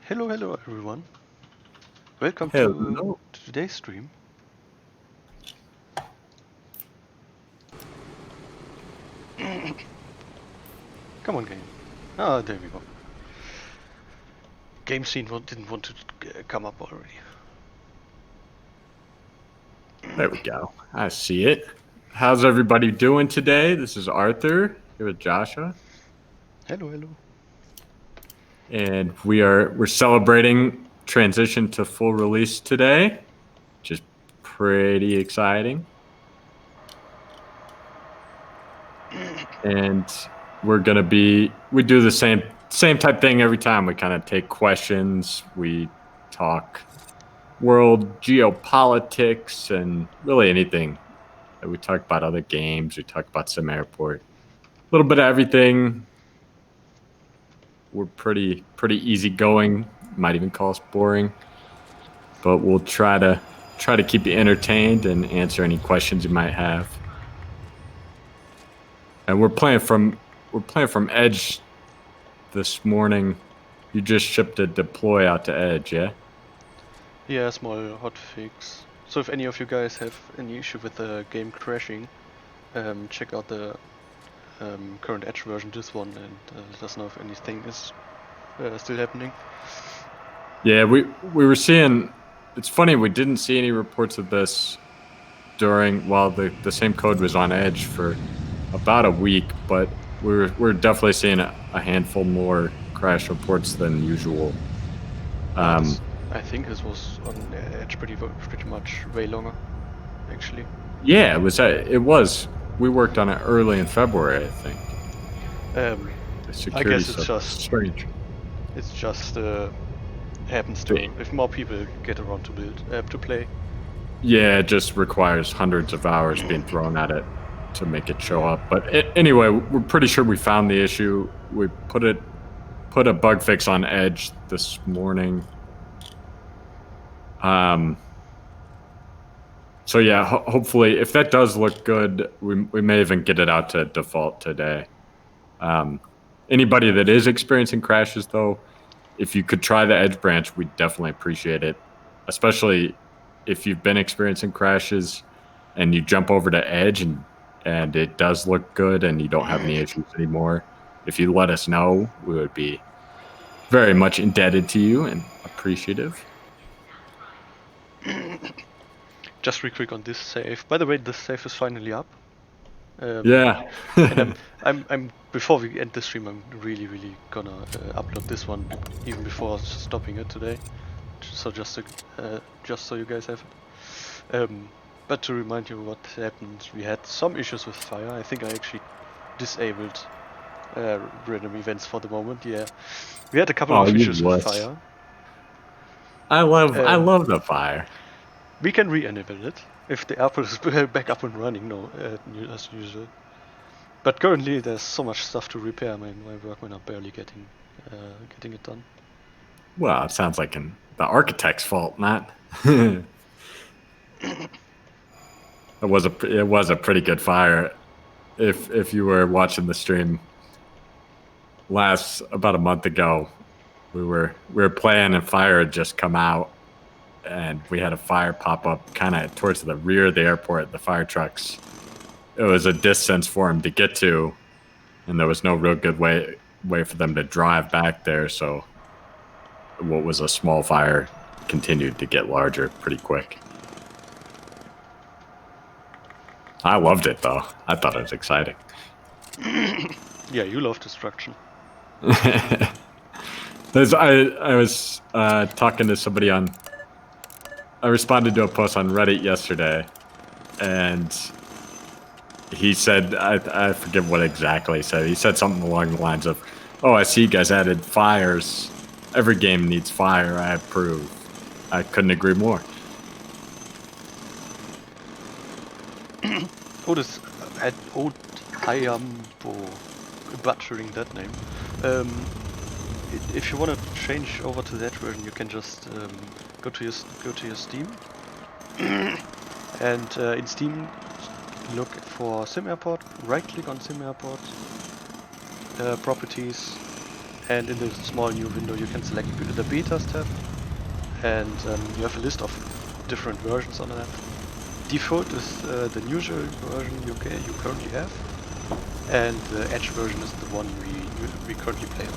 Hello, hello everyone. Welcome to Hello. today's stream. Come on, game. Ah, there we go. Game scene didn't want to come up already. There we go. I see it. How's everybody doing today? This is Arthur here with Joshua, Hello, hello. and we're celebrating transition to full release today, which is pretty exciting. And we do the same type thing every time. We kind of take questions, we talk world geopolitics and really anything. We talk about other games, we talk about SimAirport. A little bit of everything. We're pretty easygoing. Might even call us boring, but we'll try to keep you entertained and answer any questions you might have. And we're playing from Edge this morning. You just shipped a deploy out to Edge, yeah? Yeah, small hotfix. So if any of you guys have any issue with the game crashing, check out the current Edge version, this one, and let us know if anything is still happening. Yeah, we were seeing. It's funny, we didn't see any reports of this while the same code was on Edge for about a week, but we're definitely seeing a handful more crash reports than usual. I think this was on Edge pretty much way longer, actually. Yeah, it was. We worked on it early in February, I think. The I security guess it's stuff was just strange. It's just happens to if more people get around to play. Yeah, it just requires hundreds of hours being thrown at it to make it show up. But anyway, we're pretty sure we found the issue. We put a bug fix on Edge this morning. So yeah, hopefully, if that does look good, we may even get it out to default today. Anybody that is experiencing crashes, though, if you could try the Edge branch, we'd definitely appreciate it. Especially if you've been experiencing crashes and you jump over to Edge and it does look good and you don't have any issues anymore. If you let us know, we would be very much indebted to you and appreciative. Just real quick on this save. By the way, this save is finally up. Yeah. And I'm before we end the stream, I'm really gonna upload this one even before stopping it today. So just so you guys have it. But to remind you what happened, we had some issues with fire. I think I actually disabled random events for the moment. Yeah, we had a couple of issues with fire. I love the fire. We can re-enable it if the airport is back up and running. No, as usual. But currently, there's so much stuff to repair. My workmen are barely getting it done. Well, it sounds like the architect's fault, not. It was a pretty good fire. If you were watching the stream about a month ago, we were playing and fire had just come out, and we had a fire pop up kind of towards the rear of the airport. The fire trucks. It was a distance for them to get to, and there was no real good way for them to drive back there. So, what was a small fire continued to get larger pretty quick. I loved it, though. I thought it was exciting. Yeah, you love destruction. I was talking to somebody I responded to a post on Reddit yesterday, and he said, I forget what exactly he said. He said something along the lines of, "Oh, I see you guys added fires. Every game needs fire. I approve." I couldn't agree more. Old Hayambo, butchering that name. If you want to change over to that version, you can just go to your Steam, and in Steam, look for SimAirport. Right-click on SimAirport, properties, and in the small new window you can select the betas tab, and you have a list of different versions on that. Default is the usual version you currently have, and the Edge version is the one we currently play on.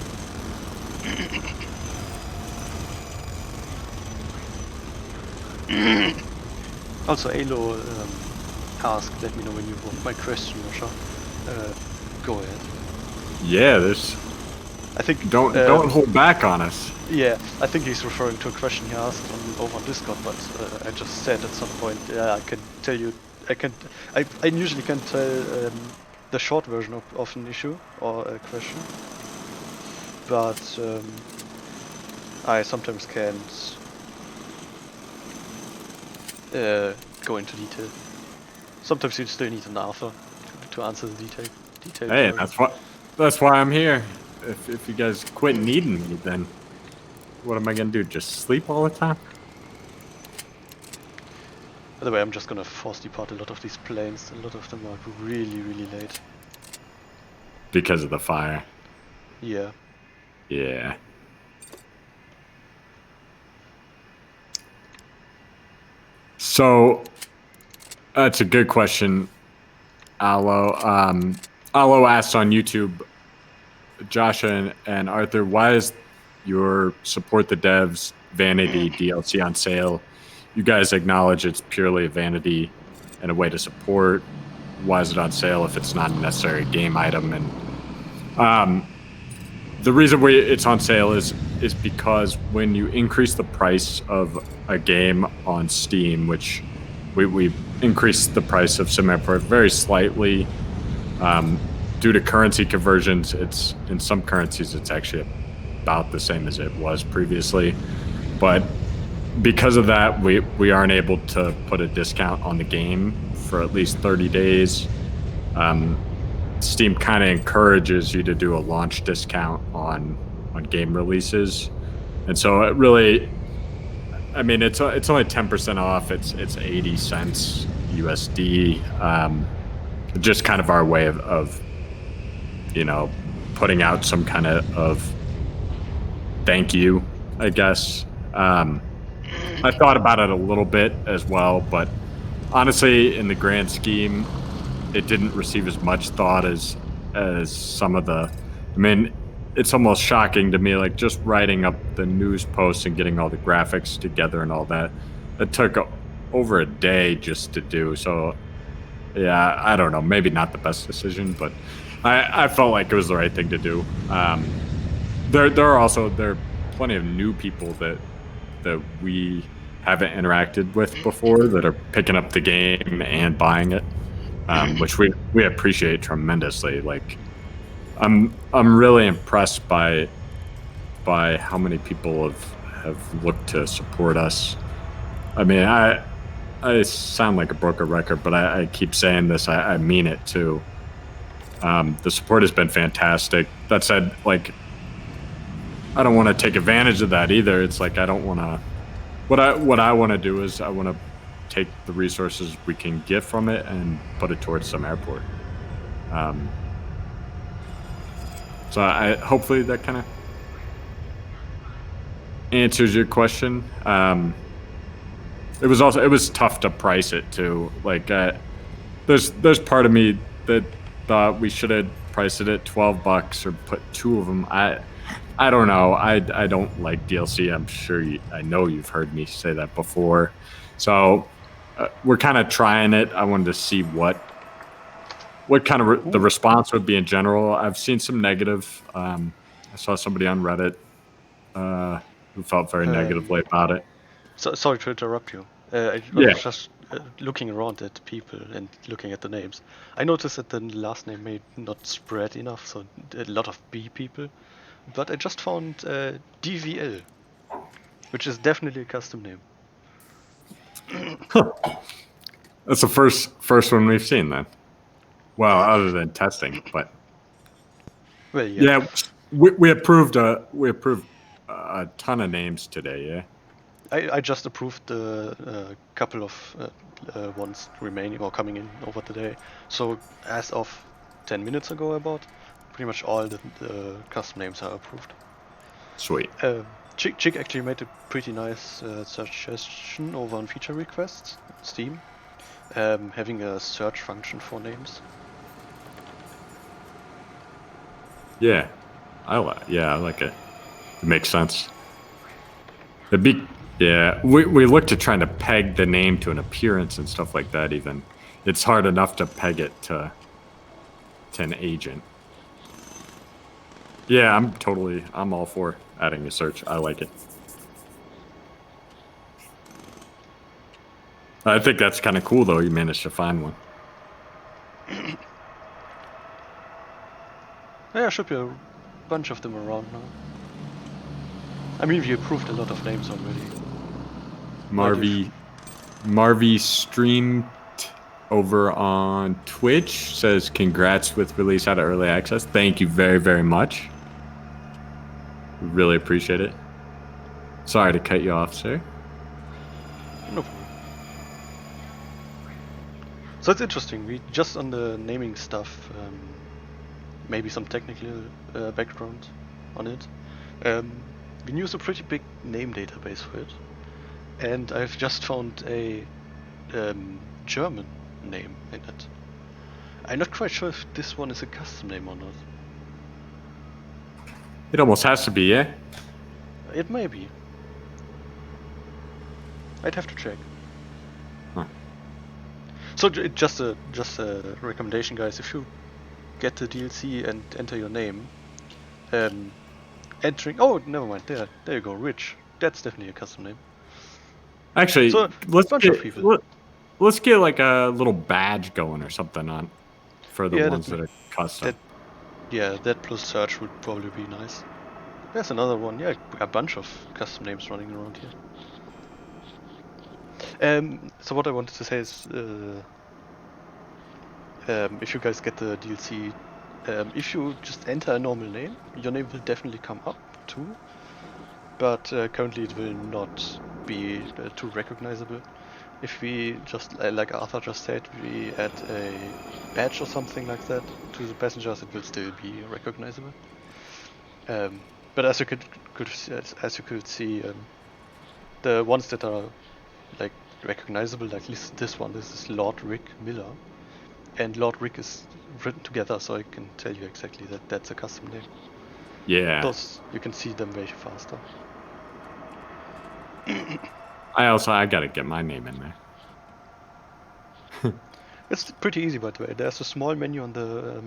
Also, Alo asked, let me know when you want my question, Masha. Go ahead. Yeah, there's. I think Don't hold back on us. Yeah, I think he's referring to a question he asked over on Discord, but I just said at some point, yeah, I can tell you, I usually can tell the short version of an issue or a question, but I sometimes can't go into detail. Sometimes you still need an author to answer the detail. Hey, that's why I'm here. If you guys quit needing me, then what am I gonna do? Just sleep all the time? By the way, I'm just gonna force depart a lot of these planes. A lot of them are really, really late. Because of the fire. Yeah. Yeah. So that's a good question, Alo. Alo asked on YouTube, Josh and Arthur, why is your support the devs vanity DLC on sale? You guys acknowledge it's purely a vanity and a way to support. Why is it on sale if it's not a necessary game item? And the reason it's on sale is because when you increase the price of a game on Steam, which we increased the price of SimAirport very slightly, due to currency conversions, it's in some currencies it's actually about the same as it was previously, but because of that, we aren't able to put a discount on the game for at least 30 days. Steam kind of encourages you to do a launch discount on game releases, and so it really, I mean, it's only 10% off. It's 80 cents USD. Just kind of our way of putting out some kind of thank you, I guess. I thought about it a little bit as well, but honestly, in the grand scheme, it didn't receive as much thought as some of the. I mean, it's almost shocking to me, like just writing up the news posts and getting all the graphics together and all that. It took over a day just to do. So, yeah, I don't know. Maybe not the best decision, but I felt like it was the right thing to do. There are plenty of new people that we haven't interacted with before that are picking up the game and buying it, which we appreciate tremendously. Like, I'm really impressed by how many people have looked to support us. I mean, I sound like a broken record, but I keep saying this. I mean it too. The support has been fantastic. That said, like, I don't want to take advantage of that either. It's like I don't want to. What I want to do is I want to take the resources we can get from it and put it towards SimAirport. So I hopefully that kind of answers your question. It was tough to price it too. Like there's part of me that thought we should have priced it at $12 or put two of them. I don't know. I don't like DLC. I'm sure I know you've heard me say that before. So we're kind of trying it. I wanted to see what kind of the response would be in general. I've seen some negative. I saw somebody on Reddit who felt very negatively about it. Sorry to interrupt you. I Yeah. was just looking around at people and looking at the names. I noticed that the last name may not spread enough, so a lot of B people. But I just found DVL, which is definitely a custom name. That's the first one we've seen then. Well, other than testing, but Well, yeah. we approved a ton of names today. Yeah. I just approved the couple of ones remaining or coming in over today. So as of 10 minutes ago, about pretty much all the custom names are approved. Sweet. Chick actually made a pretty nice suggestion over on feature requests on Steam, having a search function for names. Yeah, I like it. It makes sense. We look to trying to peg the name to an appearance and stuff like that. Even it's hard enough to peg it to an agent. Yeah, I'm all for adding a search. I like it. I think that's kind of cool though. You managed to find one. Yeah, should be a bunch of them around now. I mean, we approved a lot of names already. Marvy streamed over on Twitch says congrats with release out of early access. Thank you very, very much. Really appreciate it. Sorry to cut you off, sir. No problem. So it's interesting. We just on the naming stuff, maybe some technical background on it. We use a pretty big name database for it, and I've just found a German name in it. I'm not quite sure if this one is a custom name or not. It almost has to be, yeah? It may be. I'd have to check. Huh. So just a recommendation, guys. If you get the DLC and enter your name, entering. Oh, never mind. There you go. Rich. That's definitely a custom name. Actually, So let's get like a little badge going or something on for the ones that are custom. That plus search would probably be nice. There's another one. Yeah, a bunch of custom names running around here. So what I wanted to say is, if you guys get the DLC, if you just enter a normal name, your name will definitely come up too. But currently it will not be too recognizable. If we just, like Arthur just said, we add a badge or something like that to the passengers, it will still be recognizable. But as you could see, the ones that are like recognizable, like this one, this is Lord Rick Miller, and Lord Rick is written together, so I can tell you exactly that that's a custom name. Yeah. Those you can see them way faster. I gotta get my name in there. It's pretty easy, by the way. There's a small menu on the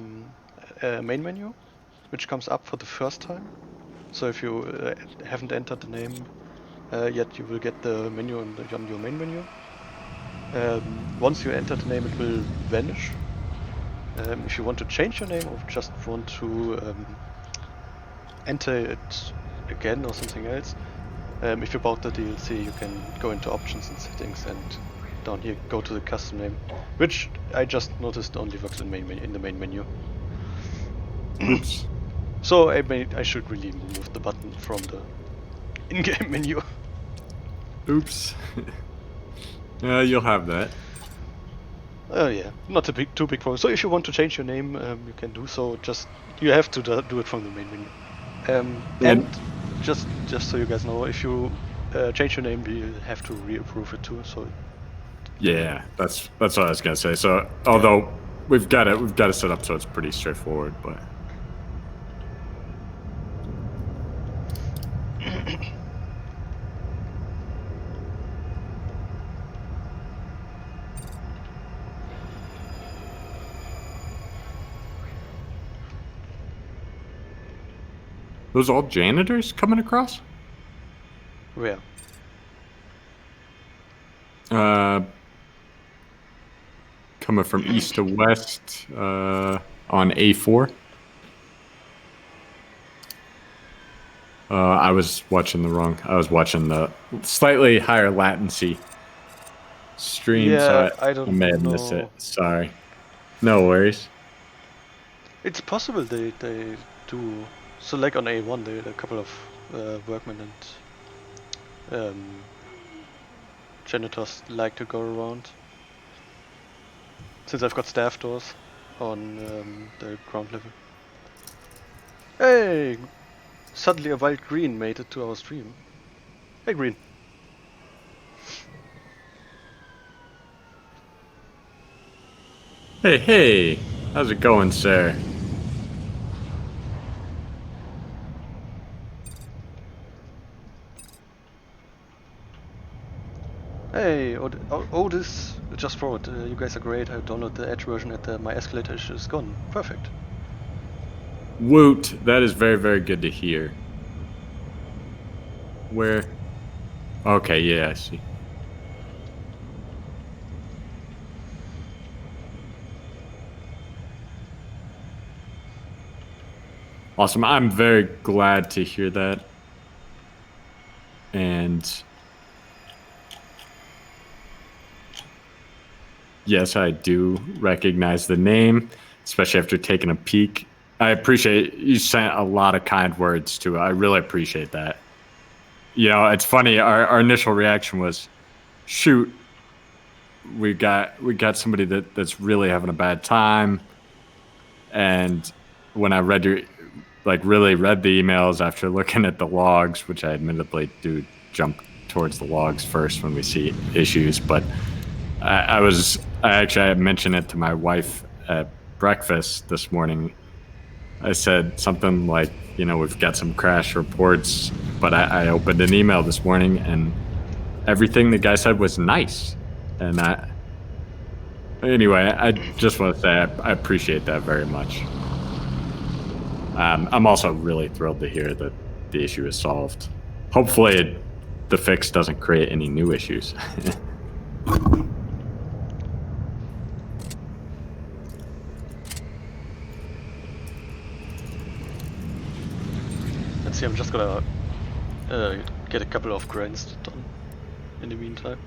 main menu, which comes up for the first time. So if you haven't entered the name yet, you will get the menu on your main menu. Once you enter the name, it will vanish. If you want to change your name or just want to enter it again or something else, if you bought the DLC, you can go into options and settings and down here go to the custom name, which I just noticed only works in the main menu. Oops. So I should really remove the button from the in-game menu. Oops. You'll have that. Oh yeah, not a too big problem. So if you want to change your name, you can do so. Just you have to do it from the main menu. And just so you guys know, if you change your name, we have to reapprove it too. So yeah, that's what I was gonna say. So although we've got it set up so it's pretty straightforward, but those all janitors coming across? where? Coming from east to west on A4. I was watching the slightly higher latency stream, Yeah, so I don't may have missed it. Sorry. No worries. It's possible they do. So like on A1, there are a couple of workmen and janitors like to go around. Since I've got staff doors on the ground level. Hey! Suddenly a wild green made it to our stream. Hey, green. Hey, hey, how's it going, sir? Hey, Otis, just forward. You guys are great. I downloaded the Edge version and my escalator issue is gone. Perfect. Woot, that is very, very good to hear. Where? Okay, yeah, I see. Awesome. I'm very glad to hear that. And yes, I do recognize the name, especially after taking a peek. I appreciate you sent a lot of kind words to it. I really appreciate that. You know, it's funny. Our initial reaction was, "Shoot, we got somebody that's really having a bad time." And when I read your really read the emails after looking at the logs, which I admittedly do jump towards the logs first when we see issues, but I mentioned it to my wife at breakfast this morning. I said something like, we've got some crash reports, but I opened an email this morning and everything the guy said was nice. And anyway, I just want to say I appreciate that very much. I'm also really thrilled to hear that the issue is solved. Hopefully, the fix doesn't create any new issues. Let's see, I'm just gonna get a couple of grinds done in the meantime.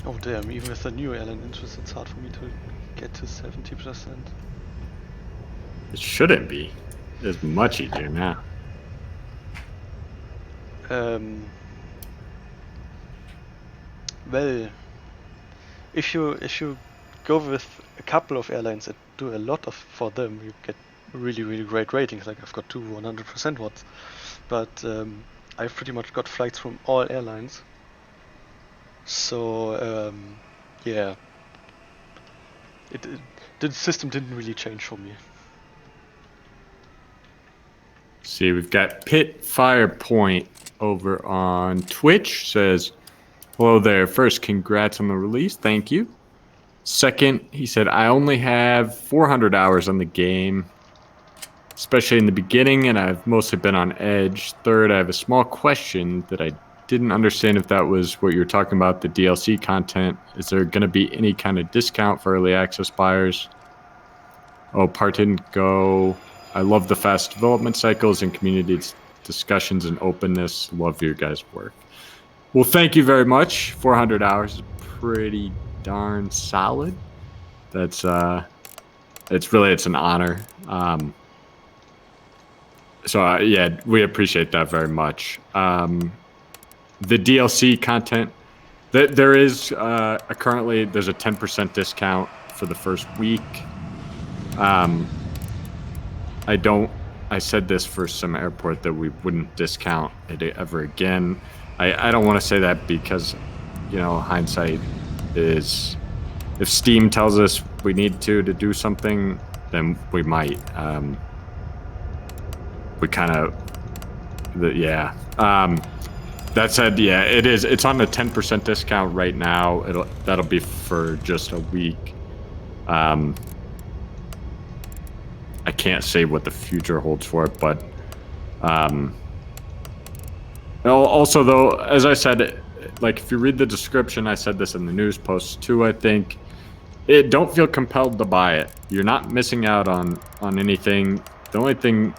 Oh damn, even with the new airline interest, it's hard for me to get to 70%. It shouldn't be. It's much easier now. Well, if you go with a couple of airlines that do a lot for them, you get really, really great ratings. Like I've got two 100% ones, but I've pretty much got flights from all airlines. So yeah, the system didn't really change for me. See, we've got Pit Fire Point over on Twitch. Says, hello there. First, congrats on the release. Thank you. Second, he said, I only have 400 hours on the game, especially in the beginning, and I've mostly been on Edge. Third, I have a small question that I didn't understand if that was what you were talking about, the DLC content. Is there going to be any kind of discount for early access buyers? Oh, part didn't go. I love the fast development cycles and community discussions and openness. Love your guys' work. Well, thank you very much. 400 hours is pretty darn solid. That's it's an honor. So yeah, we appreciate that very much. The DLC content, there is currently there's a 10% discount for the first week. I said this for SimAirport that we wouldn't discount it ever again. I don't want to say that because, hindsight is, if Steam tells us we need to do something, then we might. We kind of Yeah. That said, yeah, it is. It's on a 10% discount right now. That'll be for just a week. I can't say what the future holds for it, but also though, as I said, like if you read the description, I said this in the news post too. I think don't feel compelled to buy it. You're not missing out on anything. The only thing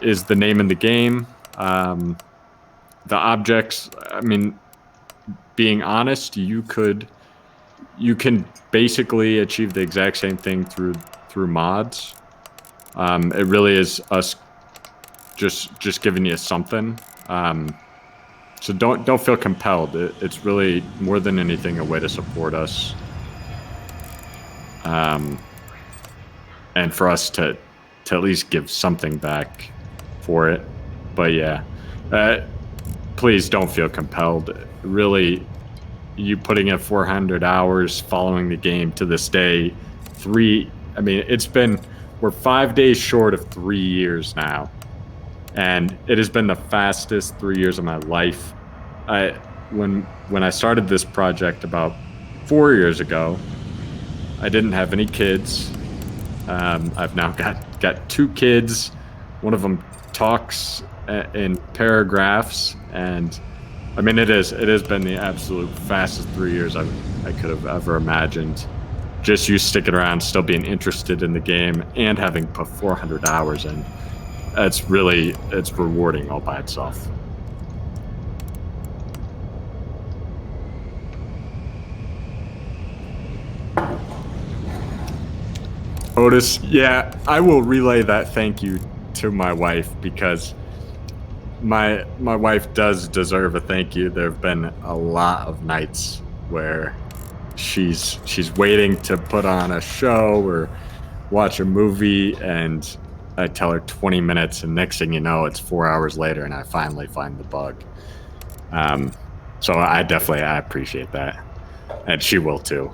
is the name in the game. The objects. I mean, being honest, you can basically achieve the exact same thing through mods. It really is us just giving you something. So don't feel compelled. It's really more than anything a way to support us, and for us to at least give something back for it. But yeah, please don't feel compelled. Really, you putting in 400 hours following the game to this day, I mean, we're 5 days short of 3 years now. And it has been the fastest 3 years of my life. When I started this project about 4 years ago, I didn't have any kids. I've now got 2 kids. One of them talks in paragraphs, and I mean it has been the absolute fastest 3 years I could have ever imagined. Just you sticking around, still being interested in the game, and having put 400 hours in. It's rewarding all by itself. Otis, yeah, I will relay that thank you to my wife, because my wife does deserve a thank you. There have been a lot of nights where she's waiting to put on a show or watch a movie, and I tell her 20 minutes, and next thing you know, it's 4 hours later, and I finally find the bug. So I appreciate that, and she will too.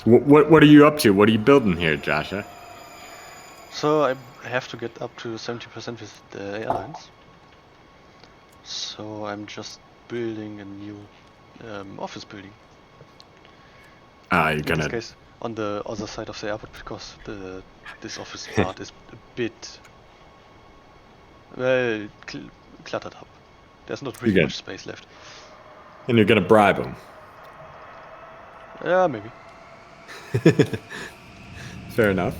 What are you up to? What are you building here, Joshua? So I have to get up to 70% with the airlines. So I'm just building a new office building. You're In gonna. this case, on the other side of the airport, because this office part is a bit well cluttered up. There's not really much space left. And you're gonna bribe him. Yeah, maybe. Fair enough.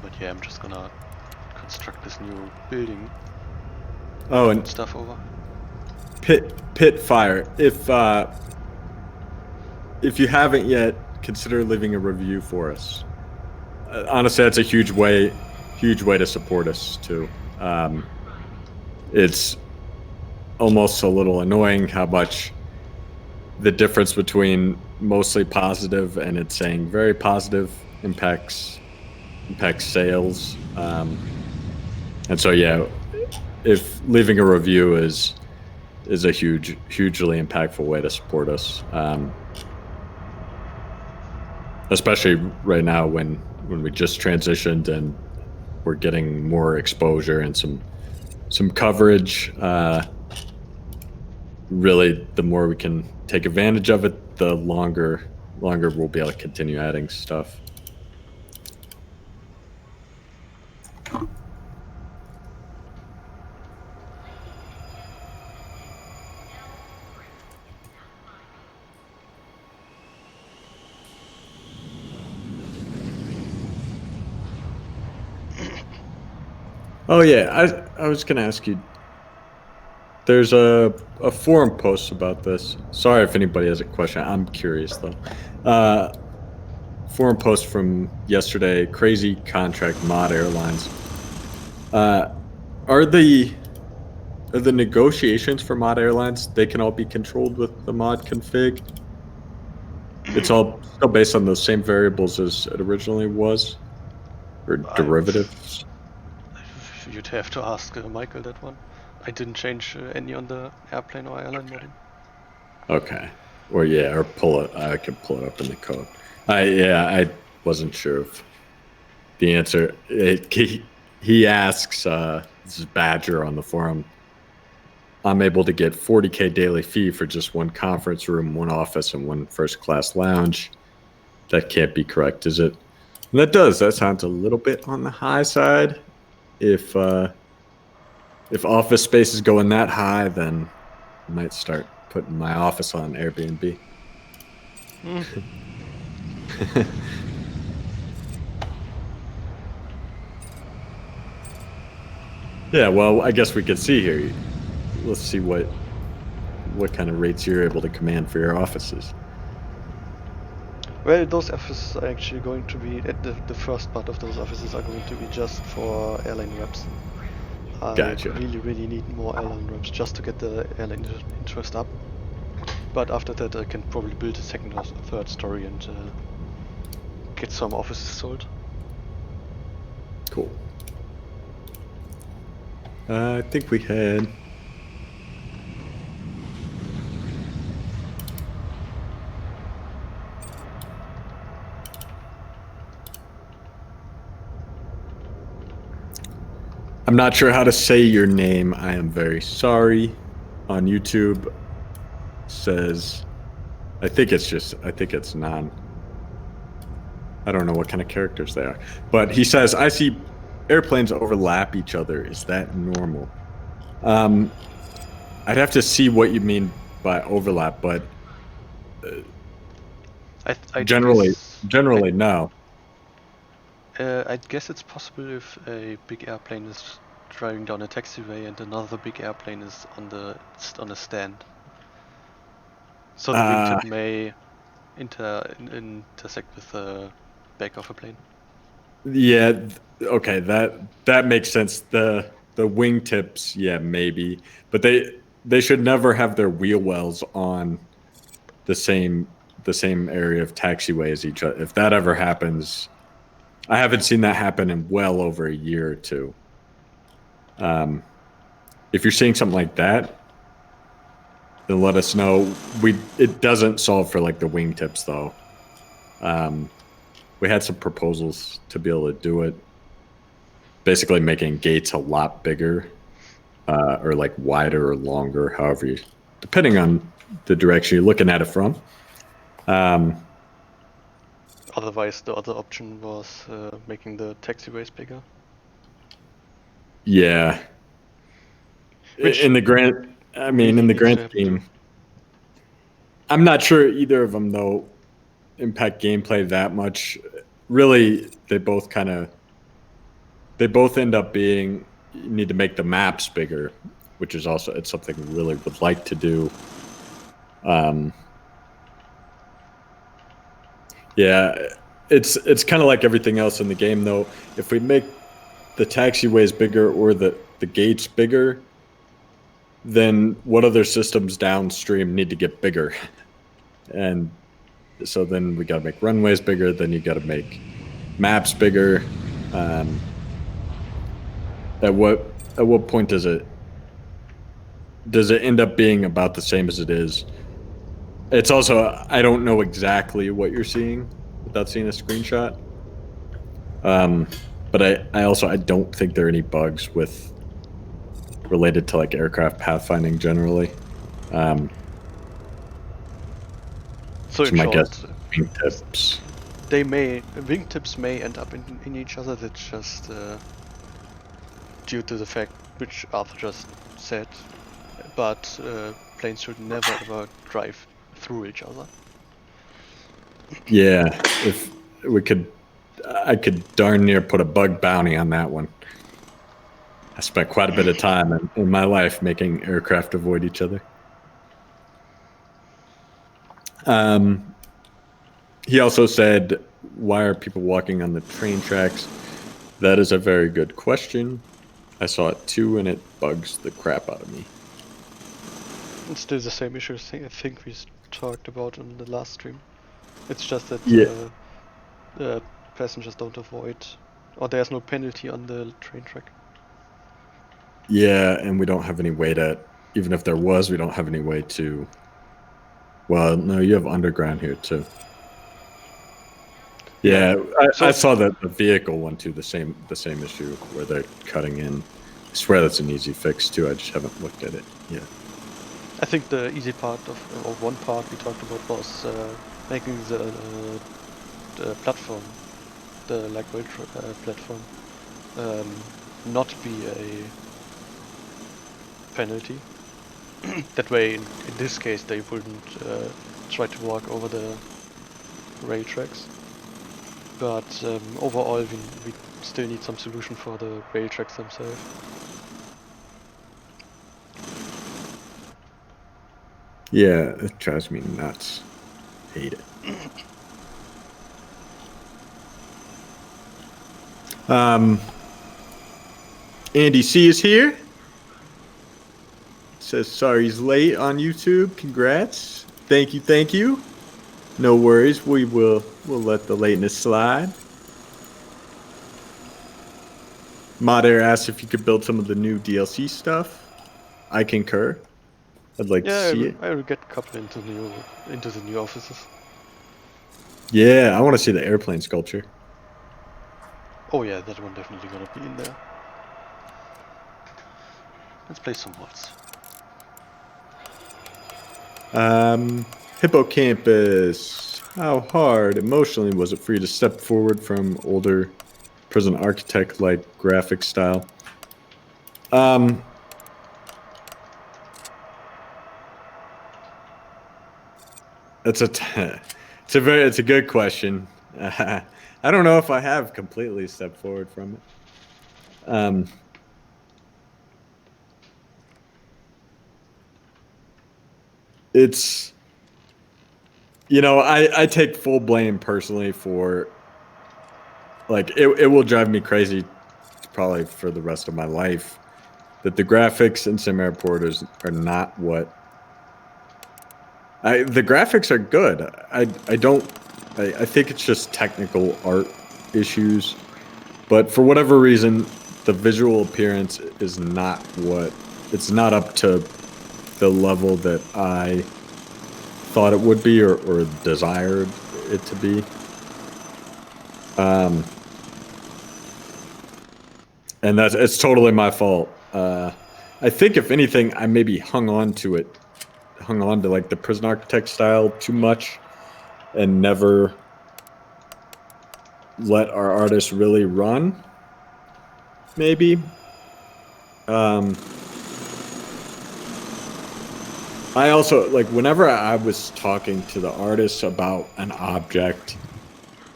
But yeah, I'm just gonna construct this new building. Oh, and stuff over. Pit fire. If you haven't yet, consider leaving a review for us. Honestly, that's a huge way to support us too. It's almost a little annoying how much the difference between mostly positive and it's saying very positive impacts sales. And so yeah, if leaving a review is a hugely impactful way to support us, especially right now when we just transitioned and we're getting more exposure and some coverage. Really, the more we can take advantage of it, the longer we'll be able to continue adding stuff. Oh yeah, I was gonna ask you. There's a forum post about this. Sorry if anybody has a question. I'm curious though. Forum post from yesterday. Crazy contract mod airlines. Are the negotiations for mod airlines? They can all be controlled with the mod config. It's all still based on the same variables as it originally was, or derivatives. You'd have to ask Michael that one. I didn't change any on the airplane or airline modding. Okay. Or pull it. I can pull it up in the code. I wasn't sure of the answer. He asks. This is Badger on the forum. I'm able to get 40K daily fee for just one conference room, one office, and one first class lounge. That can't be correct, is it? And that does. That sounds a little bit on the high side. If office space is going that high, then I might start putting my office on Airbnb. Yeah, well, I guess we could see here. Let's see what kind of rates you're able to command for your offices. Well, those offices are actually going to be, the first part of those offices are going to be just for airline reps. I Gotcha. really need more airline reps just to get the airline interest up. But after that, I can probably build a second or third story and get some offices sold. Cool. I think we had. I'm not sure how to say your name. I am very sorry. On YouTube says, I think it's non. I don't know what kind of characters they are. But he says, I see airplanes overlap each other. Is that normal? I'd have to see what you mean by overlap, but I generally, guess, no. I guess it's possible if a big airplane is driving down a taxiway and another big airplane is on a stand. So the wingtip may intersect with the back of a plane. Yeah, okay, that makes sense. The wingtips, yeah, maybe, but they should never have their wheel wells on the same area of taxiway as each other. If that ever happens, I haven't seen that happen in well over a year or two. If you're seeing something like that, then let us know. It doesn't solve for like the wingtips though. We had some proposals to be able to do it. Basically, making gates a lot bigger, or like wider or longer, however you, depending on the direction you're looking at it from. Otherwise, the other option was making the taxiways bigger. Yeah, Which in the grand, I mean, really in the needs grand to happen too. scheme, I'm not sure either of them though impact gameplay that much. Really, they both end up being, you need to make the maps bigger, which is also, it's something we really would like to do. Yeah, it's kind of like everything else in the game though. If we make the taxiways bigger or the gates bigger, then what other systems downstream need to get bigger? And so then we got to make runways bigger. Then you got to make maps bigger. At what point does it end up being about the same as it is? It's also, I don't know exactly what you're seeing without seeing a screenshot. But I don't think there are any bugs with related to like aircraft pathfinding generally. So So in my guess, short, wingtips. wingtips may end up in each other. That's just due to the fact which Arthur just said. But planes should never ever drive through each other. Yeah, if we could, I could darn near put a bug bounty on that one. I spent quite a bit of time in my life making aircraft avoid each other. He also said, why are people walking on the train tracks? That is a very good question. I saw it too, and it bugs the crap out of me. It's still the same issue I think we talked about in the last stream. It's just that Yeah, passengers don't avoid, or there's no penalty on the train track. yeah, and we don't have any way to, even if there was, we don't have any way to Well, no, you have underground here too. Yeah, I So saw that the vehicle one too. The same issue where they're cutting in. I swear that's an easy fix too. I just haven't looked at it yet. I think the easy part or one part we talked about was making the platform, the lightweight platform, not be a penalty. That way, in this case, they wouldn't try to walk over the rail tracks. But overall, we still need some solution for the rail tracks themselves. Yeah, it drives me nuts. Hate it. Andy C is here. Says sorry he's late on YouTube. Congrats. Thank you, thank you. No worries. We'll let the lateness slide. Modair asked if you could build some of the new DLC stuff. I concur. I'd like to Yeah, see it. I will get a couple into the new offices. Yeah, I want to see the airplane sculpture. Oh yeah, that one definitely gonna be in there. Let's play some mods. Hippocampus. How hard emotionally was it for you to step forward from older prison architect like graphic style? It's a good question. I don't know if I have completely stepped forward from it. It's I take full blame personally for like it will drive me crazy probably for the rest of my life that the graphics in SimAirport are not what the graphics are good. I think it's just technical art issues, but for whatever reason the visual appearance is not what it's not up to the level that I thought it would be or desired it to be. And it's totally my fault. I think if anything, I maybe hung on to like the prison architect style too much, and never let our artists really run. Maybe. I also like whenever I was talking to the artists about an object,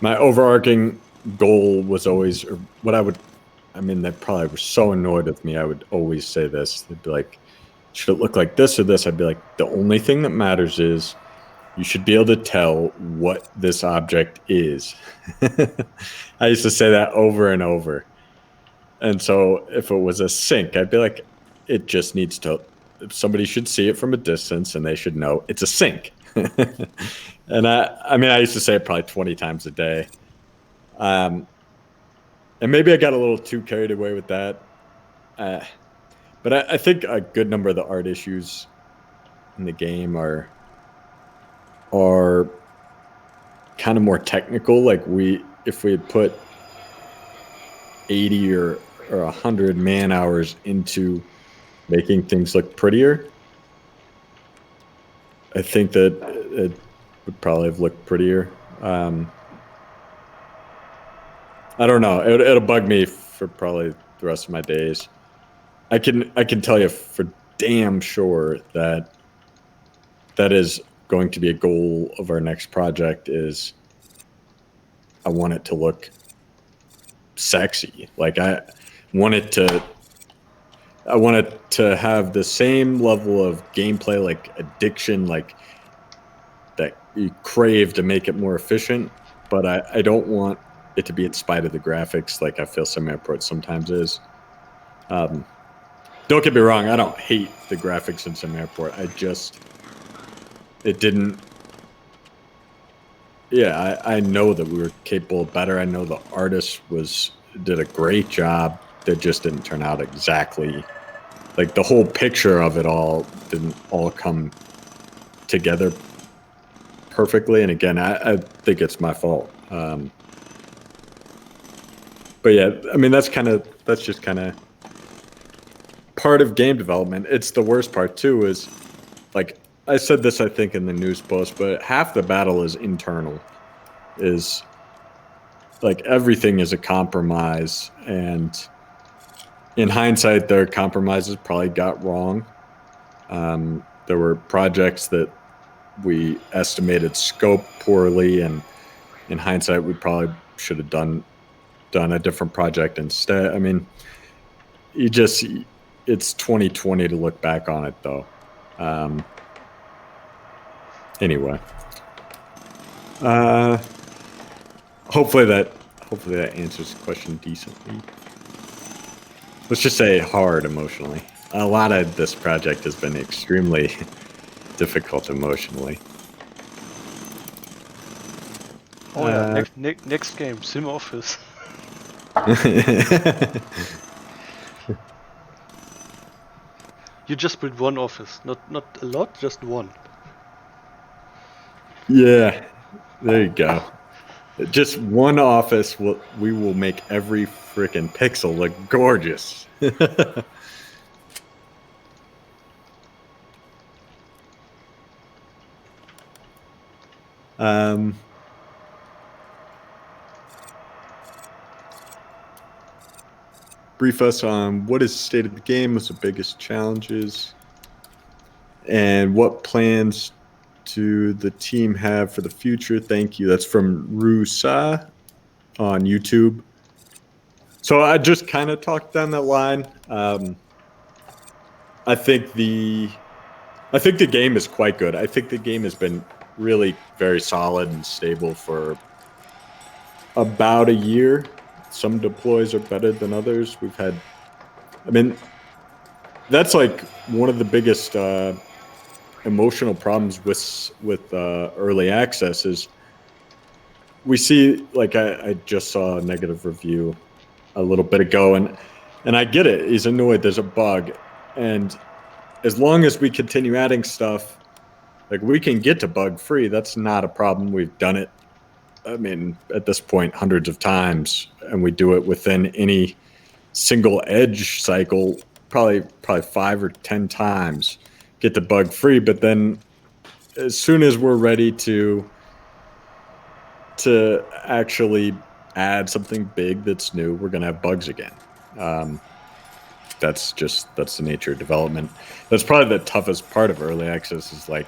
my overarching goal was always, or what they probably were so annoyed with me. I would always say this. They'd be like, should it look like this or this? I'd be like, the only thing that matters is you should be able to tell what this object is. I used to say that over and over. And so if it was a sink, I'd be like, it just needs to, somebody should see it from a distance and they should know it's a sink. And I used to say it probably 20 times a day. And maybe I got a little too carried away with that. But I think a good number of the art issues in the game are kind of more technical. Like if we had put 80 or 100 man hours into making things look prettier, I think that it would probably have looked prettier. I don't know. It'll bug me for probably the rest of my days. I can tell you for damn sure that is going to be a goal of our next project. Is I want it to look sexy. Like I want it to have the same level of gameplay, like addiction, like that you crave to make it more efficient. But I don't want it to be in spite of the graphics, like I feel SimAirport sometimes is. Don't get me wrong, I don't hate the graphics in SimAirport. It didn't. Yeah, I know that we were capable of better. I know the artist did a great job. That just didn't turn out exactly like the whole picture of it all didn't all come together perfectly. And again, I think it's my fault. But yeah, I mean, that's just kind of part of game development. It's the worst part too, is like I said this, I think, in the news post, but half the battle is internal, is like everything is a compromise. And in hindsight, their compromises probably got wrong. There were projects that we estimated scope poorly, and in hindsight, we probably should have done a different project instead. I mean, it's 2020 to look back on it, though. Anyway, uh, hopefully that answers the question decently. Let's just say hard emotionally. A lot of this project has been extremely difficult emotionally. Oh yeah, next game, Sim Office. You just built one office, not a lot, just one. Yeah, there you go. Just one office. We will make every freaking pixel look gorgeous. Brief us on what is the state of the game, what's the biggest challenges, and what plans do the team have for the future? Thank you. That's from Rusa on YouTube. So I just kind of talked down that line. I think the game is quite good. I think the game has been really very solid and stable for about a year. Some deploys are better than others. I mean, that's like one of the biggest emotional problems with early access is we see, like I just saw a negative review a little bit ago, and I get it. He's annoyed. There's a bug, and as long as we continue adding stuff, like we can get to bug free. That's not a problem. We've done it. I mean, at this point, hundreds of times, and we do it within any single edge cycle, probably 5 or 10 times, get to bug free. But then, as soon as we're ready to actually add something big that's new, we're gonna have bugs again. That's the nature of development. That's probably the toughest part of early access, is like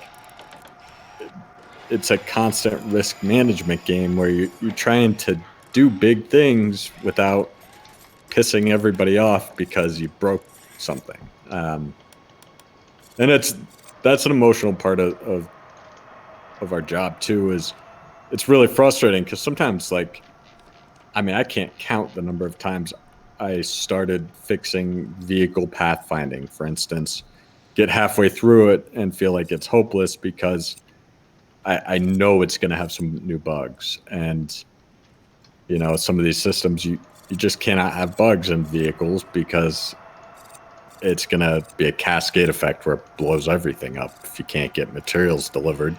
it's a constant risk management game where you're trying to do big things without pissing everybody off because you broke something. And that's an emotional part of our job too. Is it's really frustrating because sometimes, like, I mean, I can't count the number of times I started fixing vehicle pathfinding, for instance, get halfway through it and feel like it's hopeless because I know it's going to have some new bugs. And, you know, some of these systems, you just cannot have bugs in vehicles because it's going to be a cascade effect where it blows everything up if you can't get materials delivered.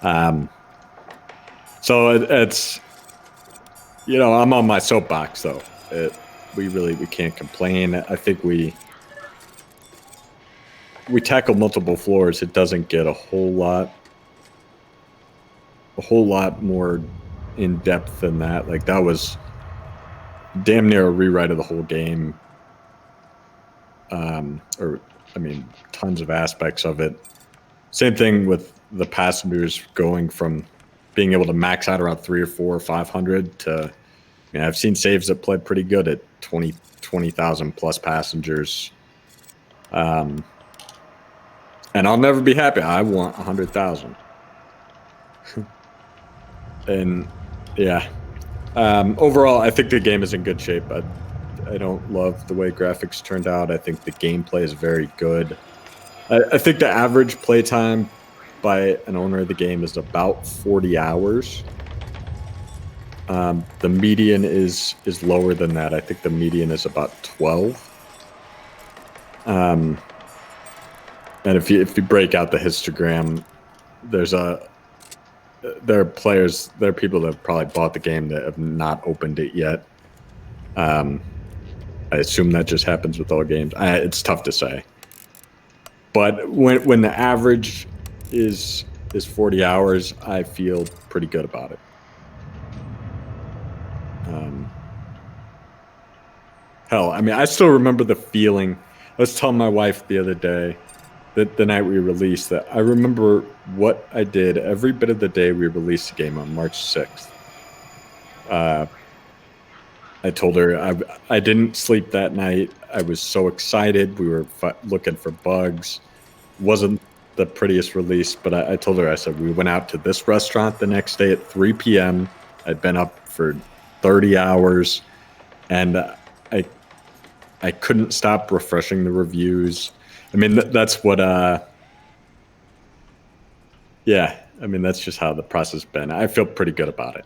So it's, you know, I'm on my soapbox, though. We can't complain. I think we tackle multiple floors. It doesn't get a whole lot more in depth than that. Like, that was damn near a rewrite of the whole game. Or, I mean, tons of aspects of it. Same thing with the passengers going from being able to max out around 300 or 400 or 500 to, I mean, I've seen saves that play pretty good at 20,000 plus passengers. And I'll never be happy. I want 100,000. And yeah, overall, I think the game is in good shape. I don't love the way graphics turned out. I think the gameplay is very good. I think the average playtime by an owner of the game is about 40 hours. The median is lower than that. I think the median is about 12. And if you break out the histogram, there's a there are players, there are people that have probably bought the game that have not opened it yet. I assume that just happens with all games. It's tough to say, but when the average is 40 hours, I feel pretty good about it. Hell, I mean, I still remember the feeling. I was telling my wife the other day, that the night we released, that I remember what I did every bit of the day we released the game on March 6th. I told her I didn't sleep that night. I was so excited. We were looking for bugs. Wasn't the prettiest release, but I told her, I said, we went out to this restaurant the next day at 3 p.m. I'd been up for 30 hours, and I couldn't stop refreshing the reviews. I mean, that's what, yeah, I mean, that's just how the process has been. I feel pretty good about it.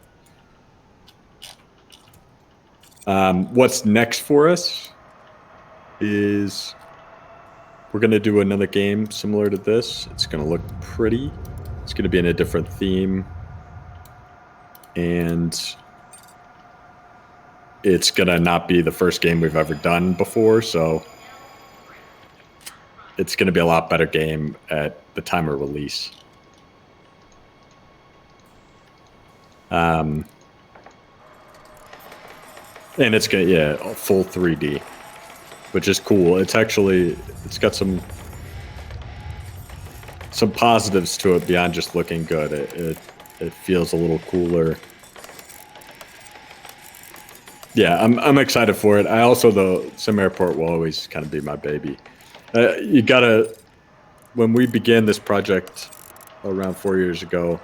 What's next for us is we're going to do another game similar to this. It's going to look pretty. It's going to be in a different theme. And it's going to not be the first game we've ever done before, so it's going to be a lot better game at the time of release. And it's going to, yeah, full 3D, which is cool. It's got some positives to it beyond just looking good. It feels a little cooler. Yeah, I'm excited for it. I also, though, SimAirport will always kind of be my baby. When we began this project around 4 years ago,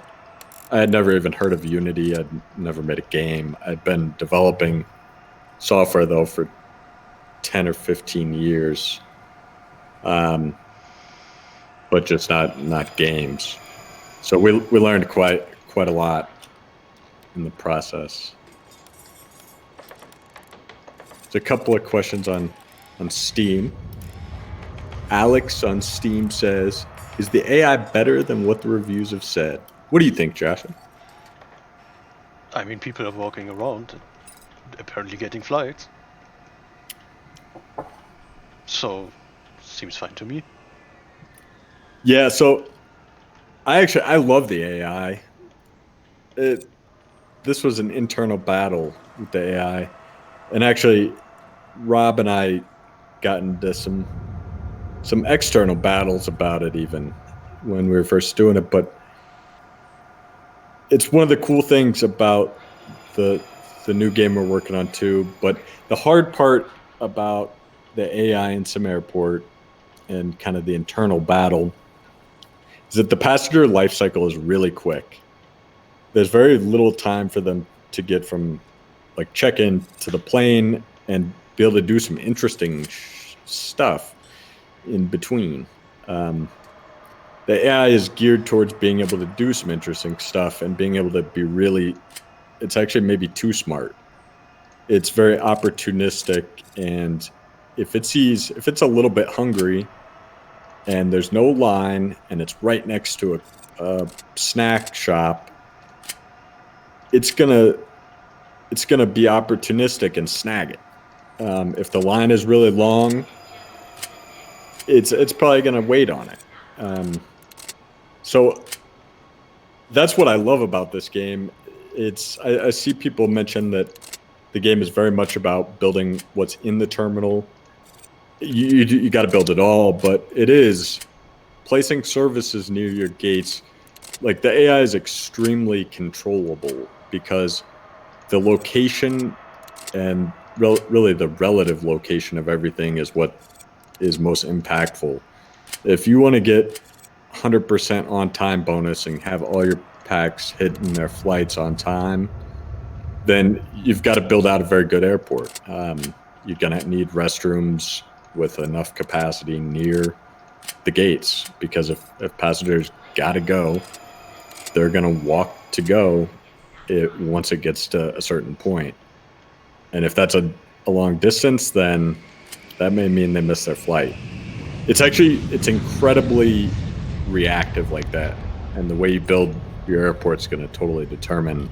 I had never even heard of Unity. I'd never made a game. I'd been developing software, though, for 10 or 15 years, but just not games. So we learned quite a lot in the process. There's a couple of questions on Steam. Alex on Steam says, is the AI better than what the reviews have said? What do you think, Joshua? I mean, people are walking around and apparently getting flights. So, seems fine to me. Yeah, so I love the AI. This was an internal battle with the AI. And actually, Rob and I got into some external battles about it even when we were first doing it. But it's one of the cool things about the new game we're working on too. But the hard part about the AI in SimAirport and kind of the internal battle is that the passenger life cycle is really quick. There's very little time for them to get from like check-in to the plane and be able to do some interesting stuff in between. The AI is geared towards being able to do some interesting stuff and being able to be really, it's actually maybe too smart. It's very opportunistic, and if it's a little bit hungry and there's no line and it's right next to a snack shop, it's gonna be opportunistic and snag it. If the line is really long, it's probably gonna wait on it. So that's what I love about this game. I see people mention that the game is very much about building what's in the terminal. You got to build it all, but it is placing services near your gates. Like, the AI is extremely controllable because the location and really the relative location of everything is what is most impactful. If you want to get 100% on time bonus and have all your packs hitting their flights on time, then you've got to build out a very good airport. You're going to need restrooms with enough capacity near the gates, because if passengers got to go, they're going to walk to go once it gets to a certain point. And if that's a long distance, then that may mean they miss their flight. It's incredibly reactive like that. And the way you build your airport's going to totally determine,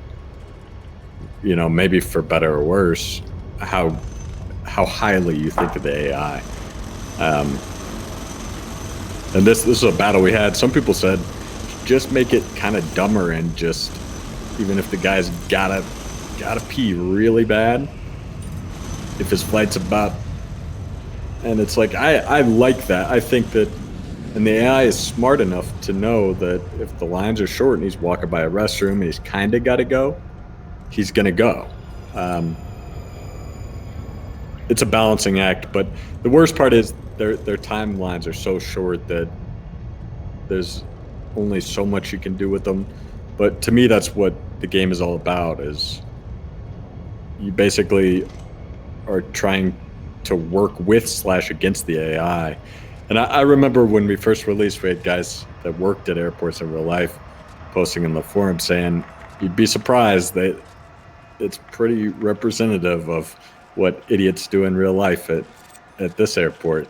maybe for better or worse, how highly you think of the AI. And this is a battle we had. Some people said, just make it kind of dumber, and just, even if the guy's gotta pee really bad, if his flight's about, and it's like, I like that. I think that, and the AI is smart enough to know that if the lines are short and he's walking by a restroom and he's kind of got to go, he's gonna go. It's a balancing act, but the worst part is their timelines are so short that there's only so much you can do with them. But to me, that's what the game is all about, is you basically are trying to work with / against the AI. And I remember when we first released, we had guys that worked at airports in real life posting in the forum saying, you'd be surprised that it's pretty representative of what idiots do in real life at this airport.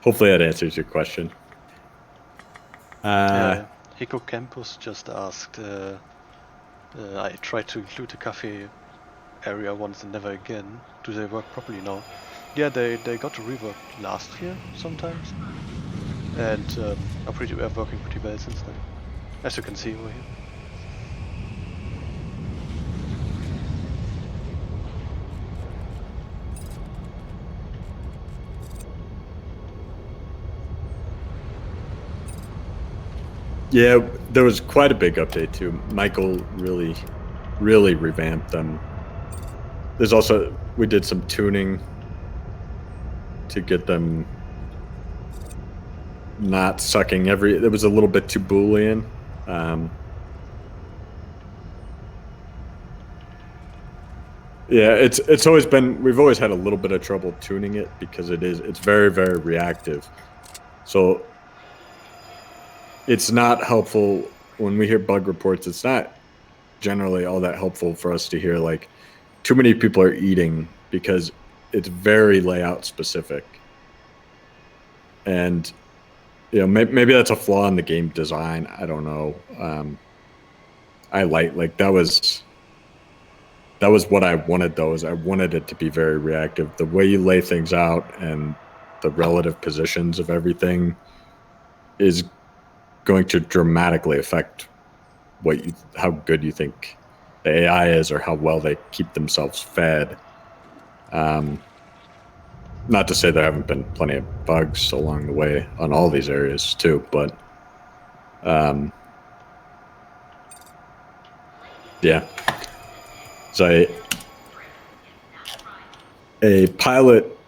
Hopefully that answers your question. Eco Campus just asked, I tried to include the cafe area once and never again. Do they work properly now? Yeah, they got to rework last year sometimes, and are working pretty well since then, as you can see over here. Yeah, there was quite a big update too. Michael really revamped them. There's also, we did some tuning to get them not sucking it was a little bit too Boolean. Yeah, it's always been, we've always had a little bit of trouble tuning it because it's very, very reactive. So it's not helpful when we hear bug reports. It's not generally all that helpful for us to hear like too many people are eating, because it's very layout specific. And maybe that's a flaw in the game design. I don't know. I like that was what I wanted, though, is I wanted it to be very reactive. The way you lay things out and the relative positions of everything is going to dramatically affect how good you think the AI is, or how well they keep themselves fed. Not to say there haven't been plenty of bugs along the way on all these areas too, but yeah. So a pilot,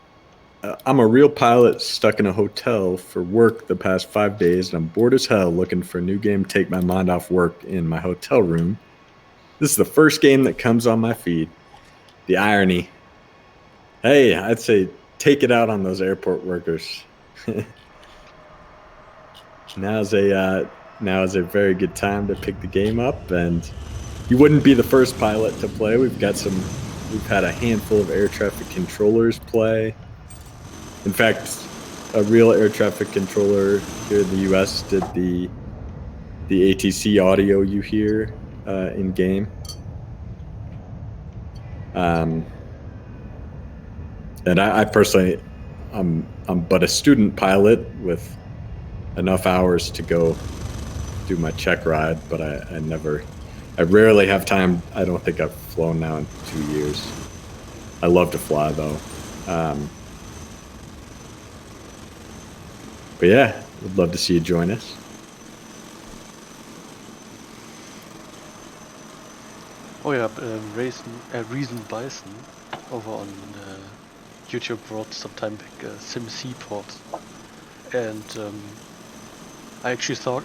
I'm a real pilot stuck in a hotel for work the past 5 days, and I'm bored as hell looking for a new game to take my mind off work in my hotel room. This is the first game that comes on my feed. The irony. Hey, I'd say take it out on those airport workers. Now is a very good time to pick the game up, and you wouldn't be the first pilot to play. We've had a handful of air traffic controllers play. In fact, a real air traffic controller here in the US did the ATC audio you hear in game. And I personally, I'm but a student pilot with enough hours to go do my check ride, but I rarely have time. I don't think I've flown now in 2 years. I love to fly, though. But yeah, would love to see you join us. Oh yeah, Reason Bison over on YouTube brought some time back SimAirport, and I actually thought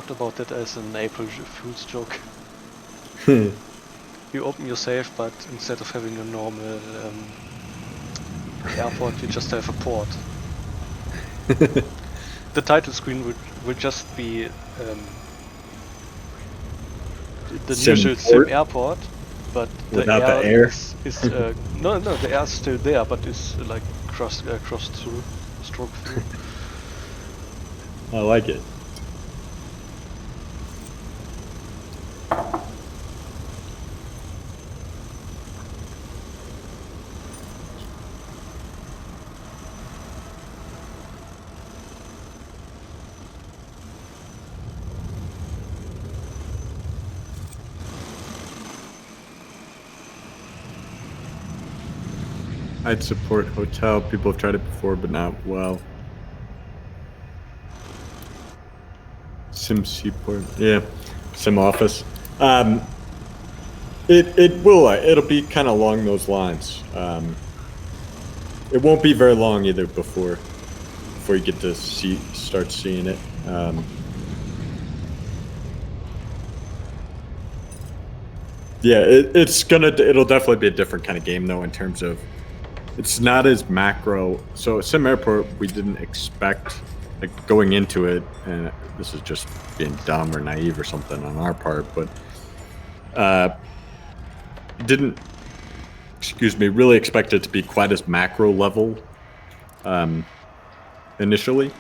about that as an April Fool's joke. You open your safe, but instead of having a normal airport, you just have a port. The title screen would just be the usual SimAirport, but the air is no, the air is still there, but is like crossed through, stroke through. I like it. I'd support hotel. People have tried it before, but not well. SimSeaport, yeah, Sim Office. Um, it will. It'll be kind of along those lines. It won't be very long either before you get to start seeing it. Yeah, it'll definitely be a different kind of game though in terms of it's not as macro. So SimAirport, we didn't expect like going into it, and this is just being dumb or naive or something on our part, but uh, didn't really expect it to be quite as macro level initially.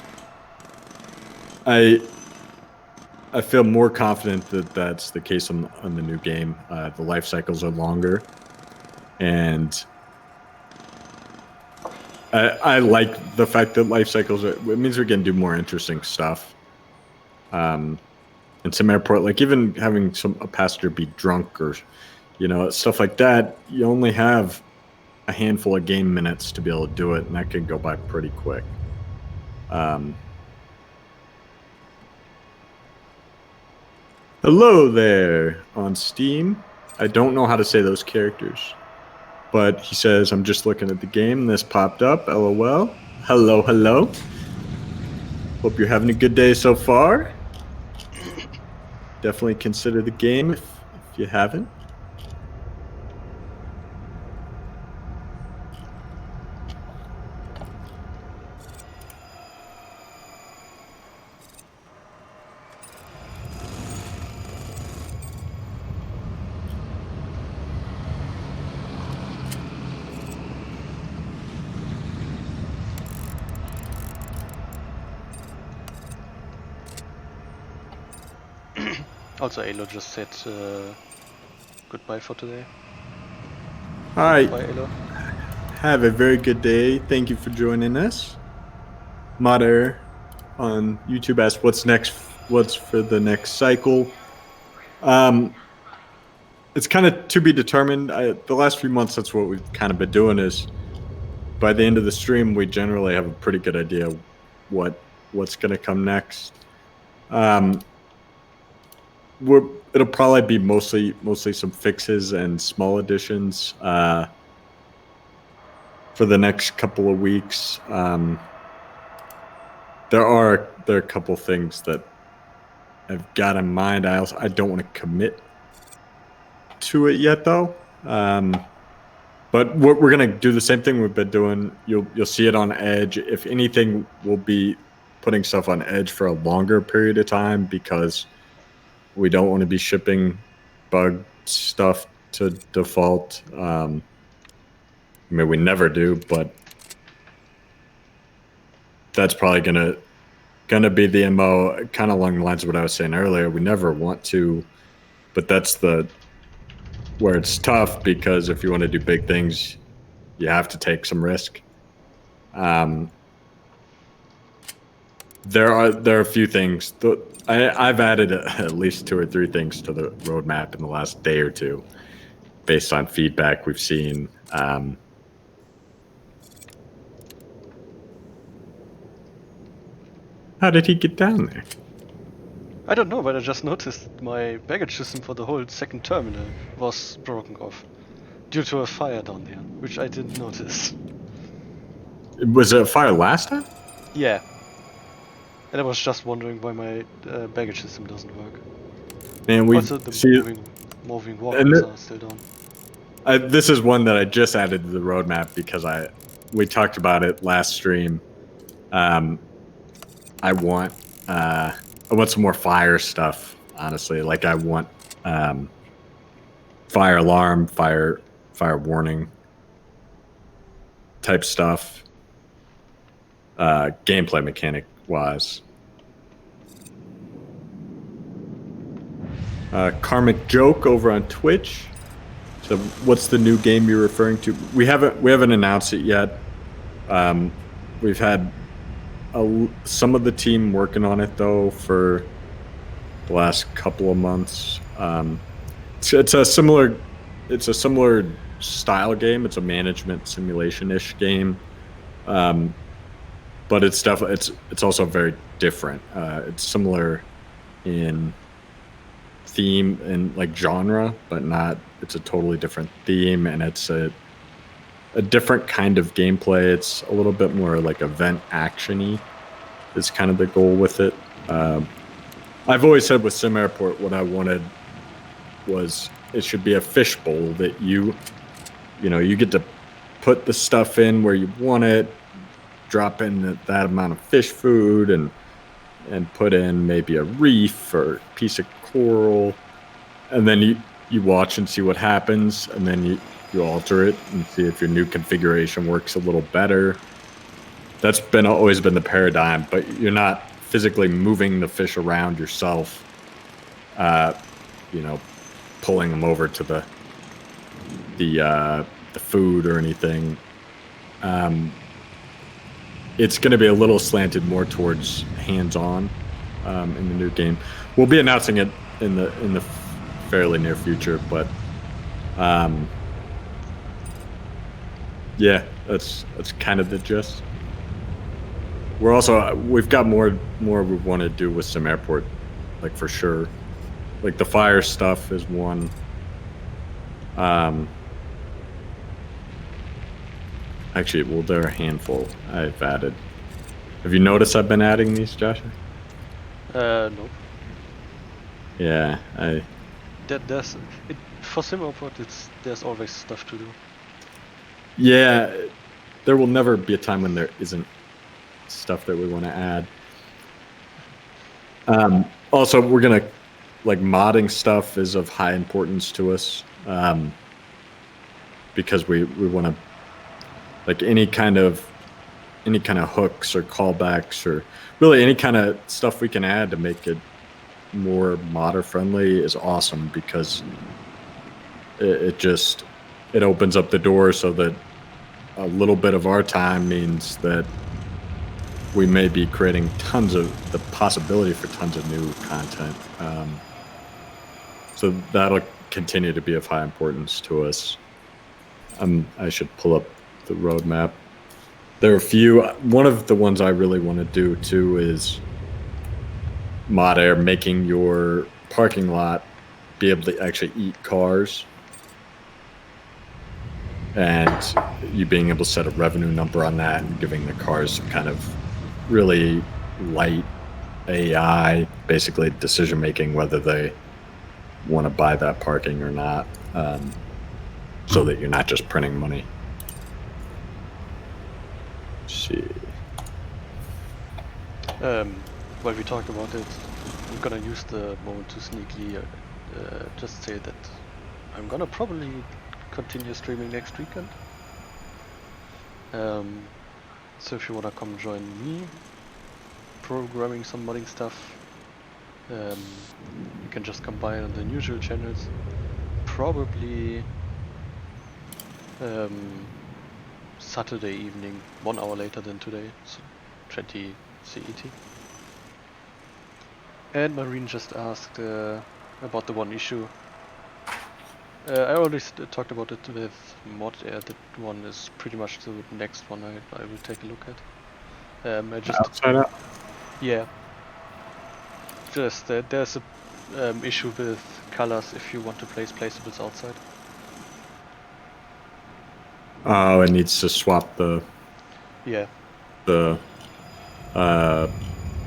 I I feel more confident that that's the case on the new game. The life cycles are longer, and I like the fact that life cycles are. It means we can do more interesting stuff. In some airport, like even having a passenger be drunk or, stuff like that. You only have a handful of game minutes to be able to do it, and that can go by pretty quick. Hello there on Steam. I don't know how to say those characters, but he says, I'm just looking at the game. This popped up. LOL. Hello, hello. Hope you're having a good day so far. Definitely consider the game if you haven't. Also, Alo just said goodbye for today. All right. Bye, Alo. Have a very good day. Thank you for joining us. Mater on YouTube asked, "What's next? What's for the next cycle?" It's kind of to be determined. The last few months, that's what we've kind of been doing. Is by the end of the stream, we generally have a pretty good idea what's going to come next. It'll probably be mostly some fixes and small additions for the next couple of weeks. There are a couple things that I've got in mind. I don't want to commit to it yet, though. But we're gonna do the same thing we've been doing. You'll see it on Edge. If anything, we'll be putting stuff on Edge for a longer period of time because we don't want to be shipping bug stuff to default. I mean, we never do, but that's probably gonna be the MO, kind of along the lines of what I was saying earlier. We never want to, but that's where it's tough because if you want to do big things, you have to take some risk. There are a few things. I've added at least 2 or 3 things to the roadmap in the last day or two, based on feedback we've seen. How did he get down there? I don't know, but I just noticed my baggage system for the whole second terminal was broken off due to a fire down there, which I didn't notice. Was it a fire last time? Yeah. And I was just wondering why my baggage system doesn't work. Man, we also the moving walkers are still down. This is one that I just added to the roadmap because we talked about it last stream. I want some more fire stuff, honestly. Like I want fire alarm, fire warning type stuff. Gameplay mechanic wise. Karmic Joke over on Twitch. So what's the new game you're referring to? We haven't announced it yet. We've had some of the team working on it though for the last couple of months. It's a similar style game. It's a management simulation-ish game, but it's definitely it's also very different. It's similar in theme and like genre, but not. It's a totally different theme, and it's a different kind of gameplay. It's a little bit more like event actiony. Is kind of the goal with it. I've always said with SimAirport, what I wanted was it should be a fishbowl that you get to put the stuff in where you want it, drop in that amount of fish food, and put in maybe a reef or a piece of coral, and then you watch and see what happens, and then you alter it and see if your new configuration works a little better. That's always been the paradigm, but you're not physically moving the fish around yourself, pulling them over to the food or anything. It's going to be a little slanted more towards hands-on in the new game. We'll be announcing it in the fairly near future, but yeah, that's kind of the gist. We've got more we want to do with SimAirport, like for sure. Like the fire stuff is one. Actually, well, there are a handful I've added. Have you noticed I've been adding these, Josh? Nope. Yeah, For SimAirport, there's always stuff to do. Yeah, there will never be a time when there isn't stuff that we want to add. Also, we're gonna modding stuff is of high importance to us, because we want to any kind of hooks or callbacks or really any kind of stuff we can add to make it more modder friendly is awesome, because it opens up the door so that a little bit of our time means that we may be creating the possibility for tons of new content. So that'll continue to be of high importance to us. I should pull up the roadmap. There are a few. One of the ones I really want to do too is mod air, making your parking lot be able to actually eat cars, and you being able to set a revenue number on that and giving the cars some kind of really light AI, basically decision making whether they want to buy that parking or not, so that you're not just printing money. Let's see. While we talked about it, I'm gonna use the moment to sneakily just say that I'm gonna probably continue streaming next weekend. So if you wanna come join me programming some modding stuff, you can just come by on the usual channels. Probably Saturday evening, 1 hour later than today, so 20 CET. And Marine just asked about the one issue. I already talked about it with Mod Air. That one is pretty much the next one I will take a look at. I just outside up. Yeah. Just there's a issue with colors if you want to place placeables outside. Oh, it needs to swap the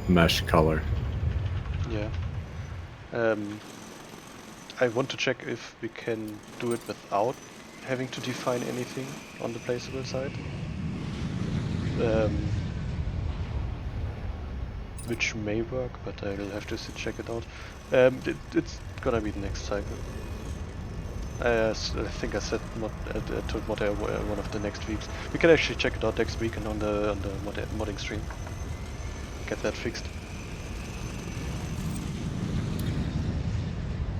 mesh color. Yeah. I want to check if we can do it without having to define anything on the placeable side. Which may work, but I will have to check it out. It's gonna be the next cycle. I think I said to one of the next weeks. We can actually check it out next week and on the modding stream. Get that fixed.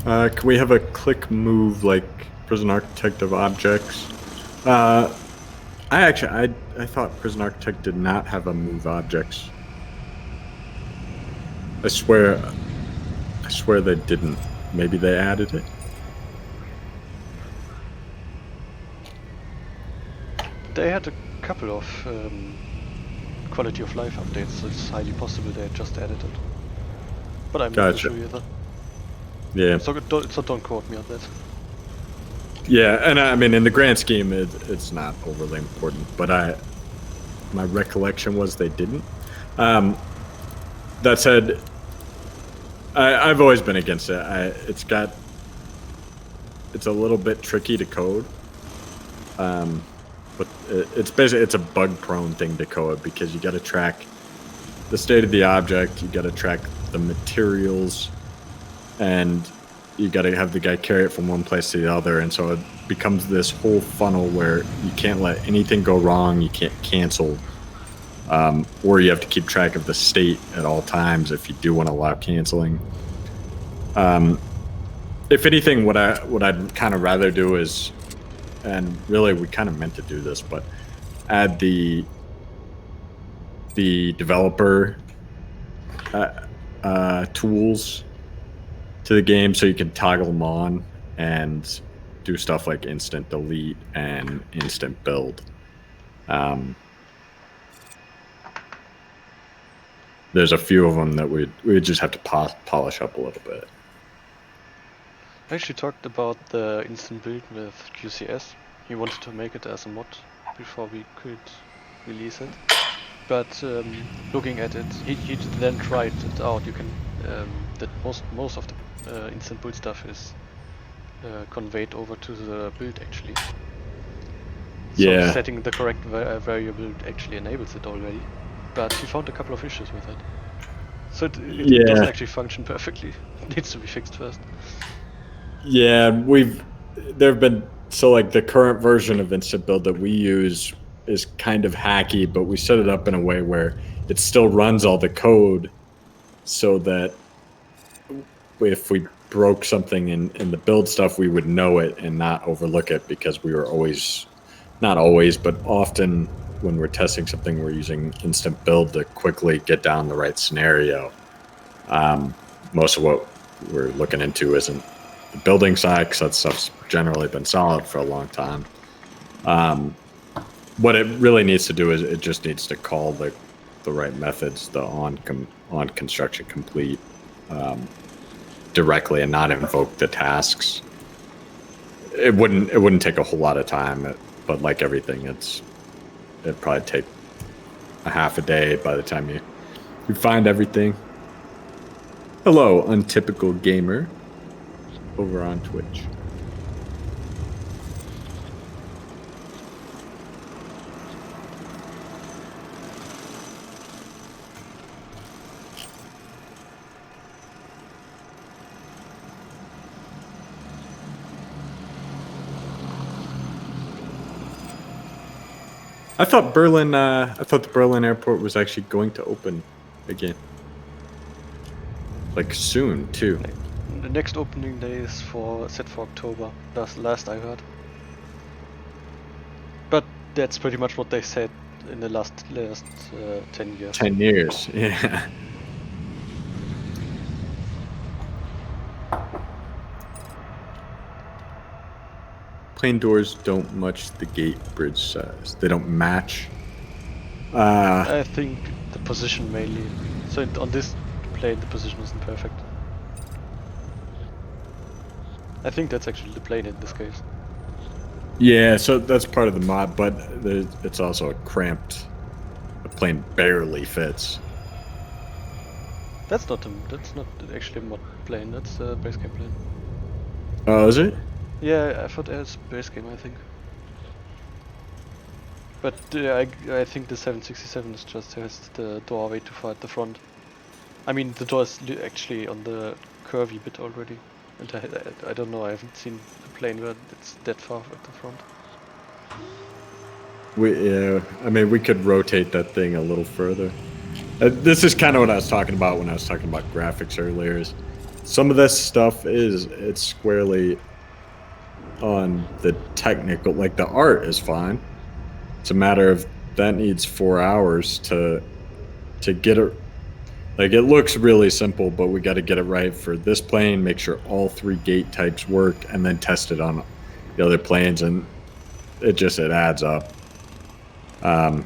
Can we have a click move like Prison Architect of objects? I thought Prison Architect did not have a move objects. I swear they didn't. Maybe they added it. They had a couple of quality of life updates, so it's highly possible they just added it. But I'm not Gotcha. too sure either. Yeah. So don't quote me on that. Yeah, and I mean, in the grand scheme, it's not overly important. But my recollection was they didn't. That said, I've always been against it. It's a little bit tricky to code. But it's a bug-prone thing to code because you got to track the state of the object, you got to track the materials, and you got to have the guy carry it from one place to the other. And so it becomes this whole funnel where you can't let anything go wrong, you can't cancel, or you have to keep track of the state at all times if you do want to allow canceling. If anything, what I'd kind of rather do is, and really we kind of meant to do this, but add the developer tools to the game so you can toggle them on and do stuff like instant delete and instant build. There's a few of them that we just have to polish up a little bit. I actually talked about the instant build with QCS. He wanted to make it as a mod before we could release it. But looking at it, he then tried it out. You can that most of the instant build stuff is conveyed over to the build actually. So Yeah. setting the correct variable actually enables it already. But he found a couple of issues with it. So it doesn't actually function perfectly. It needs to be fixed first. Yeah, like the current version of instant build that we use is kind of hacky, but we set it up in a way where it still runs all the code so that if we broke something in the build stuff, we would know it and not overlook it, because we were not always, but often when we're testing something, we're using instant build to quickly get down the right scenario. Most of what we're looking into isn't the building side, because that stuff's generally been solid for a long time. What it really needs to do is it just needs to call the right methods, the on construction complete, directly, and not invoke the tasks. It wouldn't take a whole lot of time, but like everything, it'd probably take a half a day by the time you find everything. Hello, Untypical Gamer, over on Twitch. I thought the Berlin airport was actually going to open again, like soon too. The next opening day is set for October. That's the last I heard. But that's pretty much what they said in the last 10 years. 10 years, yeah. Plane doors don't match the gate bridge size. They don't match. I think the position mainly. So on this plane, the position isn't perfect. I think that's actually the plane in this case. Yeah, so that's part of the mod, but it's also a cramped. The plane barely fits. That's not actually a mod plane. That's a base game plane. Oh, is it? Yeah, I thought it was base game, I think. But I think the 767 is just has the doorway too far at the front. I mean, the door is actually on the curvy bit already. And I don't know, I haven't seen a plane where it's that far at the front. I mean, we could rotate that thing a little further. This is kind of what I was talking about when I was talking about graphics earlier. Is some of this stuff it's squarely on the technical, like the art is fine. It's a matter of that needs 4 hours to get it. Like, it looks really simple, but we got to get it right for this plane, make sure all 3 gate types work, and then test it on the other planes, and it adds up. And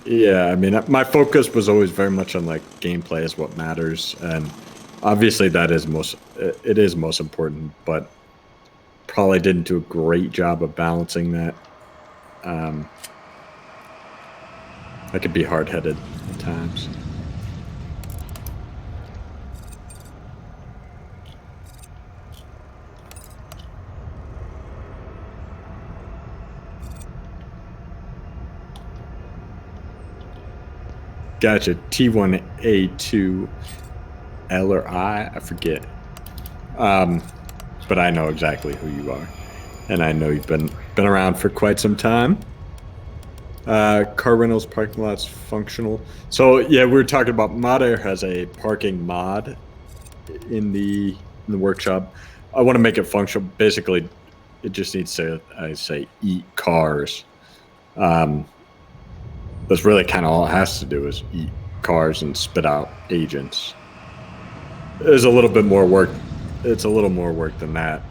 yeah, I mean, my focus was always very much on like gameplay is what matters, and obviously that is it is most important, but probably didn't do a great job of balancing that. I could be hard-headed at times. Gotcha. T1A2 L or I forget. But I know exactly who you are, and I know you've been around for quite some time. Car rentals parking lots functional. So yeah, we were talking about Modair has a parking mod in the workshop. I want to make it functional. Basically, it just needs to eat cars. That's really kind of all it has to do is eat cars and spit out agents. There's a little bit more work. It's a little more work than that,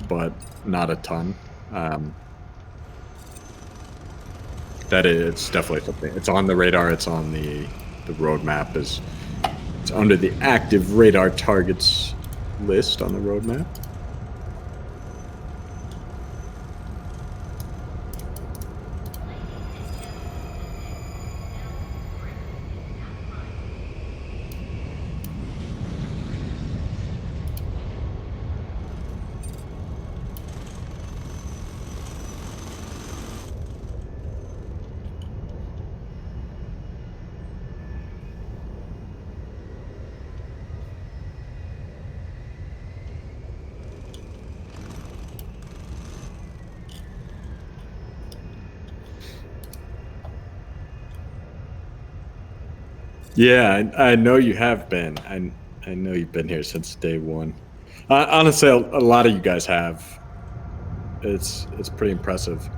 but not a ton. It's definitely something. It's on the radar. It's on the roadmap. It's under the active radar targets list on the roadmap. Yeah, I know you have been. I know you've been here since day one. Honestly, a lot of you guys have. It's pretty impressive.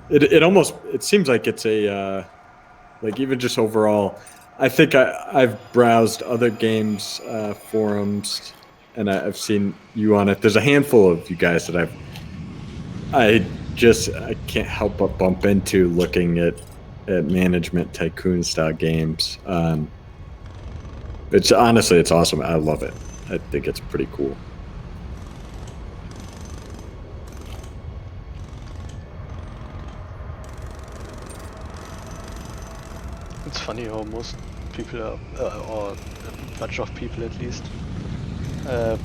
It seems like it's a like even just overall. I think I've browsed other games forums and I've seen you on it. There's a handful of you guys that I can't help but bump into looking at management tycoon style games. It's awesome. I love it. I think it's pretty cool. It's funny how most people are, or a bunch of people at least, are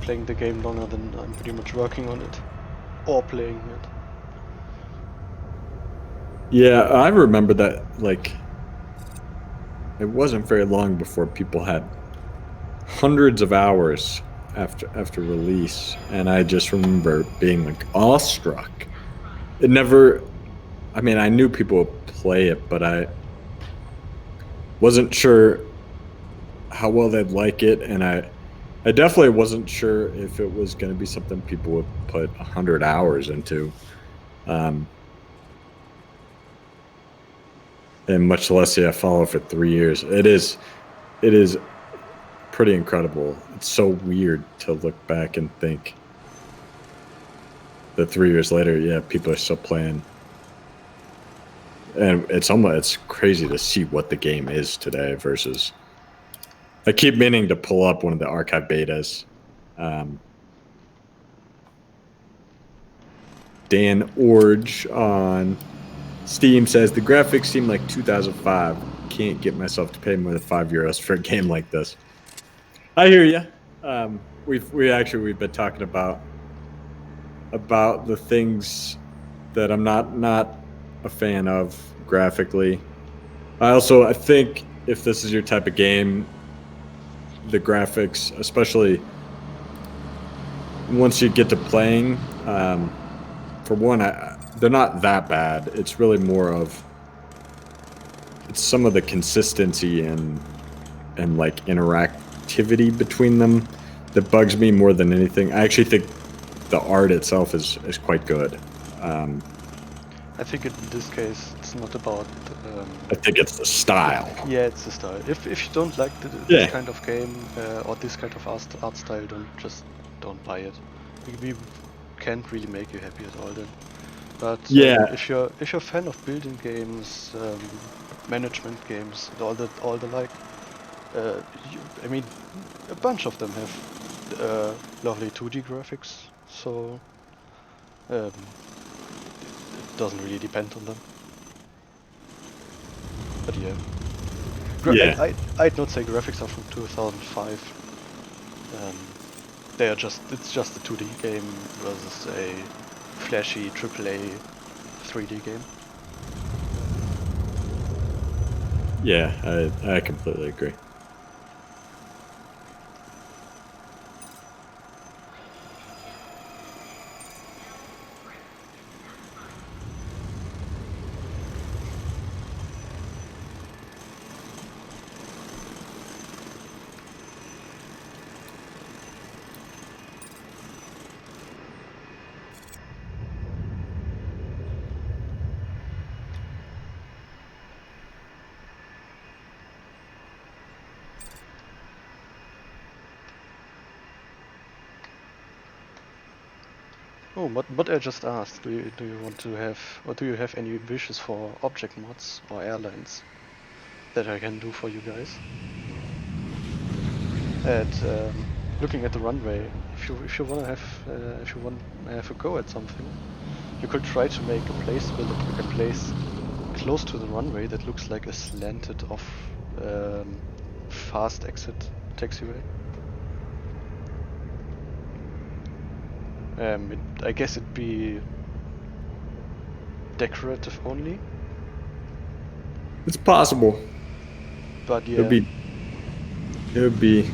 playing the game longer than I'm pretty much working on it, or playing it. Yeah, I remember that, like, it wasn't very long before people had hundreds of hours after release, and I just remember being, like, awestruck. It never... I mean, I knew people would play it, but I wasn't sure how well they'd like it, and I definitely wasn't sure if it was going to be something people would put 100 hours into. And much less, follow for 3 years. It is pretty incredible. It's so weird to look back and think that 3 years later, people are still playing. And it's crazy to see what the game is today versus. I keep meaning to pull up one of the archive betas. Dan Orge on Steam says the graphics seem like 2005. Can't get myself to pay more than €5 for a game like this. I hear you. We've been talking about the things that I'm not a fan of graphically. I think if this is your type of game, the graphics, especially once you get to playing, for one, they're not that bad. It's really more of some of the consistency and like interactivity between them that bugs me more than anything. I actually think the art itself is quite good. I think in this case it's not about. I think it's the style. Yeah, it's the style. If you don't like this kind of game or this kind of art style, don't buy it. we can't really make you happy at all then. But Yeah. if you're a fan of building games, management games, and all the like, I mean, a bunch of them have lovely 2D graphics, so it doesn't really depend on them. But yeah, Yeah. I'd not say graphics are from 2005. It's just a 2D game versus a flashy AAA 3D game. Yeah, I completely agree. Oh, what I just asked, do you want to have, or do you have any wishes for object mods or airlines that I can do for you guys? Looking at the runway, if you want to have a go at something, you could try to make a place close to the runway that looks like a slanted off fast exit taxiway. I guess it'd be decorative only, It's possible. but It would yeah. be. It would be.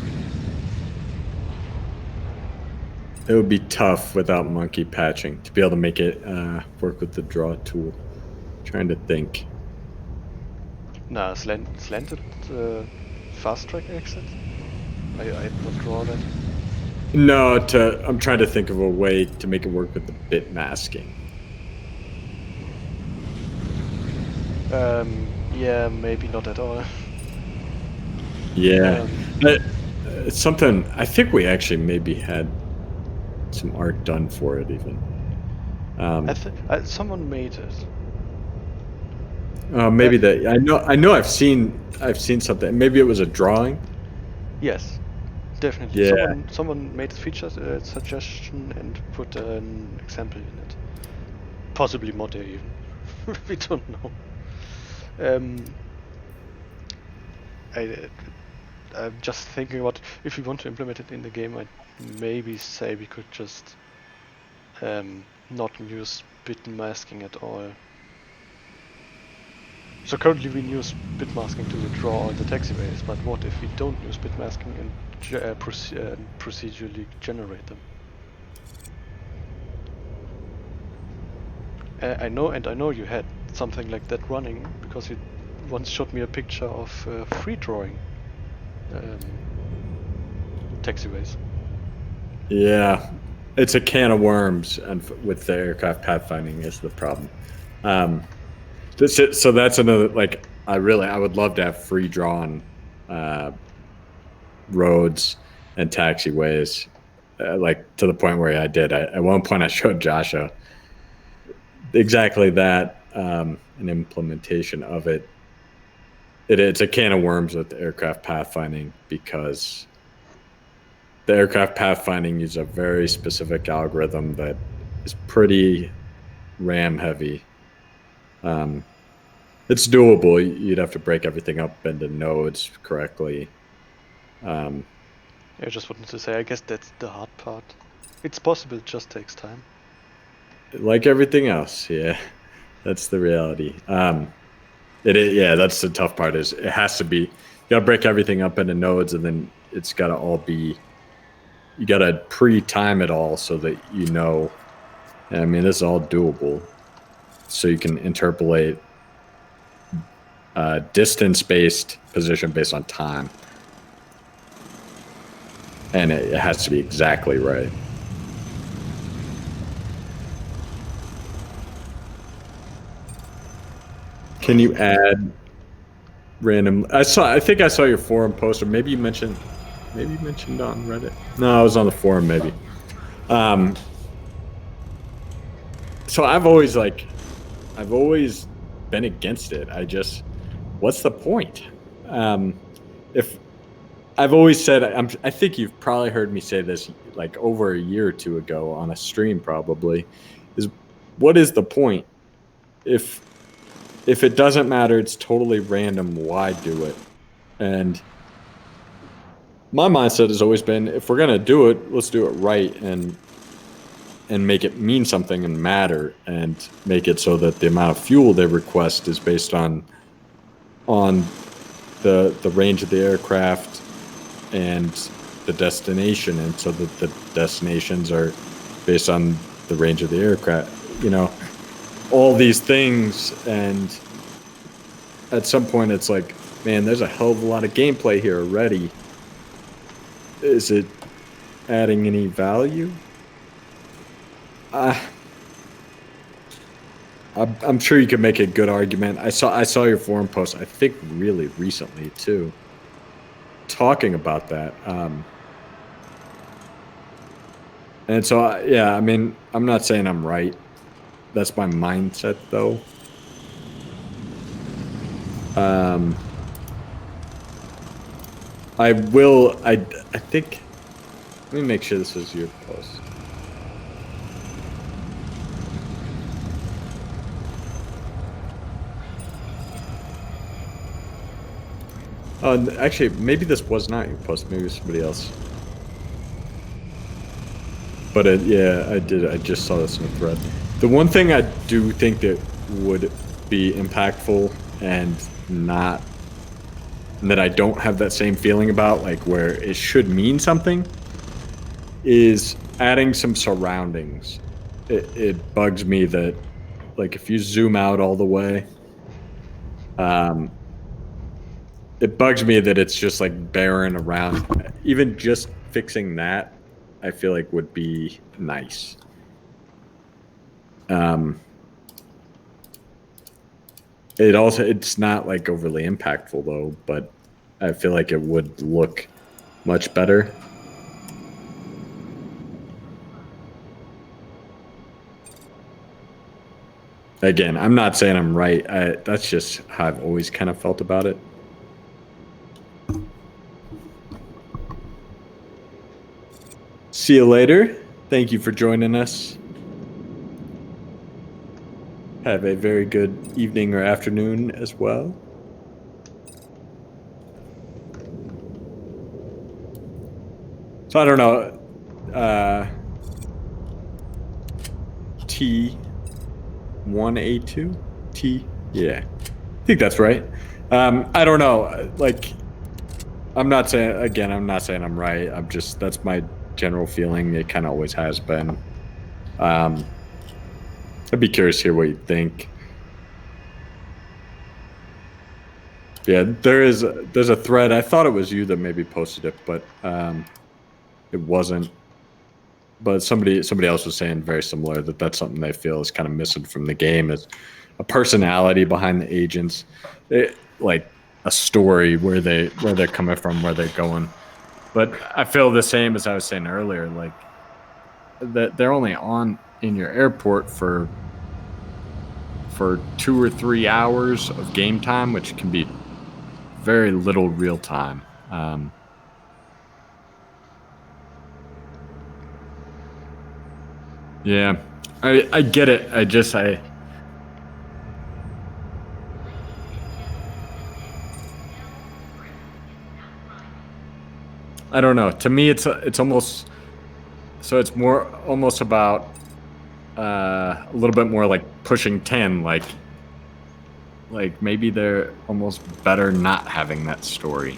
It would be tough without monkey patching to be able to make it work with the draw tool. Trying to think. Nah, slanted fast track exit? I'd not draw that. No, I'm trying to think of a way to make it work with the bit masking. Yeah, maybe not at all. Yeah, but it's something I think we actually maybe had some art done for it even. Someone made it. Maybe that I know I've seen something. Maybe it was a drawing. Yes, definitely. Yeah, Someone made a feature suggestion and put an example in it. Possibly Modder even. We don't know. I, I'm just thinking about if we want to implement it in the game. I'd maybe say we could just not use bit masking at all. So currently we use bit masking to draw all the taxiways, but what if we don't use bit masking and procedurally generate them? I know you had something like that running because you once showed me a picture of free drawing taxiways. yeah. It's a can of worms, and with the aircraft pathfinding is the problem. So that's another like I would love to have free drawn roads and taxiways, like to the point where I did. At one point, I showed Joshua exactly that, an implementation of it. It's a can of worms with aircraft pathfinding because the aircraft pathfinding uses a very specific algorithm that is pretty RAM heavy. It's doable. You'd have to break everything up into nodes correctly. I just wanted to say, I guess that's the hard part. It's possible, it just takes time. Like everything else, yeah, that's the reality. Yeah, that's the tough part. Is it has to be you got to break everything up into nodes, and then it's got to all be. You got to pre-time it all so that you know. I mean, this is all doable, so you can interpolate distance-based position based on time, and it has to be exactly right. Can you add random? I think I saw your forum post, or maybe you mentioned on Reddit. No, I was on the forum maybe. So I've always been against it. What's the point? If I've always said, I think you've probably heard me say this like over a year or two ago on a stream, probably, is what is the point? If it doesn't matter, it's totally random. Why do it? And my mindset has always been, if we're gonna do it, let's do it right and make it mean something and matter, and make it so that the amount of fuel they request is based on the range of the aircraft and the destination, and so that the destinations are based on the range of the aircraft. All these things, and at some point it's like, man, there's a hell of a lot of gameplay here already. Is it adding any value? I'm sure you could make a good argument. I saw your forum post, I think really recently too, talking about that. And so, yeah, I mean, I'm not saying I'm right. That's my mindset, though. I will. I think. Let me make sure this is your post. Actually, maybe this was not your post. Maybe it was somebody else. But yeah, I did. I just saw this in a thread. The one thing I do think that would be impactful and not that I don't have that same feeling about, like where it should mean something, is adding some surroundings. It bugs me that, like, if you zoom out all the way, it bugs me that it's just like barren around. Even just fixing that, I feel like would be nice. It's not like overly impactful though, but I feel like it would look much better. Again, I'm not saying I'm right. That's just how I've always kind of felt about it. See you later. Thank you for joining us. Have a very good evening or afternoon as well. So I don't know. T1A2? T? Yeah. I think that's right. I don't know. Like, I'm not saying I'm right. That's my general feeling. It kind of always has been. I'd be curious to hear what you think. Yeah, there's a thread. I thought it was you that maybe posted it, but it wasn't. But somebody else was saying very similar, that that's something they feel is kind of missing from the game, is a personality behind the agents, like a story where they're coming from, where they're going. But I feel the same as I was saying earlier, like that they're only on in your airport for 2 or 3 hours of game time, which can be very little real time. Yeah, I get it. I don't know. To me, it's almost, so it's more almost about a little bit more like pushing 10, like maybe they're almost better not having that story.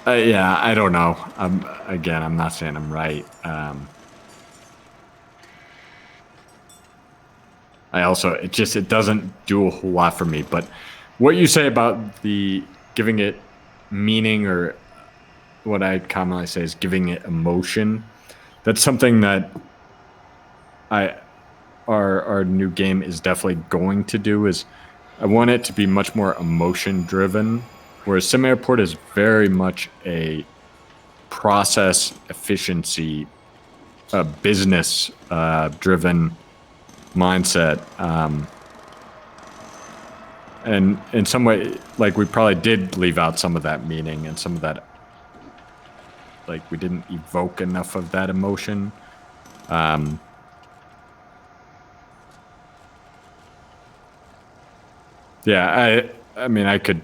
Yeah, I don't know. I'm not saying I'm right. I also, it doesn't do a whole lot for me. But what you say about the giving it meaning, or what I commonly say is giving it emotion, that's something that our new game is definitely going to do. Is I want it to be much more emotion driven, Whereas SimAirport is very much a process efficiency, business driven mindset. And in some way, like we probably did leave out some of that meaning and some of that, like we didn't evoke enough of that emotion. Yeah, I mean, I could.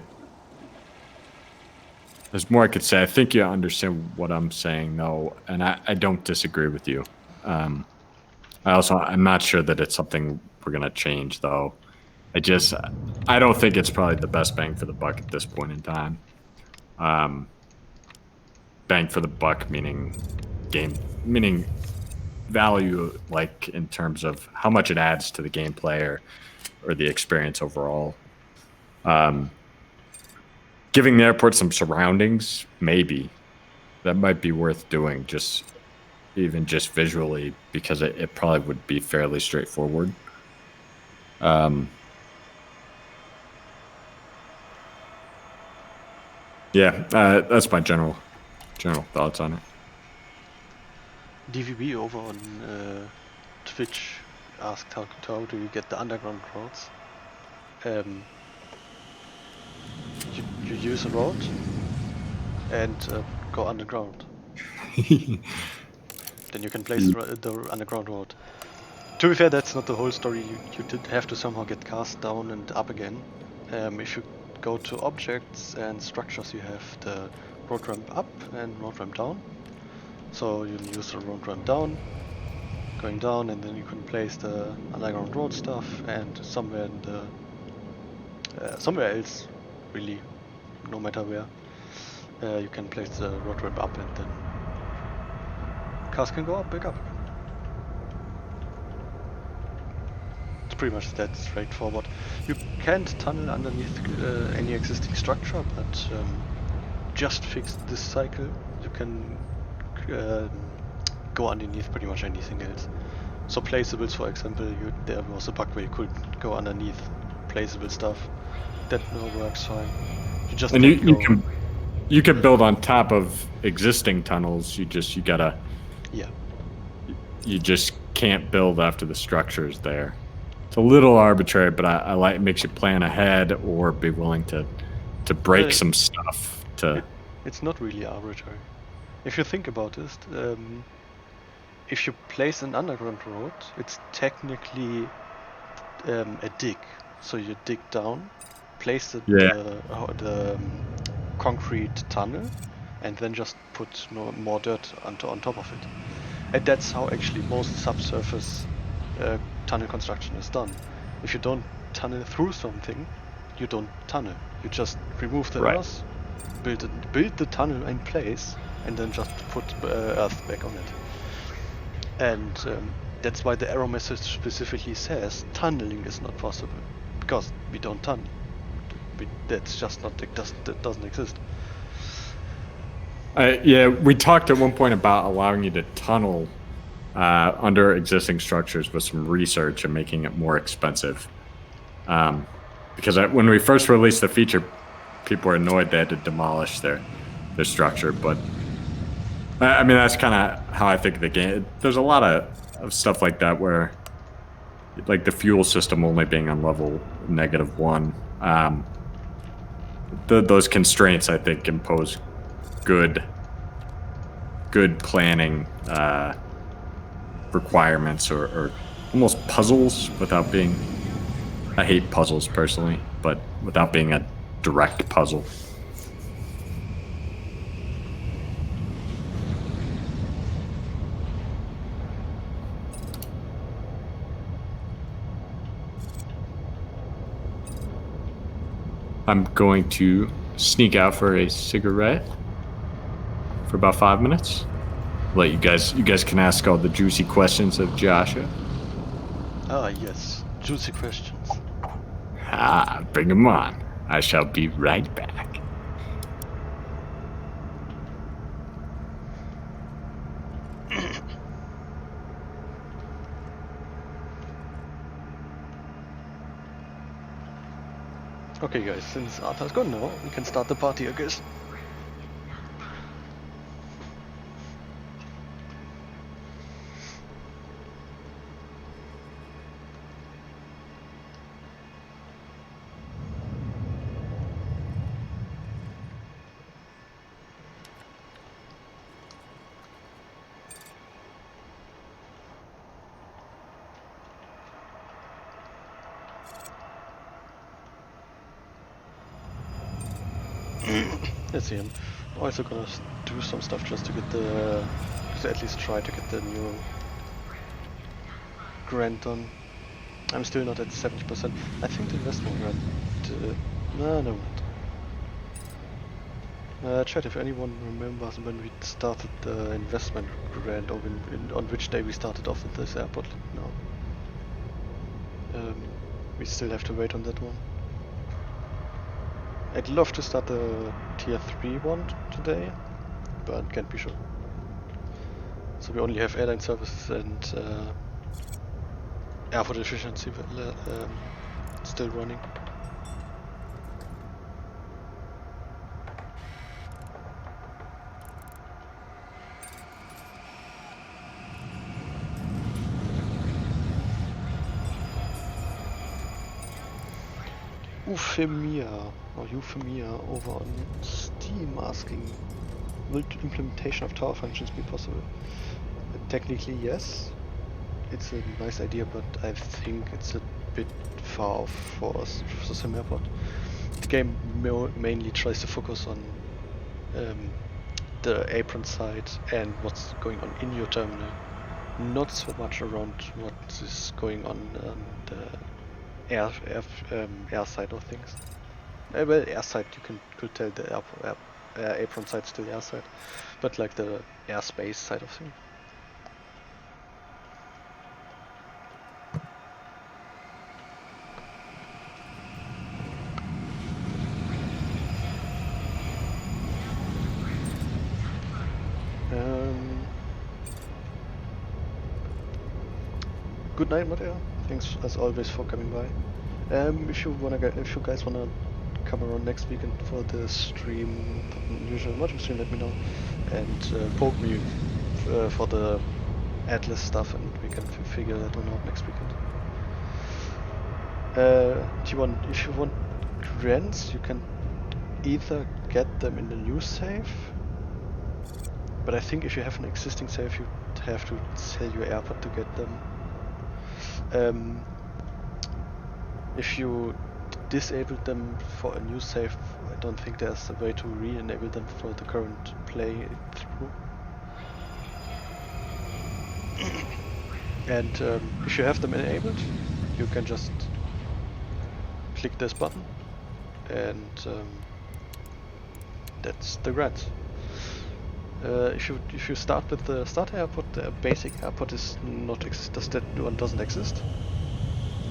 There's more I could say. I think you understand what I'm saying, though, and I don't disagree with you. I'm not sure that it's something we're gonna change, though. I just, I don't think it's probably the best bang for the buck at this point in time. Bang for the buck meaning value, like in terms of how much it adds to the gameplay or the experience overall. Giving the airport some surroundings, maybe that might be worth doing, just even just visually, because it probably would be fairly straightforward. Yeah, that's my general thoughts on it. DVB over on Twitch asked how do you get the underground roads? You use a road and go underground. Then you can place the underground road. To be fair, that's not the whole story. You did have to somehow get cast down and up again. If you go to objects and structures, you have the road ramp up and road ramp down. So you can use the road ramp down, going down, and then you can place the underground road stuff, and somewhere in the somewhere else, really, no matter where, you can place the road ramp up, and then cars can go up, back up. It's pretty much that straightforward. You can't tunnel underneath any existing structure, but just fix this cycle, you can go underneath pretty much anything else. So placeables, for example, there was a bug where you could go underneath placeable stuff. That now works fine. You just And can't go. you can build on top of existing tunnels. You gotta. Yeah. You just can't build after the structure's there. It's a little arbitrary, but I like it makes you plan ahead or be willing to break some stuff to. It's not really arbitrary. If you think about it, if you place an underground road, it's technically a dig. So you dig down, place the concrete tunnel, and then just put more dirt on top of it. And that's how actually most subsurface tunnel construction is done. If you don't tunnel through something, you don't tunnel. You just remove the earth, build the tunnel in place, and then just put earth back on it. And that's why the error message specifically says tunneling is not possible, because we don't tunnel. That's just not, that doesn't exist. Yeah, we talked at one point about allowing you to tunnel under existing structures with some research and making it more expensive. Because when we first released the feature, people were annoyed they had to demolish their structure. But I mean, that's kind of how I think of the game. There's a lot of stuff like that where, like the fuel system only being on level -1, those constraints I think impose good planning requirements or almost puzzles without being. I hate puzzles personally, but without being a direct puzzle. I'm going to sneak out for a cigarette for about 5 minutes. Let you guys can ask all the juicy questions of Joshua. Ah, yes, juicy questions. Bring them on. I shall be right back. Okay. Okay guys, since Arthur's gone now, we can start the party I guess. Let's see, I'm also gonna do some stuff just to get the, to at least try to get the new grant done. I'm still not at 70%. I think the investment grant, no, not. Chat, if anyone remembers when we started the investment grant, or on which day we started off at this airport now. We still have to wait on that one. I'd love to start the tier 3 one today, but can't be sure. So we only have airline services and airport efficiency still running. Euphemia over on Steam asking, will implementation of tower functions be possible? Technically yes, it's a nice idea, but I think it's a bit far off for us for SimAirport. The game mainly tries to focus on the apron side and what's going on in your terminal, not so much around what is going on the air side of things. Well, air side you could tell the apron side still air side, but like the airspace side of things. Good night, Matteo. Thanks as always for coming by. If you guys wanna come around next weekend for the stream, usual modding stream, let me know, and poke me for the Atlas stuff, and we can figure that one out next weekend. If you want grants, you can either get them in the new save, but I think if you have an existing save, you have to sell your airport to get them. If you disabled them for a new save, I don't think there's a way to re-enable them for the current play through. And if you have them enabled, you can just click this button, and that's the grant. If you start with the starter airport, the basic airport is not doesn't exist,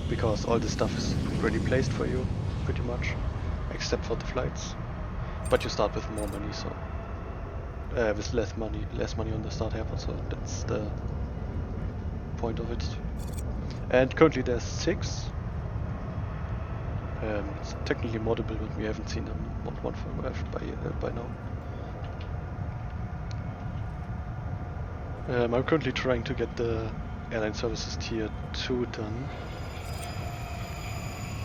because all the stuff is already placed for you, pretty much, except for the flights. But you start with more money, so with less money on the start airport, so that's the point of it. And currently there's 6. It's technically moddable, but we haven't seen them on one by now. I'm currently trying to get the airline services tier 2 done.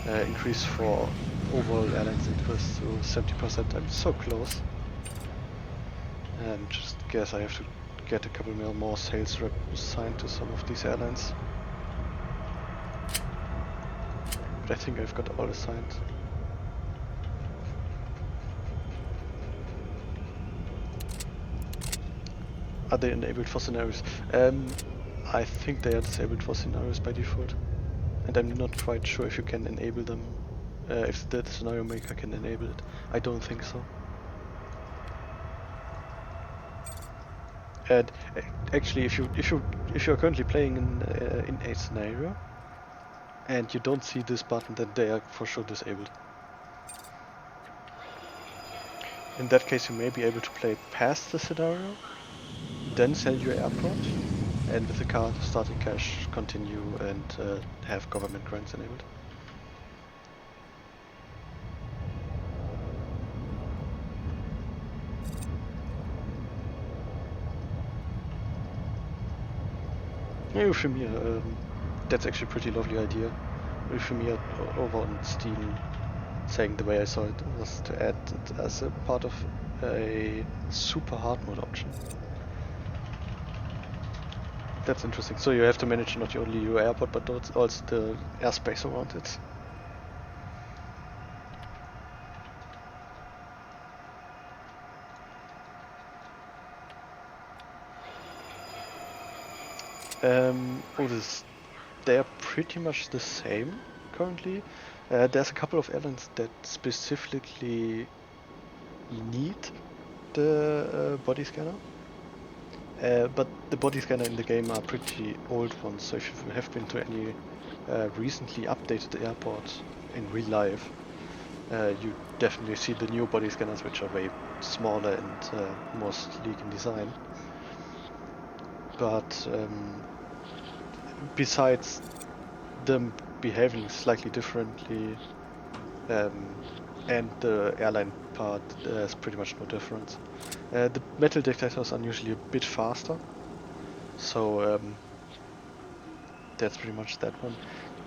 Increase for overall airlines interest to 70%. I'm so close. And just guess I have to get a couple more sales reps assigned to some of these airlines. But I think I've got all assigned. Are they enabled for scenarios? I think they are disabled for scenarios by default. And I'm not quite sure if you can enable them, if the scenario maker can enable it. I don't think so. And actually, if you're currently playing in a scenario and you don't see this button, then they are for sure disabled. In that case, you may be able to play past the scenario, then sell your airport, and with the card starting cash continue and have government grants enabled. Euphemia, that's actually a pretty lovely idea. Euphemia over on Steam saying the way I saw it was to add it as a part of a super hard mode option. That's interesting. So you have to manage not only your airport but also the airspace around it. They're pretty much the same currently. There's a couple of airlines that specifically need the body scanner. But the body scanner in the game are pretty old ones, so if you have been to any recently updated airport in real life, you definitely see the new body scanners, which are way smaller and more sleek in design. But besides them behaving slightly differently, and the airline part, there's pretty much no difference. The metal detectors are usually a bit faster, so that's pretty much that one.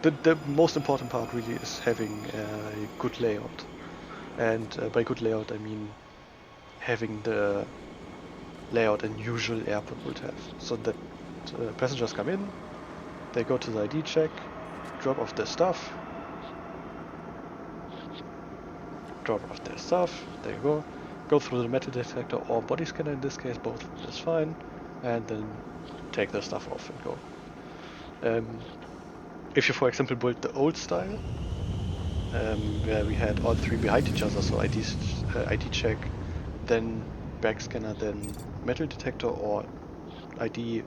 The most important part really is having a good layout, and by good layout I mean having the layout an usual airport would have, so that passengers come in, they go to the ID check, drop off their stuff, there you go through the metal detector or body scanner in this case, both is fine, and then take their stuff off and go. If you, for example, build the old style, where we had all three behind each other, so ID check, then back scanner, then metal detector, or ID,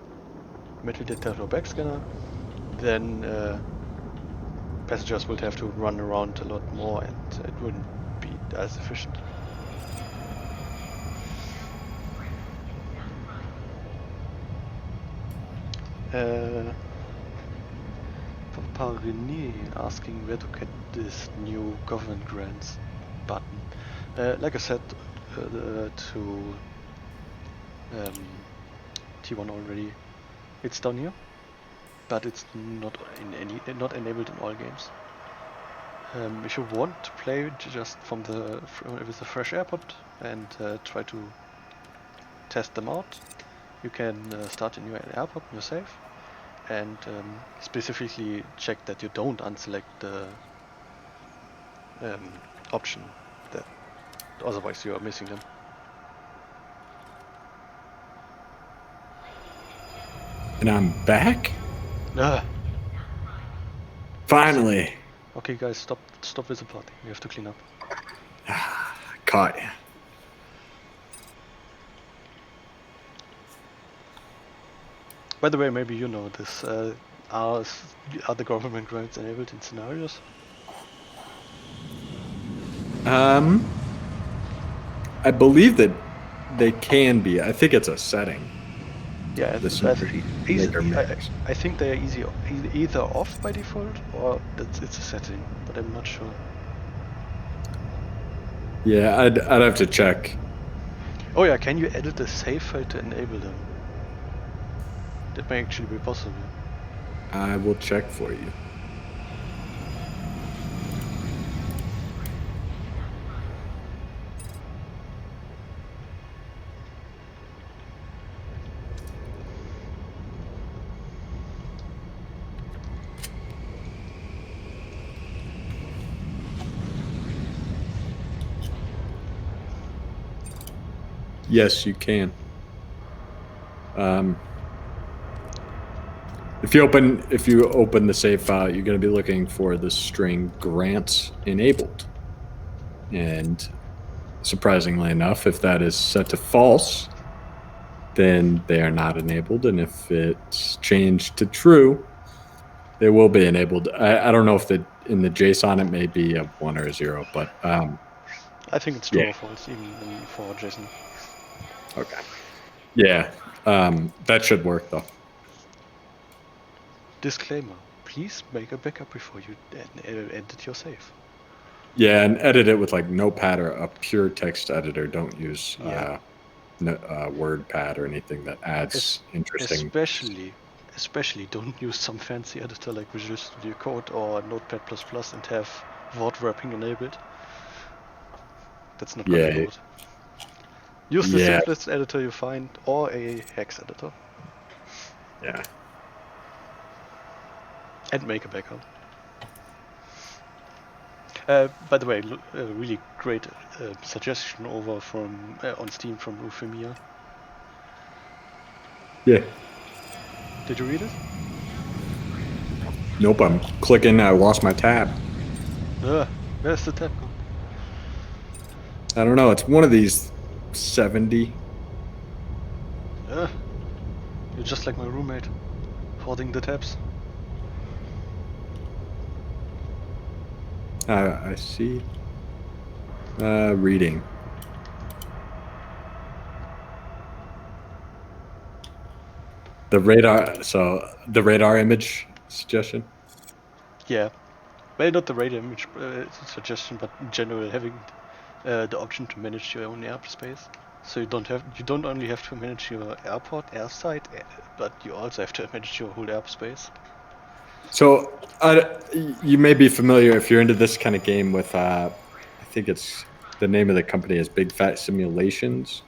metal detector, back scanner, then passengers would have to run around a lot more and it wouldn't be as efficient. Papa René asking where to get this new government grants button. Like I said to T1 already, it's down here, but it's not enabled in all games. If you want to play just with the fresh airport and try to test them out, you can start a new airport in your save and specifically check that you don't unselect the option, that otherwise you are missing them. And I'm back? Ah. Finally. Okay guys, stop with the party. We have to clean up. Caught you. By the way, maybe you know this. Are the government grants enabled in scenarios? I believe that they can be. I think it's a setting. Yeah, I think they are either off by default or it's a setting, but I'm not sure. Yeah, I'd have to check. Oh yeah, can you edit the save file to enable them? That may actually be possible. I will check for you. Yes, you can. If you open the save file, you're going to be looking for the string grants enabled. And surprisingly enough, if that is set to false, then they are not enabled. And if it's changed to true, they will be enabled. I don't know if in the JSON it may be a 1 or a 0, but I think it's true or false, even for JSON. Okay. Yeah, that should work though. Disclaimer: please make a backup before you edit your save. Yeah, and edit it with like Notepad or a pure text editor. Don't use WordPad or anything that adds interesting. Especially especially don't use some fancy editor like Visual Studio Code or Notepad++ and have word wrapping enabled. That's not gonna load. Use the simplest editor you find or a hex editor. Yeah. And make a backup. By the way, a really great suggestion over from on Steam from Euphemia. Yeah. Did you read it? Nope, I'm clicking. I lost my tab. Where's the tab gone? I don't know. It's one of these 70. You're just like my roommate, hoarding the tabs. I see. Reading. The radar. So the radar image suggestion. Yeah, well, not the radar image suggestion, but in general having the option to manage your own airspace. So you don't only have to manage your airport airside, but you also have to manage your whole airspace. So you may be familiar if you're into this kind of game with I think it's the name of the company is Big Fat Simulations.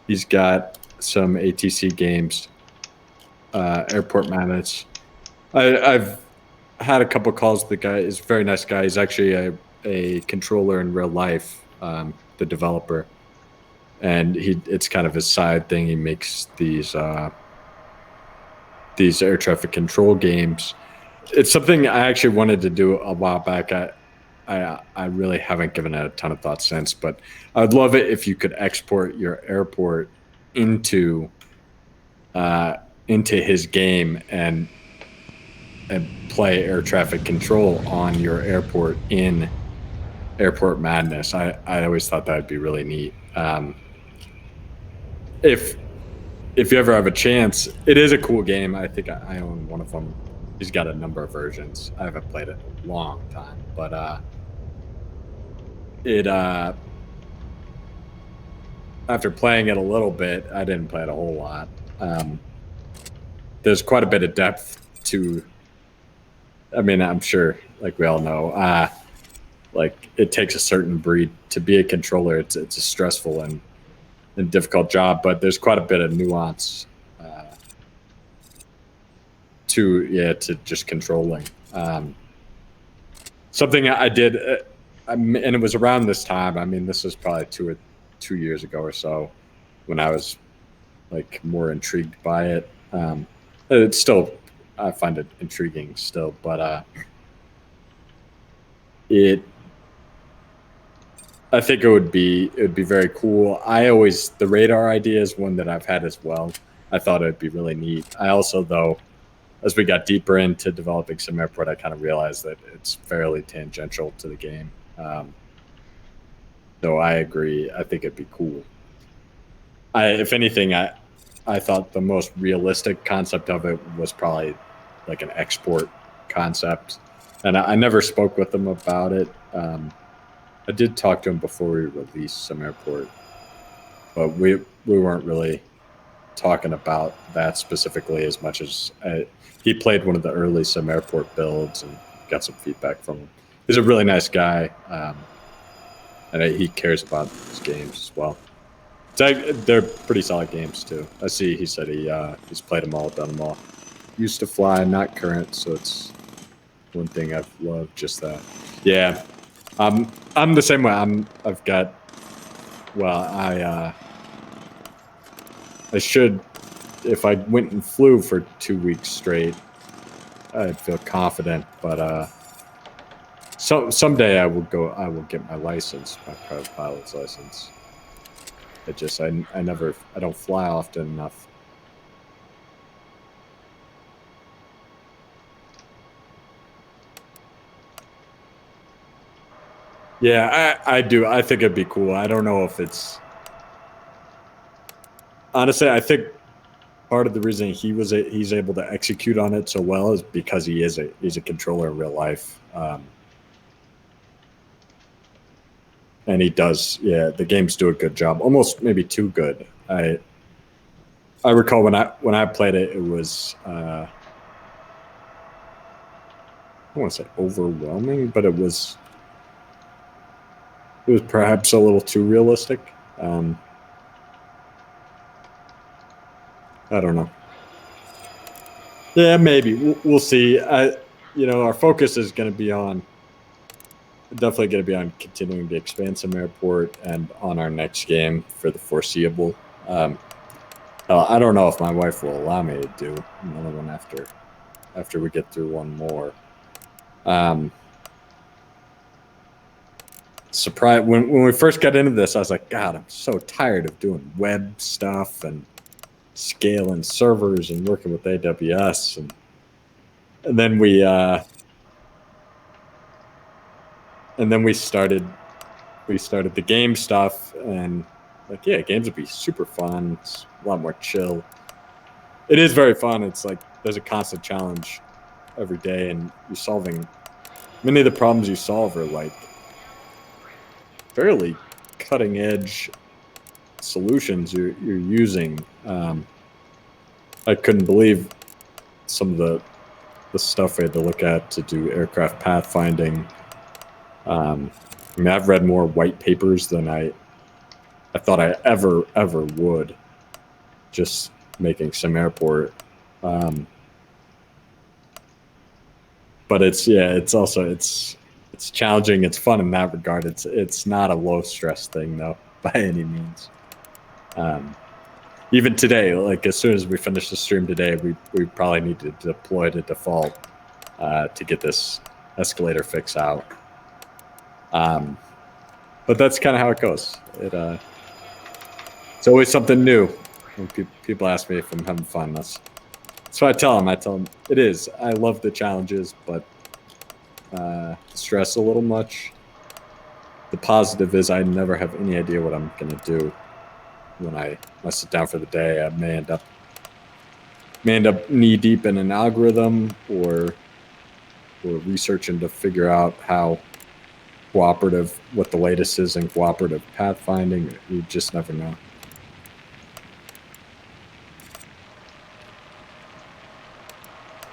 He's got some ATC games, Airport Madness. I've had a couple calls with the guy. He's a very nice guy. He's actually a controller in real life, the developer. And it's kind of his side thing. He makes these air traffic control games. It's something I actually wanted to do a while back. I really haven't given it a ton of thought since, but I'd love it if you could export your airport into his game and play air traffic control on your airport in Airport Madness. I always thought that would be really neat. If you ever have a chance, it is a cool game. I think I own one of them. He's got a number of versions. I haven't played it in a long time, but after playing it a little bit, I didn't play it a whole lot. There's quite a bit of depth to. I mean, I'm sure, like we all know, like it takes a certain breed to be a controller. It's a stressful and difficult job, but there's quite a bit of nuance to just controlling. Something I did, and it was around this time. I mean, this was probably 2 years ago or so, when I was like more intrigued by it. It's still, I find it intriguing still, but I think it would be very cool. The radar idea is one that I've had as well. I thought it'd be really neat. I also, though, as we got deeper into developing SimAirport, I kind of realized that it's fairly tangential to the game. So I agree. I think it'd be cool. If anything, I thought the most realistic concept of it was probably like an export concept, and I never spoke with them about it. I did talk to him before we released SimAirport, but we weren't really talking about that specifically as much as he played one of the early SimAirport builds and got some feedback from him. He's a really nice guy, and he cares about his games as well. They're pretty solid games too. I see. He said he's played them all, done them all. Used to fly, not current, so it's one thing I've loved. Just that. Yeah, I'm the same way. I've got. Well, I should. If I went and flew for 2 weeks straight, I'd feel confident. But someday I will go. I will get my license, my private pilot's license. It just I don't fly often enough. Yeah, I do. I think it'd be cool. I don't know if it's honestly. I think part of the reason he's able to execute on it so well is because he's a controller in real life, and he does. Yeah, the games do a good job, almost maybe too good. I recall when I played it, it was don't want to say overwhelming, but it was perhaps a little too realistic. I don't know. Yeah, maybe we'll see. Our focus is going to be on definitely going to be on continuing to expand SimAirport and on our next game for the foreseeable. I don't know if my wife will allow me to do another one after we get through one more. Surprise! When we first got into this, I was like, God, I'm so tired of doing web stuff and scaling servers and working with AWS, and then we started the game stuff, and like, yeah, games would be super fun. It's a lot more chill. It is very fun. It's like there's a constant challenge every day, and you're solving many of the problems you solve are like fairly cutting edge solutions you're using. I couldn't believe some of the stuff we had to look at to do aircraft pathfinding. I've read more white papers than I thought I ever would, just making SimAirport. But it's also it's challenging. It's fun in that regard. It's not a low stress thing though by any means. Even today, like as soon as we finish the stream today, we probably need to deploy to default to get this escalator fix out. But that's kind of how it goes. It's always something new. When people ask me if I'm having fun, that's what I tell them. I tell them it is. I love the challenges, but stress a little much. The positive is I never have any idea what I'm going to do when I sit down for the day. I may end up knee deep in an algorithm or researching to figure out what the latest is in cooperative pathfinding. You just never know.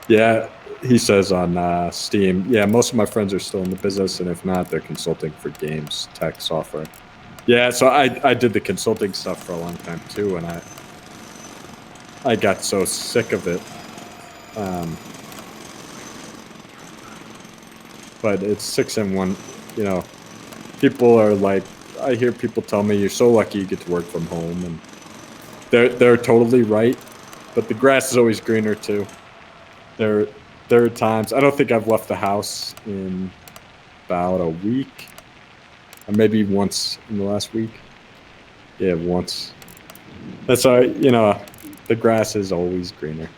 Yeah, he says on Steam, yeah, most of my friends are still in the business, and if not, they're consulting for games, tech, software. Yeah, so I did the consulting stuff for a long time too, and I got so sick of it. But it's 6-in-1. People are like, I hear people tell me, you're so lucky you get to work from home, and they're totally right. But the grass is always greener too. There are times, I don't think I've left the house in about a week, or maybe once in the last week. Yeah, once. That's all right. The grass is always greener.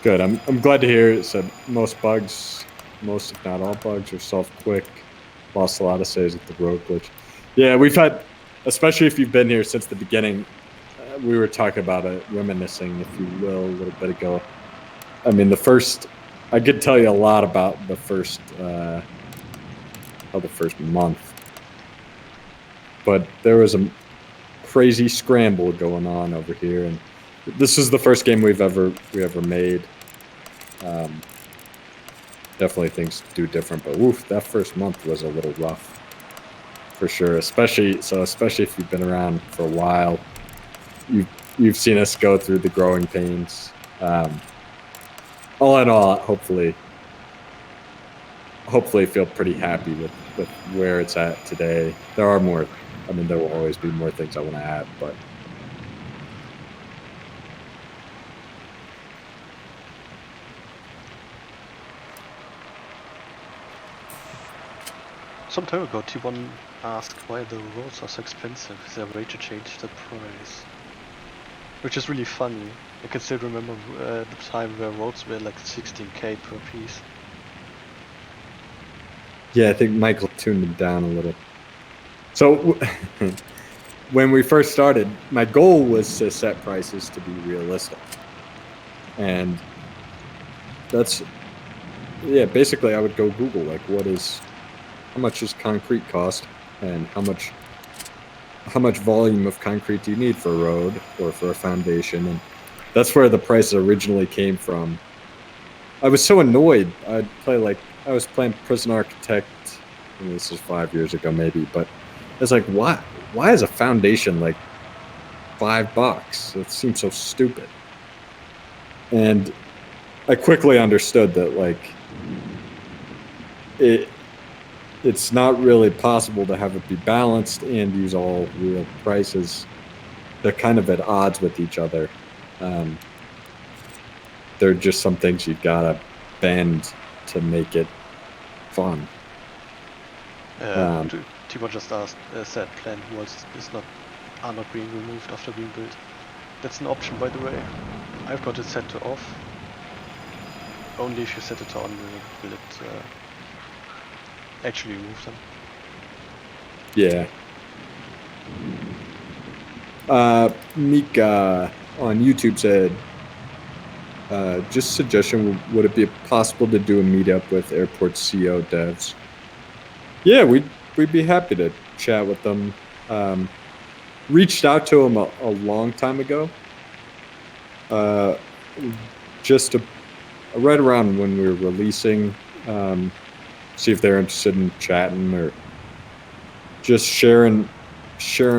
Good. I'm glad to hear it said most if not all bugs are solved quick. Lost a lot of saves with the road glitch. Yeah, we've had, especially if you've been here since the beginning, we were talking about it, reminiscing, if you will, a little bit ago. I mean, I could tell you a lot about the first month, but there was a crazy scramble going on over here, and this is the first game we ever made. Definitely things do different, but that first month was a little rough, for sure. Especially if you've been around for a while, you've seen us go through the growing pains. All in all, hopefully feel pretty happy with where it's at today. There are more. I mean, there will always be more things I want to add, but. Some time ago, T1 asked why the roads are so expensive. Is there a way to change the price? Which is really funny. I can still remember the time where roads were like 16k per piece. Yeah, I think Michael tuned it down a little. So when we first started, my goal was to set prices to be realistic. And that's, yeah, basically I would go Google, like, how much does concrete cost, and how much volume of concrete do you need for a road or for a foundation? And that's where the price originally came from. I was so annoyed. I was playing Prison Architect, and this is 5 years ago maybe, but it's like, why is a foundation like $5? It seems so stupid. And I quickly understood that, like, it it's not really possible to have it be balanced and use all real prices. They're kind of at odds with each other. Um, they're just some things you gotta bend to make it fun. Um, Timo just asked, said plant walls are not being removed after being built. That's an option, by the way. I've got it set to off. Only if you set it to on will it actually remove them. yeah. Mika on YouTube said, just suggestion, would it be possible to do a meetup with airport CO devs? Yeah, we'd be happy to chat with them. Reached out to them a long time ago. Just right around when we were releasing, see if they're interested in chatting or just sharing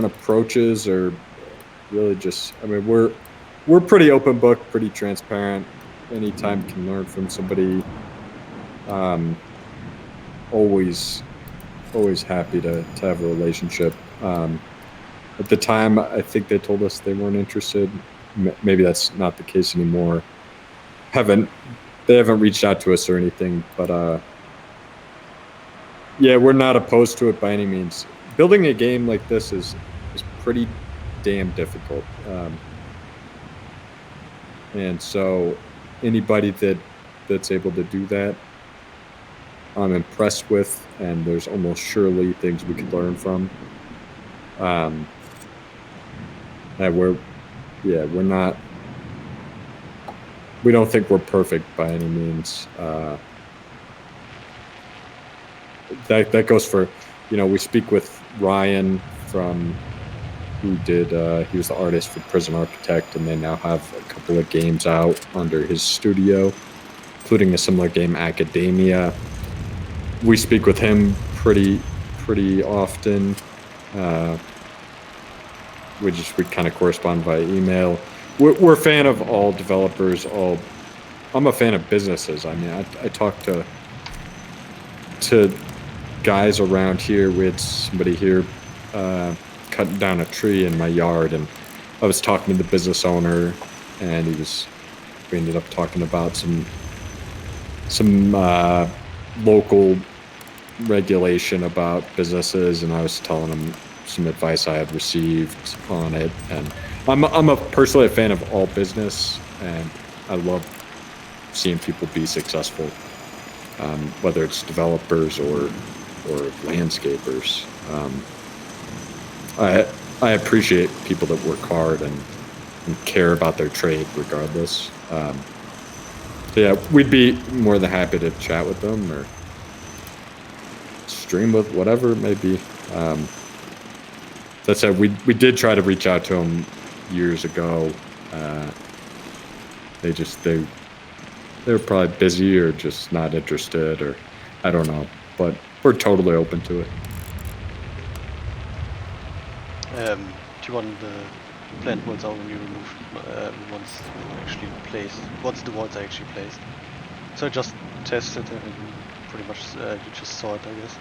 approaches, or really just, I mean, we're pretty open book, pretty transparent. Anytime can learn from somebody. Always happy to have a relationship. At the time, I think they told us they weren't interested. Maybe that's not the case anymore. They haven't reached out to us or anything, but yeah, we're not opposed to it by any means. Building a game like this is pretty damn difficult. And so anybody that's able to do that, I'm impressed with, and there's almost surely things we could learn from. And we don't think we're perfect by any means. That goes for, we speak with Ryan he was the artist for Prison Architect, and they now have a couple of games out under his studio, including a similar game, Academia. We speak with him pretty often. We kind of correspond via email. We're a fan of all developers. I'm a fan of businesses. I mean, I talk to guys around here. We had somebody here cutting down a tree in my yard, and I was talking to the business owner, and we ended up talking about some local regulation about businesses, and I was telling him some advice I had received on it. And I'm personally a fan of all business, and I love seeing people be successful, whether it's developers or landscapers. I appreciate people that work hard and care about their trade regardless. So yeah, we'd be more than happy to chat with them or stream with, whatever it may be. That said, we did try to reach out to them years ago. They were probably busy or just not interested, or I don't know, but we're totally open to it. Do you want the plant walls are only removed once the walls are actually placed? So I just tested it, and pretty much you just saw it, I guess.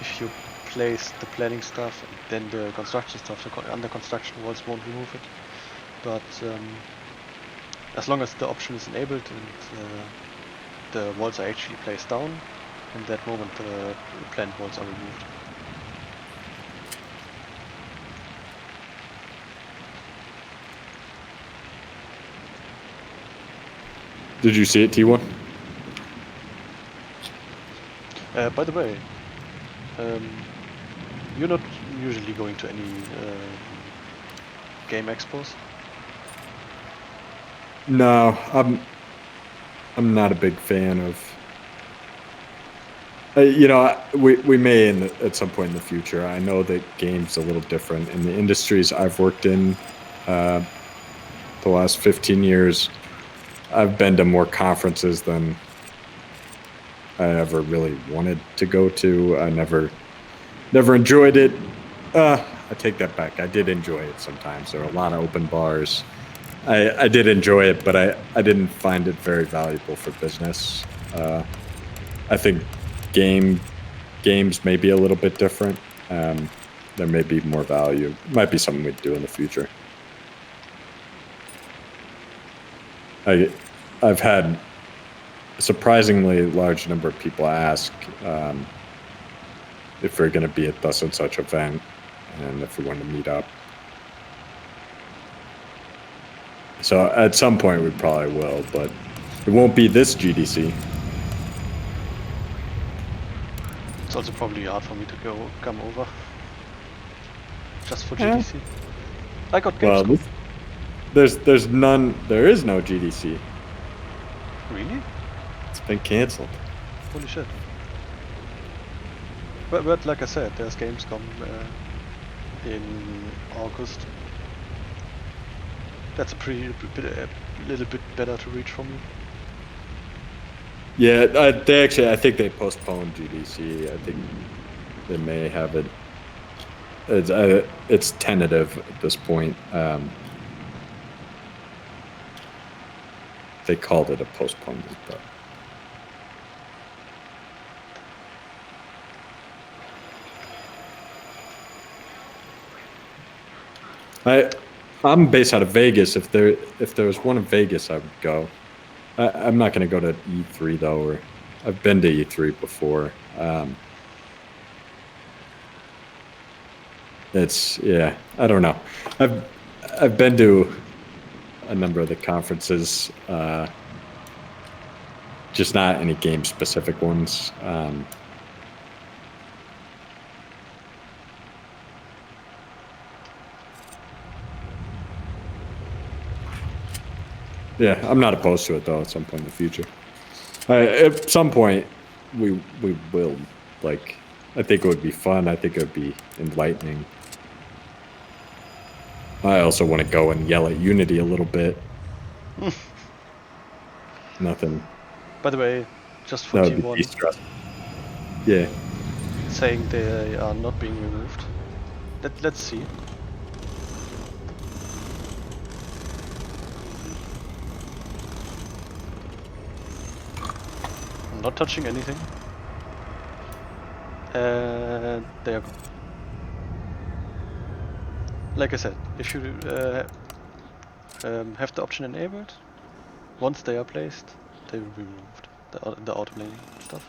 If you place the planning stuff, then the construction stuff, the under construction walls won't remove it. But as long as the option is enabled and the walls are actually placed down, in that moment the plant walls are removed. Did you see it, T1? By the way, you're not usually going to any game expos? No, I'm not a big fan of. We may at some point in the future. I know that games a little different in the industries I've worked in. Uh, the last 15 years, I've been to more conferences than I ever really wanted to go to. I never enjoyed it. I take that back. I did enjoy it sometimes. There were a lot of open bars. I did enjoy it, but I didn't find it very valuable for business. I think games may be a little bit different. There may be more value. Might be something we'd do in the future. I've had a surprisingly large number of people ask if we're going to be at thus and such event and if we want to meet up. So at some point we probably will, but it won't be this GDC. It's also probably hard for me to come over just for GDC. I got Gamescom. Well, there's none. There is no GDC. Really? It's been canceled. Holy shit. But like I said, there's Gamescom in August. That's a little bit better to reach for me. Yeah, I think they postponed GDC. I think they may have it. It's tentative at this point. They called it a postponement, but I'm based out of Vegas. If there was one in Vegas, I would go. I'm not going to go to E3 though, or I've been to E3 before. I don't know. I've been to a number of the conferences, just not any game specific ones. Yeah, I'm not opposed to it though. At some point in the future, at some point, we will. Like, I think it would be fun. I think it would be enlightening. I also want to go and yell at Unity a little bit. Nothing. By the way, just for T1, yeah, saying they are not being removed. Let's see. I'm not touching anything. And there you go. Like I said, if you have the option enabled, once they are placed, they will be removed. The automating stuff.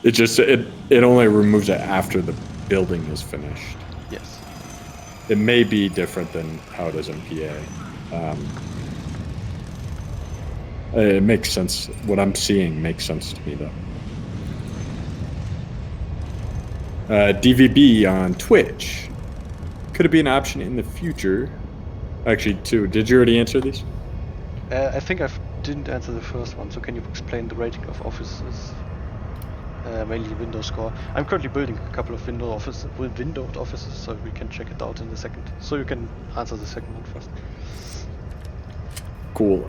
It only removes it after the building is finished. Yes. It may be different than how it is in PA. It makes sense. What I'm seeing makes sense to me though. DVB on Twitch. Could it be an option in the future? Actually, two. Did you already answer these? I think I didn't answer the first one. So can you explain the rating of offices? Mainly Windows score. I'm currently building a couple of windowed offices, so we can check it out in a second. So you can answer the second one first. Cool.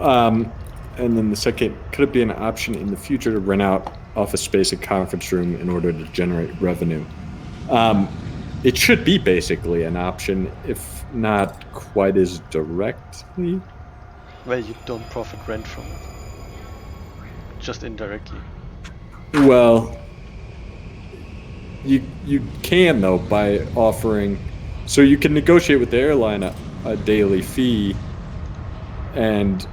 And then the second, could it be an option in the future to rent out office space and conference room in order to generate revenue? It should be basically an option, if not quite as directly. Well, you don't profit rent from it. Just indirectly. Well, you can though by offering, so you can negotiate with the airline a daily fee, and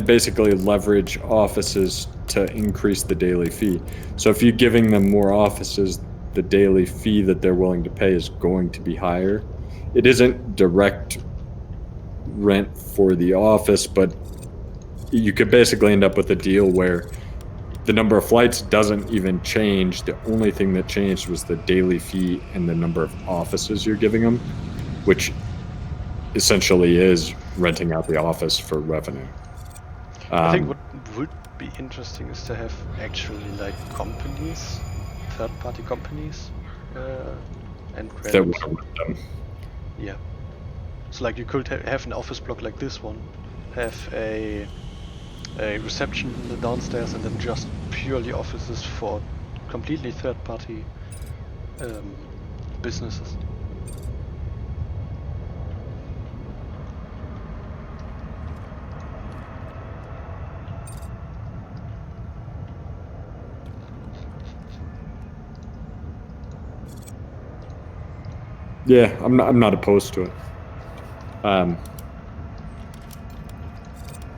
basically leverage offices to increase the daily fee. So if you're giving them more offices, the daily fee that they're willing to pay is going to be higher. It isn't direct rent for the office, but you could basically end up with a deal where the number of flights doesn't even change. The only thing that changed was the daily fee and the number of offices you're giving them, which essentially is renting out the office for revenue. I think what would be interesting is to have actually like companies, third-party companies, and If they rent. want to rent them. Yeah. So like you could have an office block like this one, have a reception in the downstairs, and then just purely offices for completely third-party businesses. Yeah, I'm not opposed to it. And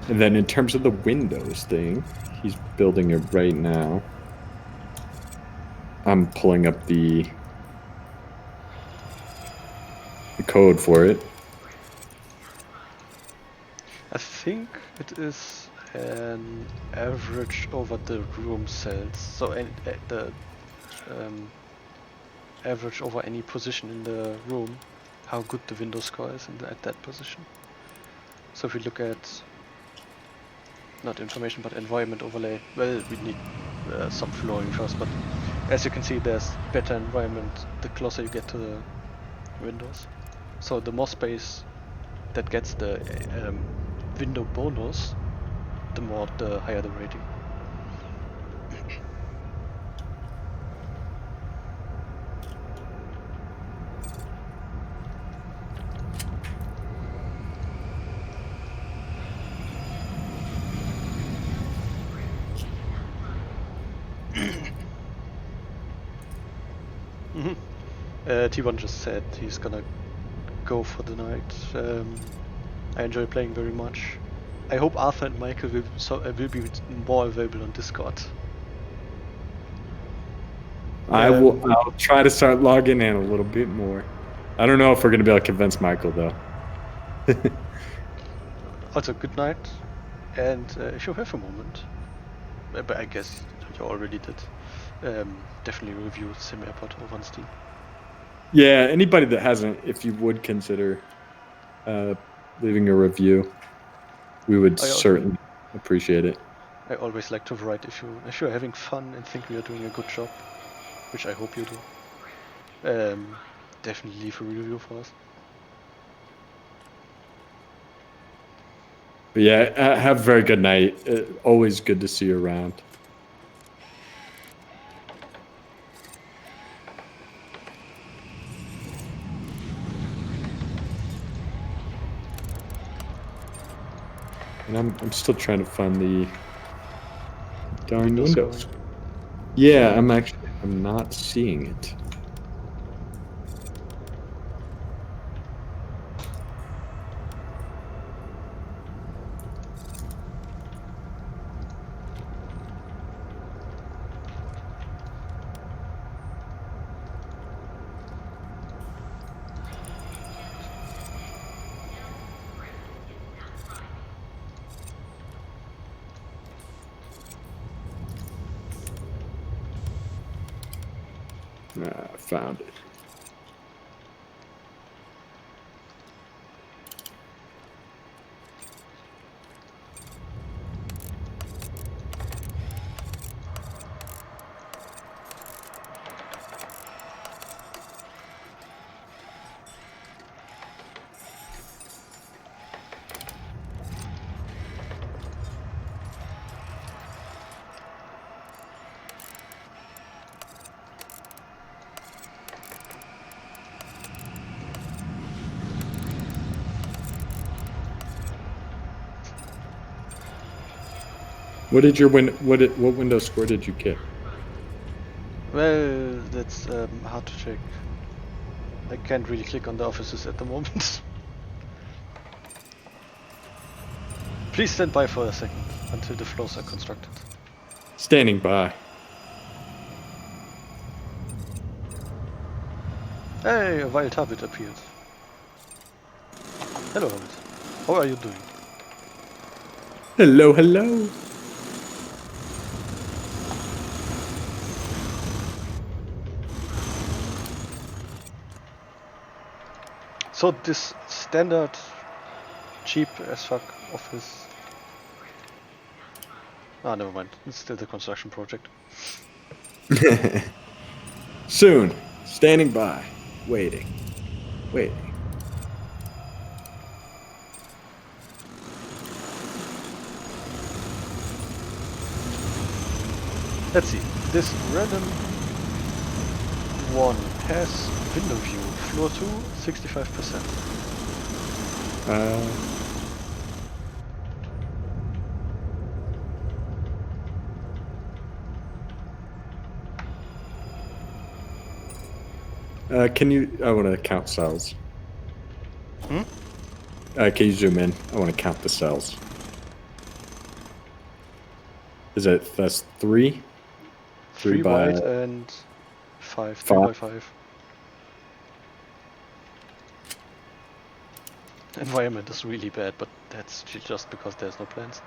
then in terms of the Windows thing, he's building it right now. I'm pulling up the code for it. I think it is an average over the room cells, so the average over any position in the room, how good the Windows score is at that position. So if we look at not information but environment overlay, well, we need some flooring first, but as you can see, there's better environment the closer you get to the windows. So the more space that gets the window bonus, the higher the rating. T1 just said he's gonna go for the night. I enjoy playing very much. I hope Arthur and Michael will be more available on Discord. I'll try to start logging in a little bit more. I don't know if we're going to be able to convince Michael, though. Also, good night. And if you have a moment, but I guess you already did, definitely review SimAirport over on Steam. Yeah, anybody that hasn't, if you would consider leaving a review, we would certainly appreciate it. I always like to write if you're having fun and think we are doing a good job, which I hope you do. Definitely leave a review for us. But yeah, have a very good night. Always good to see you around. And I'm still trying to find the darn Windows. Yeah, I'm not seeing it. I found it. What Windows score did you get? Well, that's hard to check. I can't really click on the offices at the moment. Please stand by for a second until the floors are constructed. Standing by. Hey, a wild Hobbit appeared. Hello, Hobbit. How are you doing? Hello, hello. So this standard cheap as fuck office. Ah, never mind. It's still the construction project. Soon. Standing by. Waiting. Let's see. This random one has window view. Floor 2, 65%. Can you? I want to count cells. Hmm? Can you zoom in? I want to count the cells. That's 3? 3 by wide and 5. 3 by 5. Environment is really bad, but that's just because there's no plants.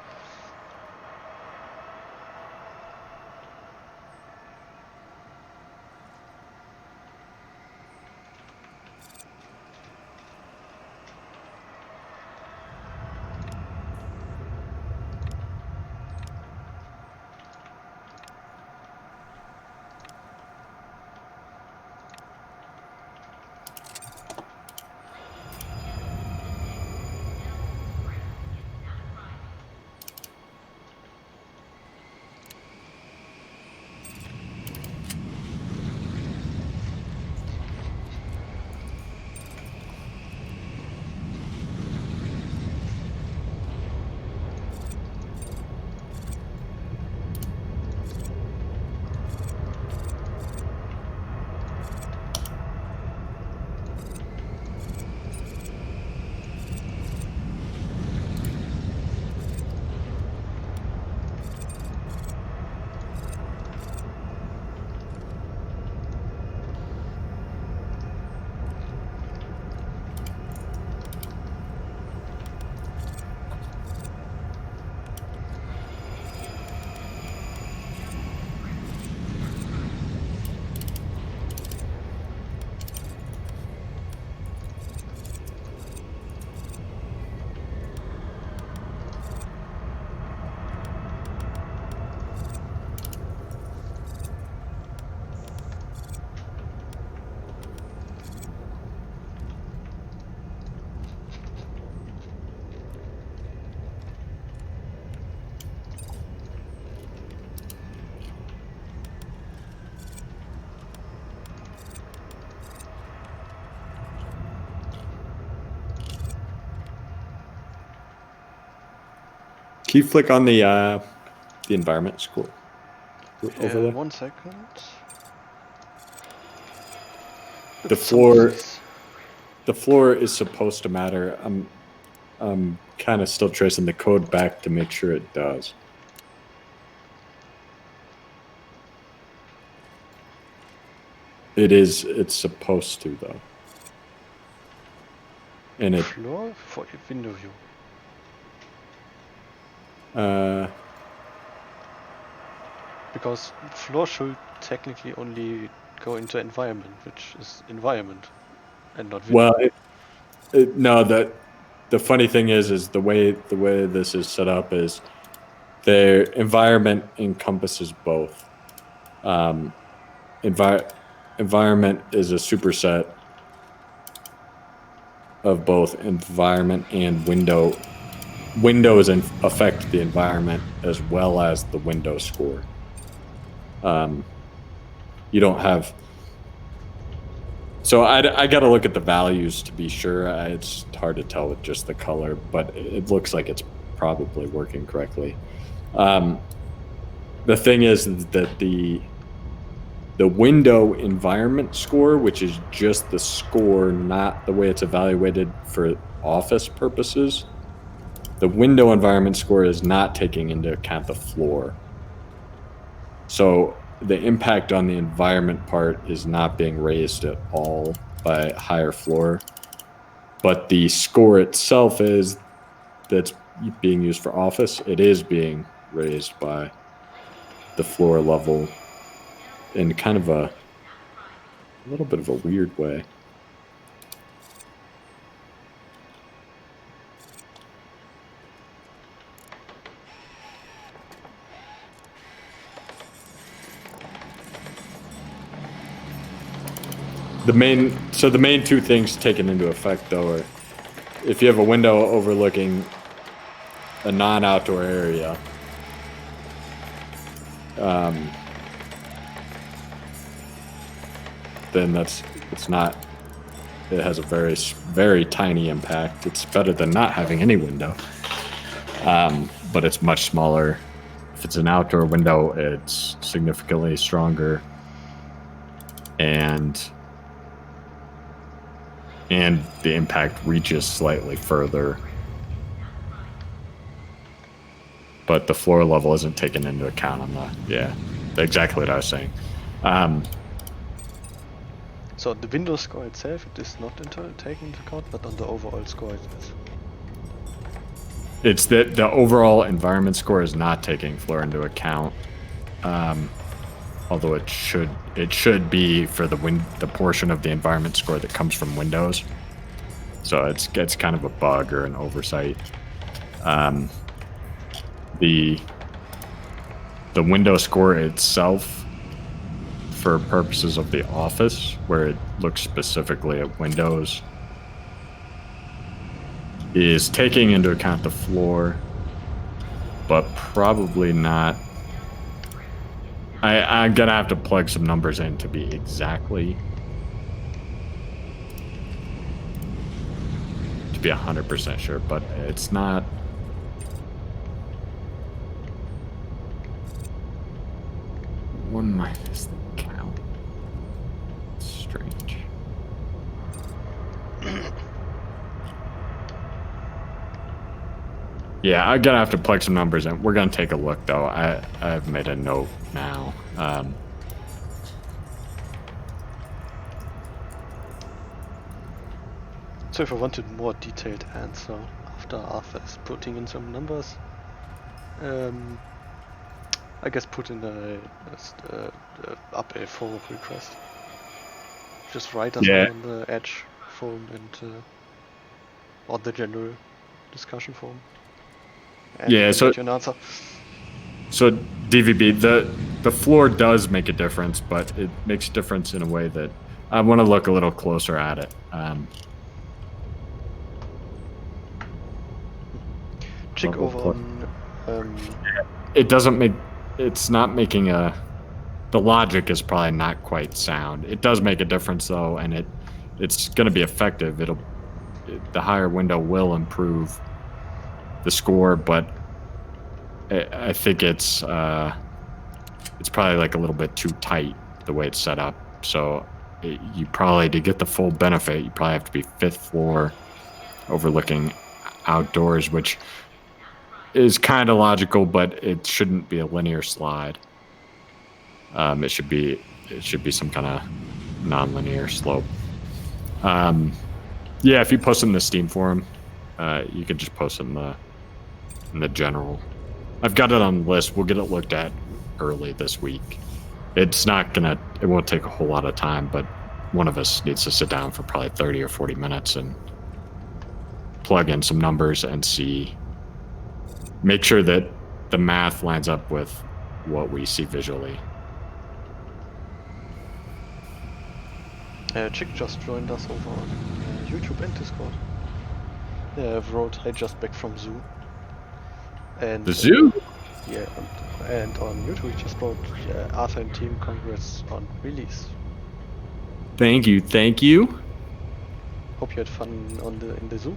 Can you flick on the environment score over there? 1 second. The floor is supposed to matter. I'm kind of still tracing the code back to make sure it does. It's supposed to though. And it Floor for window view. Because floor should technically only go into environment, which is environment, and not window. Well, no. The funny thing is the way this is set up is the environment encompasses both. Environment is a superset of both environment and window. Windows affect the environment as well as the window score. You don't have. So I got to look at the values to be sure. It's hard to tell with just the color, but it looks like it's probably working correctly. The thing is that the window environment score, which is just the score, not the way it's evaluated for office purposes, the window environment score is not taking into account the floor. So the impact on the environment part is not being raised at all by higher floor, but the score itself that's being used for office, it is being raised by the floor level in kind of a little bit of a weird way. The main two things taken into effect though are if you have a window overlooking a non-outdoor area, then it has a very, very tiny impact. It's better than not having any window, but it's much smaller. If it's an outdoor window, it's significantly stronger, and the impact reaches slightly further. But the floor level isn't taken into account on exactly what I was saying. So the window score itself, it is not taken into account, but on the overall score it is. It's that the overall environment score is not taking floor into account, although it should be for the portion of the environment score that comes from windows. So it's kind of a bug or an oversight. The window score itself, for purposes of the office, where it looks specifically at windows, is taking into account the floor, but probably not. I'm gonna have to plug some numbers in to be exactly, to be 100% sure, but it's not. One minus the count. Strange. Yeah, I'm gonna have to plug some numbers in. We're gonna take a look though. I've made a note now. So if I wanted more detailed answer after Arthur is putting in some numbers, I guess put in up a forum request. Just write us on the Edge forum and on the general discussion forum. And so get you an answer. So DVB, the floor does make a difference, but it makes a difference in a way that I want to look a little closer at it. Check over on. It doesn't make. It's not making a. The logic is probably not quite sound. It does make a difference though, and it's going to be effective. The higher window will improve the score, but I think it's probably like a little bit too tight the way it's set up. So you probably, to get the full benefit, you probably have to be 5th floor overlooking outdoors, which is kind of logical, but it shouldn't be a linear slide. It should be some kind of non-linear slope. Yeah, if you post in the Steam forum, you could just post in the general. I've got it on the list. We'll get it looked at early this week. It won't take a whole lot of time, but one of us needs to sit down for probably 30 or 40 minutes and plug in some numbers and make sure that the math lines up with what we see visually. Chick just joined us over on YouTube and Discord. Wrote, I just back from zoo. And the zoo? Yeah, and on YouTube he just wrote, Arthur and team, congrats on release. Thank you. Hope you had fun in the zoo.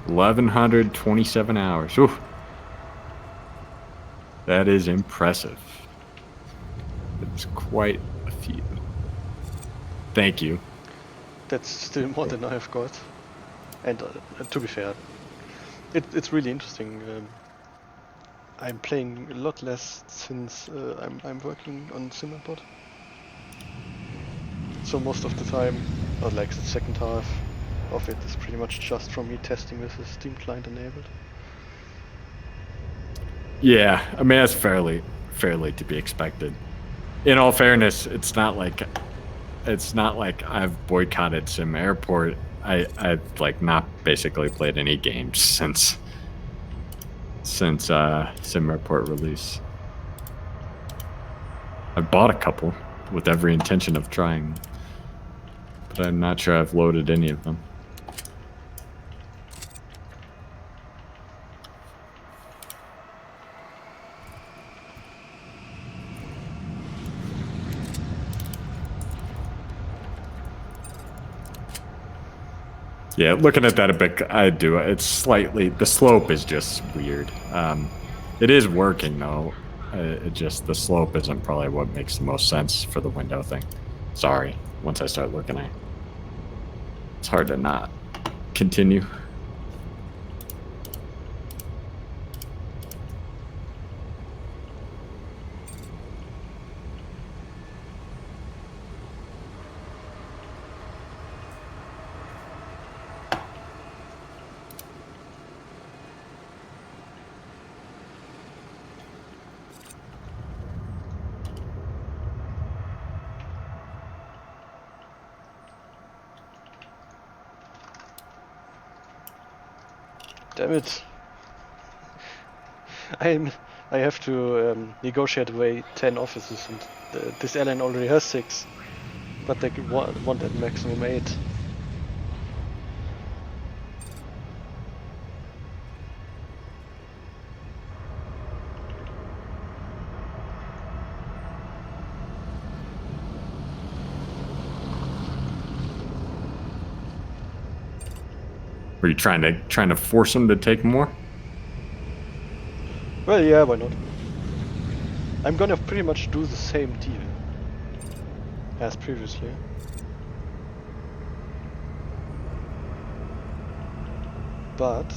$1,127 hours. Oof. That is impressive. It's quite a few. Thank you. That's still more than I have got. And to be fair, it's really interesting. I'm playing a lot less since I'm working on SimAirport. So most of the time, or like the second half of it, is pretty much just from me testing with the Steam client enabled. Yeah, I mean that's fairly to be expected. In all fairness, it's not like I've boycotted SimAirport. I've like not basically played any games since SimAirport release. I've bought a couple with every intention of trying, but I'm not sure I've loaded any of them. Yeah, looking at that a bit, I do. It's slightly, the slope is just weird. It is working though. It just, the slope isn't probably what makes the most sense for the window thing. Sorry, once I start looking at it, it's hard to not continue. Damn it. I have to negotiate away 10 offices, and this airline already has 6, but they want at maximum 8. Were you trying to force them to take more? Well, yeah, why not? I'm gonna pretty much do the same deal as previously. But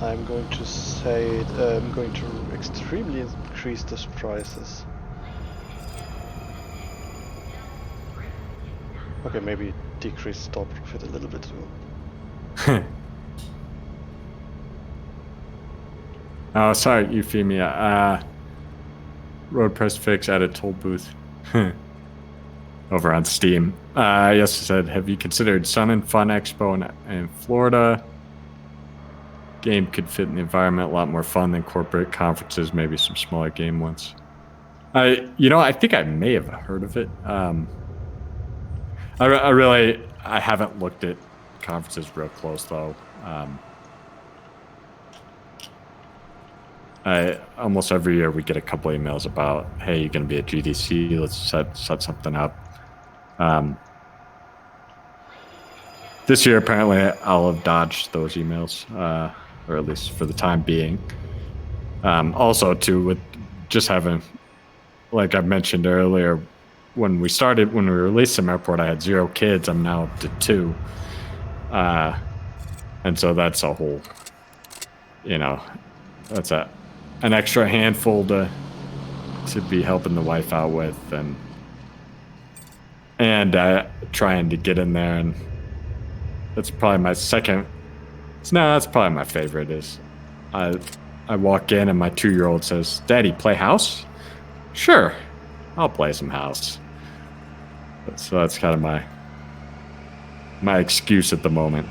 I'm going to say I'm going to extremely increase the prices. Okay, maybe decrease stop profit a little bit too. Oh, sorry, Euphemia. Road press fix at a toll booth. Over on Steam. Yes, I said, have you considered Sun and Fun Expo in Florida? Game could fit in the environment, a lot more fun than corporate conferences, maybe some smaller game ones. I think I may have heard of it. I haven't looked at conferences real close though. Almost every year we get a couple emails about, hey, you're going to be at GDC, let's set something up. This year, apparently, I'll have dodged those emails, or at least for the time being. Also, too, with just having, like I mentioned earlier, when we released SimAirport, I had 0 kids. I'm now up to 2. And so that's a whole, that's an extra handful to be helping the wife out with, and trying to get in there. And that's probably my second. That's probably my favorite. Is I walk in and my 2-year-old says, "Daddy, play house?" Sure, I'll play some house. So that's kind of my excuse at the moment.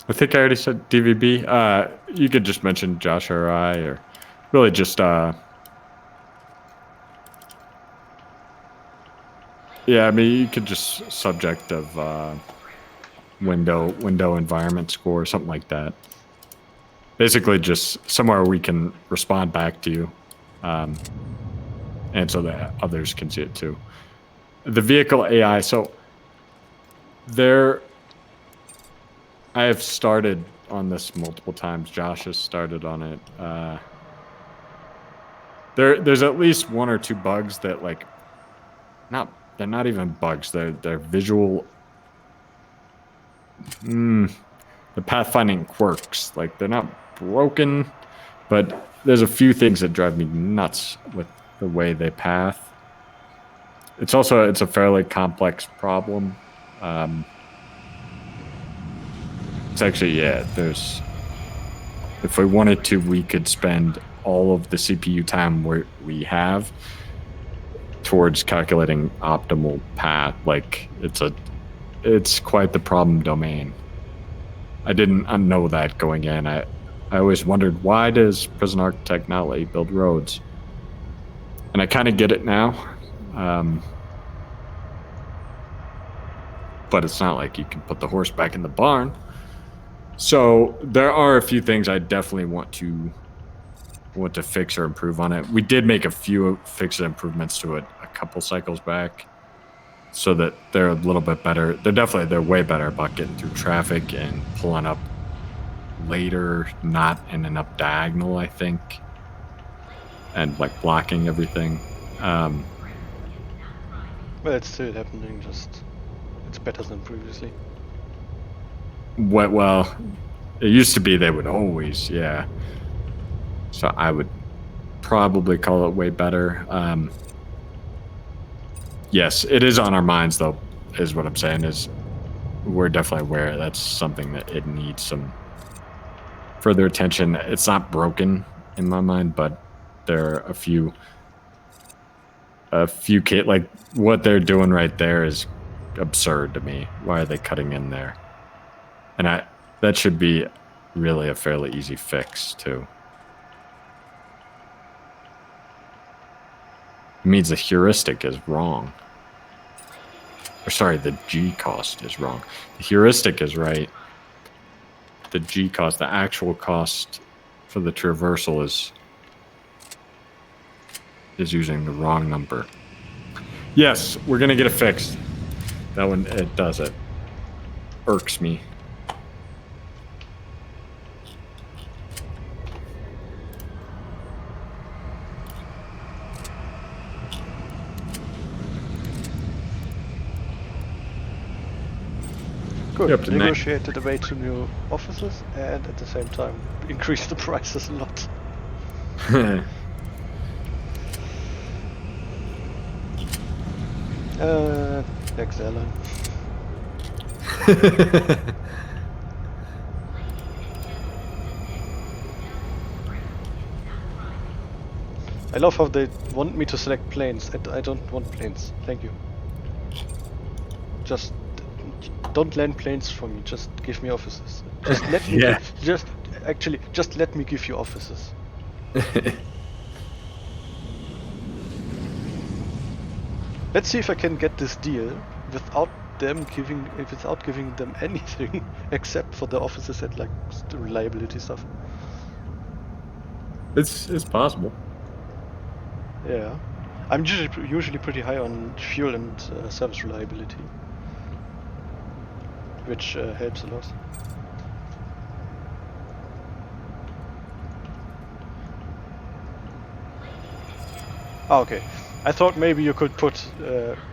I think I already said DVB. You could just mention Josh or I, or really just yeah. I mean, you could just subject of window environment score, something like that. Basically, just somewhere we can respond back to you, and so that others can see it too. The vehicle AI. So There, I have started on this multiple times. Josh has started on it. There's at least one or two bugs that like, they're not even bugs. They're visual. The pathfinding quirks. Like they're not broken, but there's a few things that drive me nuts with the way they path. It's a fairly complex problem. It's actually, yeah, there's, if we wanted to, we could spend all of the CPU time we have towards calculating optimal path. Like it's quite the problem domain. I didn't know that going in. I always wondered, why does Prison Architect not let you build roads? And I kind of get it now. But it's not like you can put the horse back in the barn. So there are a few things I definitely want to fix or improve on it. We did make a few fix and improvements to it a couple cycles back, so that they're a little bit better. They're way better about getting through traffic and pulling up later, not in an up diagonal, I think, and like blocking everything. Well, it's still happening. Just it's better than previously. Well, it used to be they would always, yeah. So I would probably call it way better. Yes, it is on our minds, though, is what I'm saying. Is we're definitely aware that's something that it needs some further attention. It's not broken in my mind, but there are a few like what they're doing right there is absurd to me. Why are they cutting in there? And that should be really a fairly easy fix too. It means the heuristic is wrong. Or sorry, the G cost is wrong. The heuristic is right. The G cost, the actual cost for the traversal is using the wrong number. Yes, we're gonna get it fixed. That one, it does it. Irks me. Good. Negotiated away to new offices and at the same time increase the prices a lot. Next airline. I love how they want me to select planes, and I don't want planes. Thank you. Just don't land planes for me. Just give me offices. Just let me. Yeah. Just let me give you offices. Let's see if I can get this deal without giving them anything except for the offices and like the reliability stuff. It's possible. Yeah, I'm usually pretty high on fuel and service reliability, which helps a lot. Oh, okay. I thought maybe you could put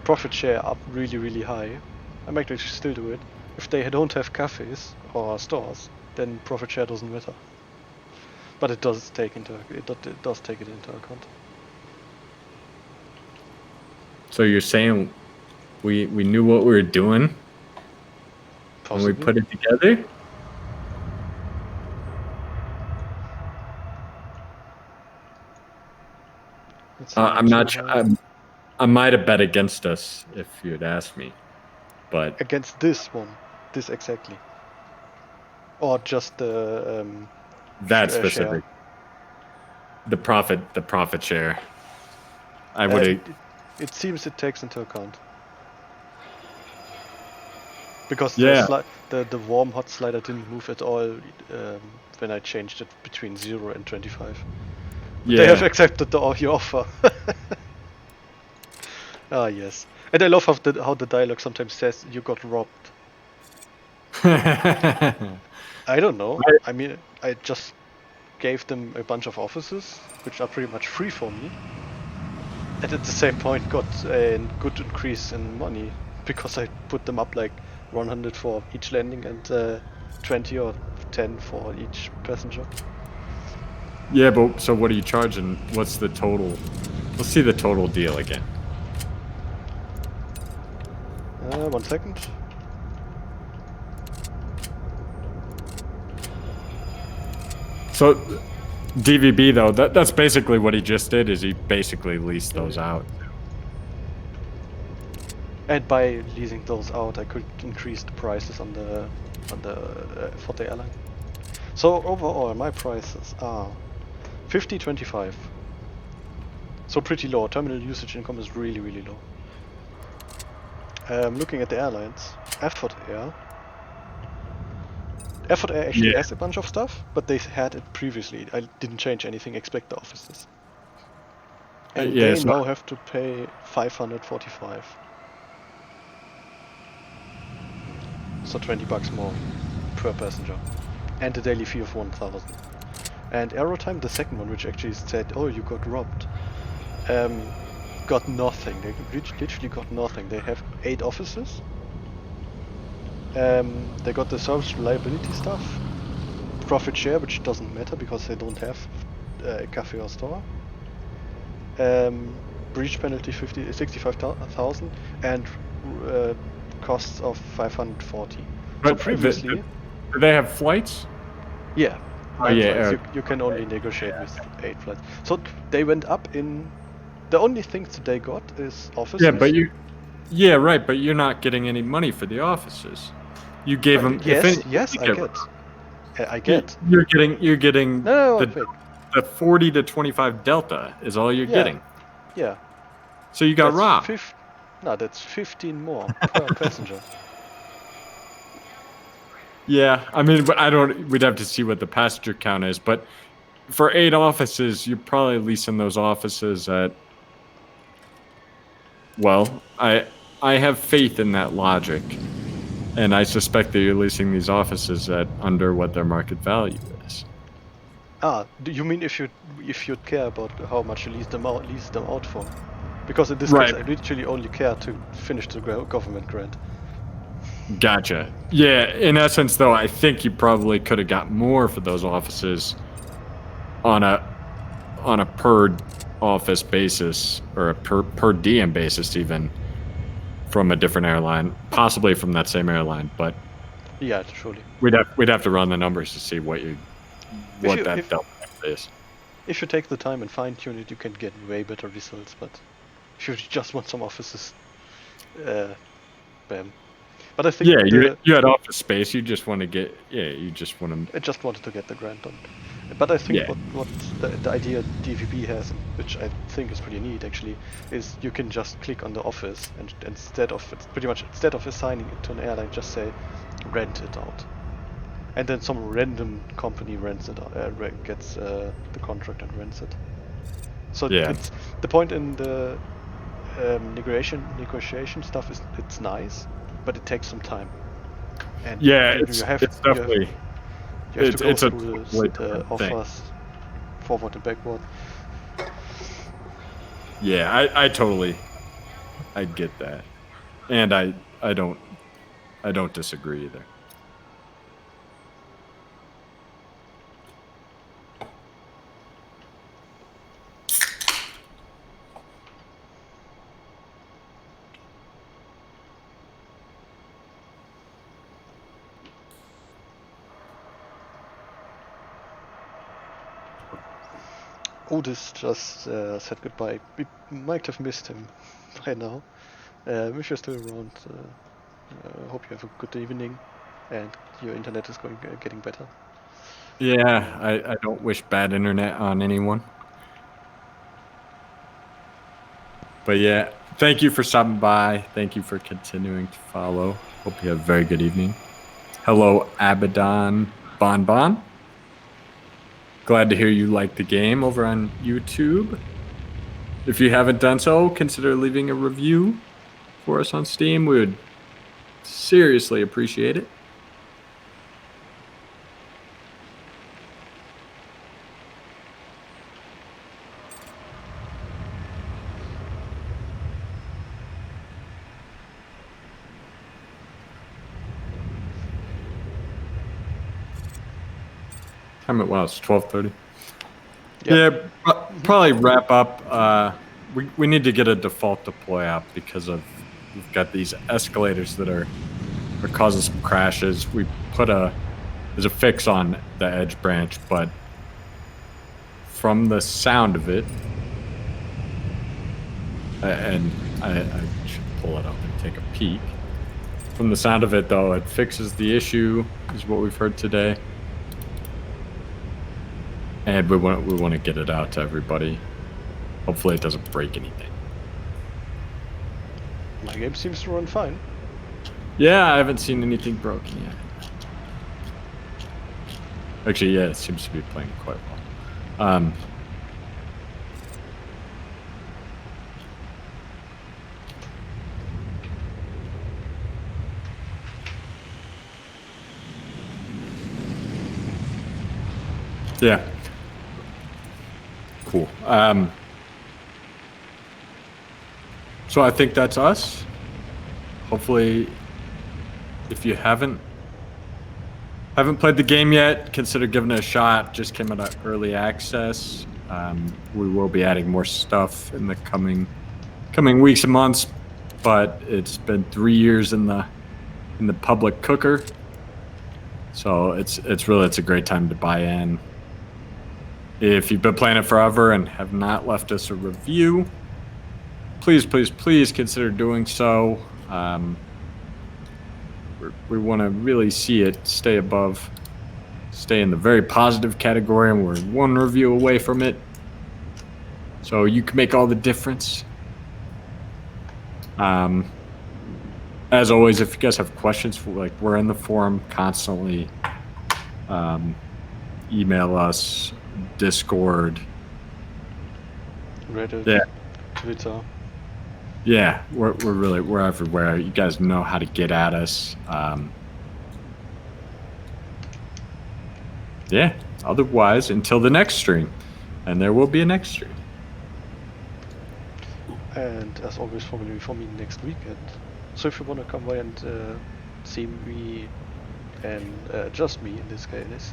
profit share up really high. I might actually still do it. If they don't have cafes or stores, then profit share doesn't matter. But it does take it into account. So you're saying we knew what we were doing when we put it together? I'm not sure. I might have bet against us if you'd asked me, but against this exactly, or just the that specific, share. the profit share. I would. It seems it takes into account because the warm hot slider didn't move at all when I changed it between 0 and 25. Yeah. They have accepted your offer. Ah yes, and I love how the dialogue sometimes says you got robbed. I don't know. Right. I mean, I just gave them a bunch of offices, which are pretty much free for me. And at the same point got a good increase in money because I put them up like 100 for each landing and 20 or 10 for each passenger. Yeah, but so what are you charging? What's the total? Let's see the total deal again. 1 second. So DVB though, that's basically what he just did. Is he basically leased those out? And by leasing those out, I could increase the prices on the for the airline. So overall, my prices are 50, 25. So pretty low. Terminal usage income is really, really low. Looking at the airlines, Effort Air. Effort Air actually has a bunch of stuff, but they had it previously. I didn't change anything, expect the offices. And Yeah, they now have to pay 545. So 20 bucks more per passenger. And a daily fee of 1,000. And Aerotime, the second one, which actually said, oh, you got robbed, got nothing. They literally got nothing. They have 8 offices. They got the service reliability stuff, profit share, which doesn't matter because they don't have a cafe or store. Breach penalty 65,000 and costs of 540. but So previously, do they have flights? yeah, Oh, 9 yeah, flights. You can only negotiate with 8 flights. So they went up in. The only things that they got is offices. Yeah, but yeah, right. But you're not getting any money for the offices. You gave them. Yes, I get. I get. You're getting No, wait. the 40 to 25 delta is all you're getting. Yeah. So you got robbed. No, that's 15 more per passenger. Yeah, I mean, but I don't. We'd have to see what the passenger count is. But for 8 offices, you're probably leasing those offices at. Well, I have faith in that logic, and I suspect that you're leasing these offices at under what their market value is. Do you mean if you care about how much you lease them out for? Because in this case, I literally only care to finish the government grant. Gotcha. Yeah, in essence, though, I think you probably could have got more for those offices on a per office basis or a per diem basis, even from a different airline, possibly from that same airline. But yeah, surely we'd have to run the numbers to see what that delta is. If you take the time and fine tune it, you can get way better results. But if you just want some offices, bam. But I think you had office space. You just want to get you just want to. I just wanted to get the grant done. But I think what the idea DVB has, which I think is pretty neat actually, is you can just click on the office and instead of assigning it to an airline, just say rent it out, and then some random company rents it out, gets the contract and rents it. So it's the point in the negotiation stuff is it's nice, but it takes some time. And it's definitely. You have to go through the offers forward and backward. Yeah, I totally get that, and I don't disagree either. Otis just said goodbye. We might have missed him by now. If you're still around, hope you have a good evening and your internet is getting better. Yeah, I don't wish bad internet on anyone. But yeah, thank you for stopping by. Thank you for continuing to follow. Hope you have a very good evening. Hello, Abaddon Bonbon. Glad to hear you like the game over on YouTube. If you haven't done so, consider leaving a review for us on Steam. We would seriously appreciate it. time it was 12:30. Yep. Yeah, probably wrap up. We need to get a default deploy up because we've got these escalators that are causing some crashes. We put there's a fix on the edge branch, but from the sound of it, and I should pull it up and take a peek. From the sound of it, though, it fixes the issue, is what we've heard today. And we want to get it out to everybody. Hopefully, it doesn't break anything. My game seems to run fine. Yeah, I haven't seen anything broken yet. Actually, yeah, it seems to be playing quite well. Yeah. Cool. So I think that's us. Hopefully, if you haven't played the game yet, consider giving it a shot. Just came out of early access. We will be adding more stuff in the coming weeks and months, but it's been 3 years in the public cooker. So it's a great time to buy in. If you've been playing it forever and have not left us a review, please consider doing so. We want to really see it stay in the very positive category, and we're one review away from it. So you can make all the difference. As always, if you guys have questions, we're in the forum constantly. Email us, Discord, Reddit, yeah, Twitter. Yeah, we're everywhere. You guys know how to get at us. Yeah. Otherwise, until the next stream, and there will be a next stream. And as always, for me next weekend. So if you want to come by and see me, and just me in this case,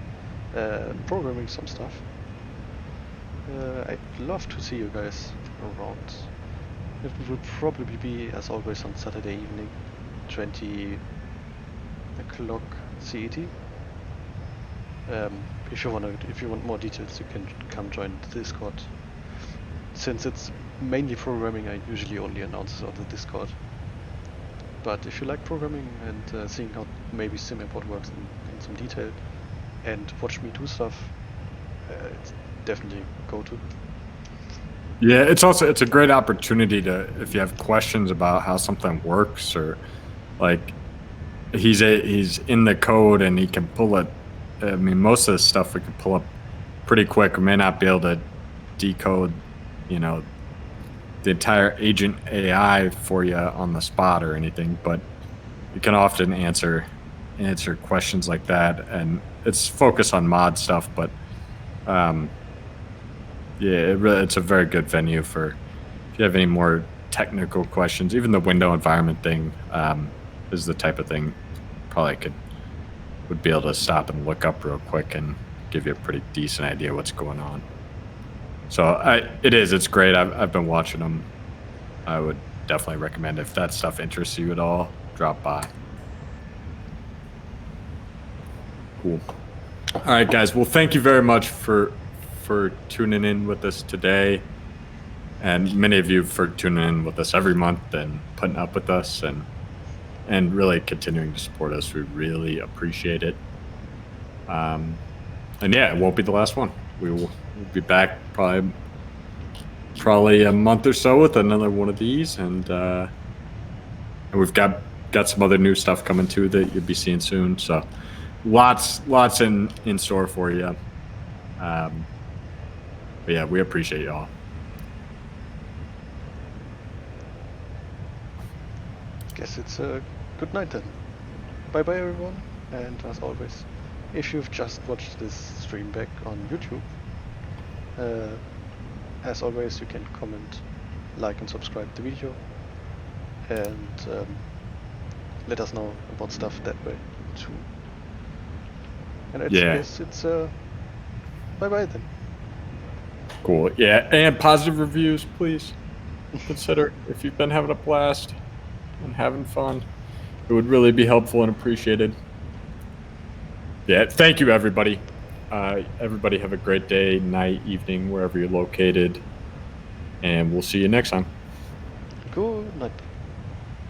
programming some stuff, I'd love to see you guys around. It will probably be, as always, on Saturday evening, 20 o'clock CET. If you want more details, you can come join the Discord. Since it's mainly programming, I usually only announce it on the Discord. But if you like programming and seeing how maybe SimAirport works in some detail, and watch me do stuff, it's definitely go to. Yeah, it's a great opportunity to, if you have questions about how something works, or like he's in the code and he can pull it. I mean, most of the stuff we can pull up pretty quick. We may not be able to decode, the entire agent AI for you on the spot or anything, but you can often answer questions like that, and it's focused on mod stuff, but it's a very good venue for if you have any more technical questions. Even the window environment thing is the type of thing probably would be able to stop and look up real quick and give you a pretty decent idea what's going on. So it's great. I've been watching them. I would definitely recommend, if that stuff interests you at all, drop by. Cool. All right, guys. Well, thank you very much for tuning in with us today, and many of you for tuning in with us every month and putting up with us and really continuing to support us. We really appreciate it. And yeah, it won't be the last one. We'll be back probably a month or so with another one of these, and we've got some other new stuff coming too that you'll be seeing soon. So lots in store for you. But yeah, we appreciate y'all. Guess it's a good night then. Bye bye everyone, and as always, if you've just watched this stream back on YouTube, as always, you can comment, like and subscribe the video, and let us know about stuff that way too. And I guess it's bye bye then. Cool. Yeah, and positive reviews, please. Consider if you've been having a blast and having fun. It would really be helpful and appreciated. Yeah, thank you, everybody. Everybody have a great day, night, evening, wherever you're located. And we'll see you next time. Good night.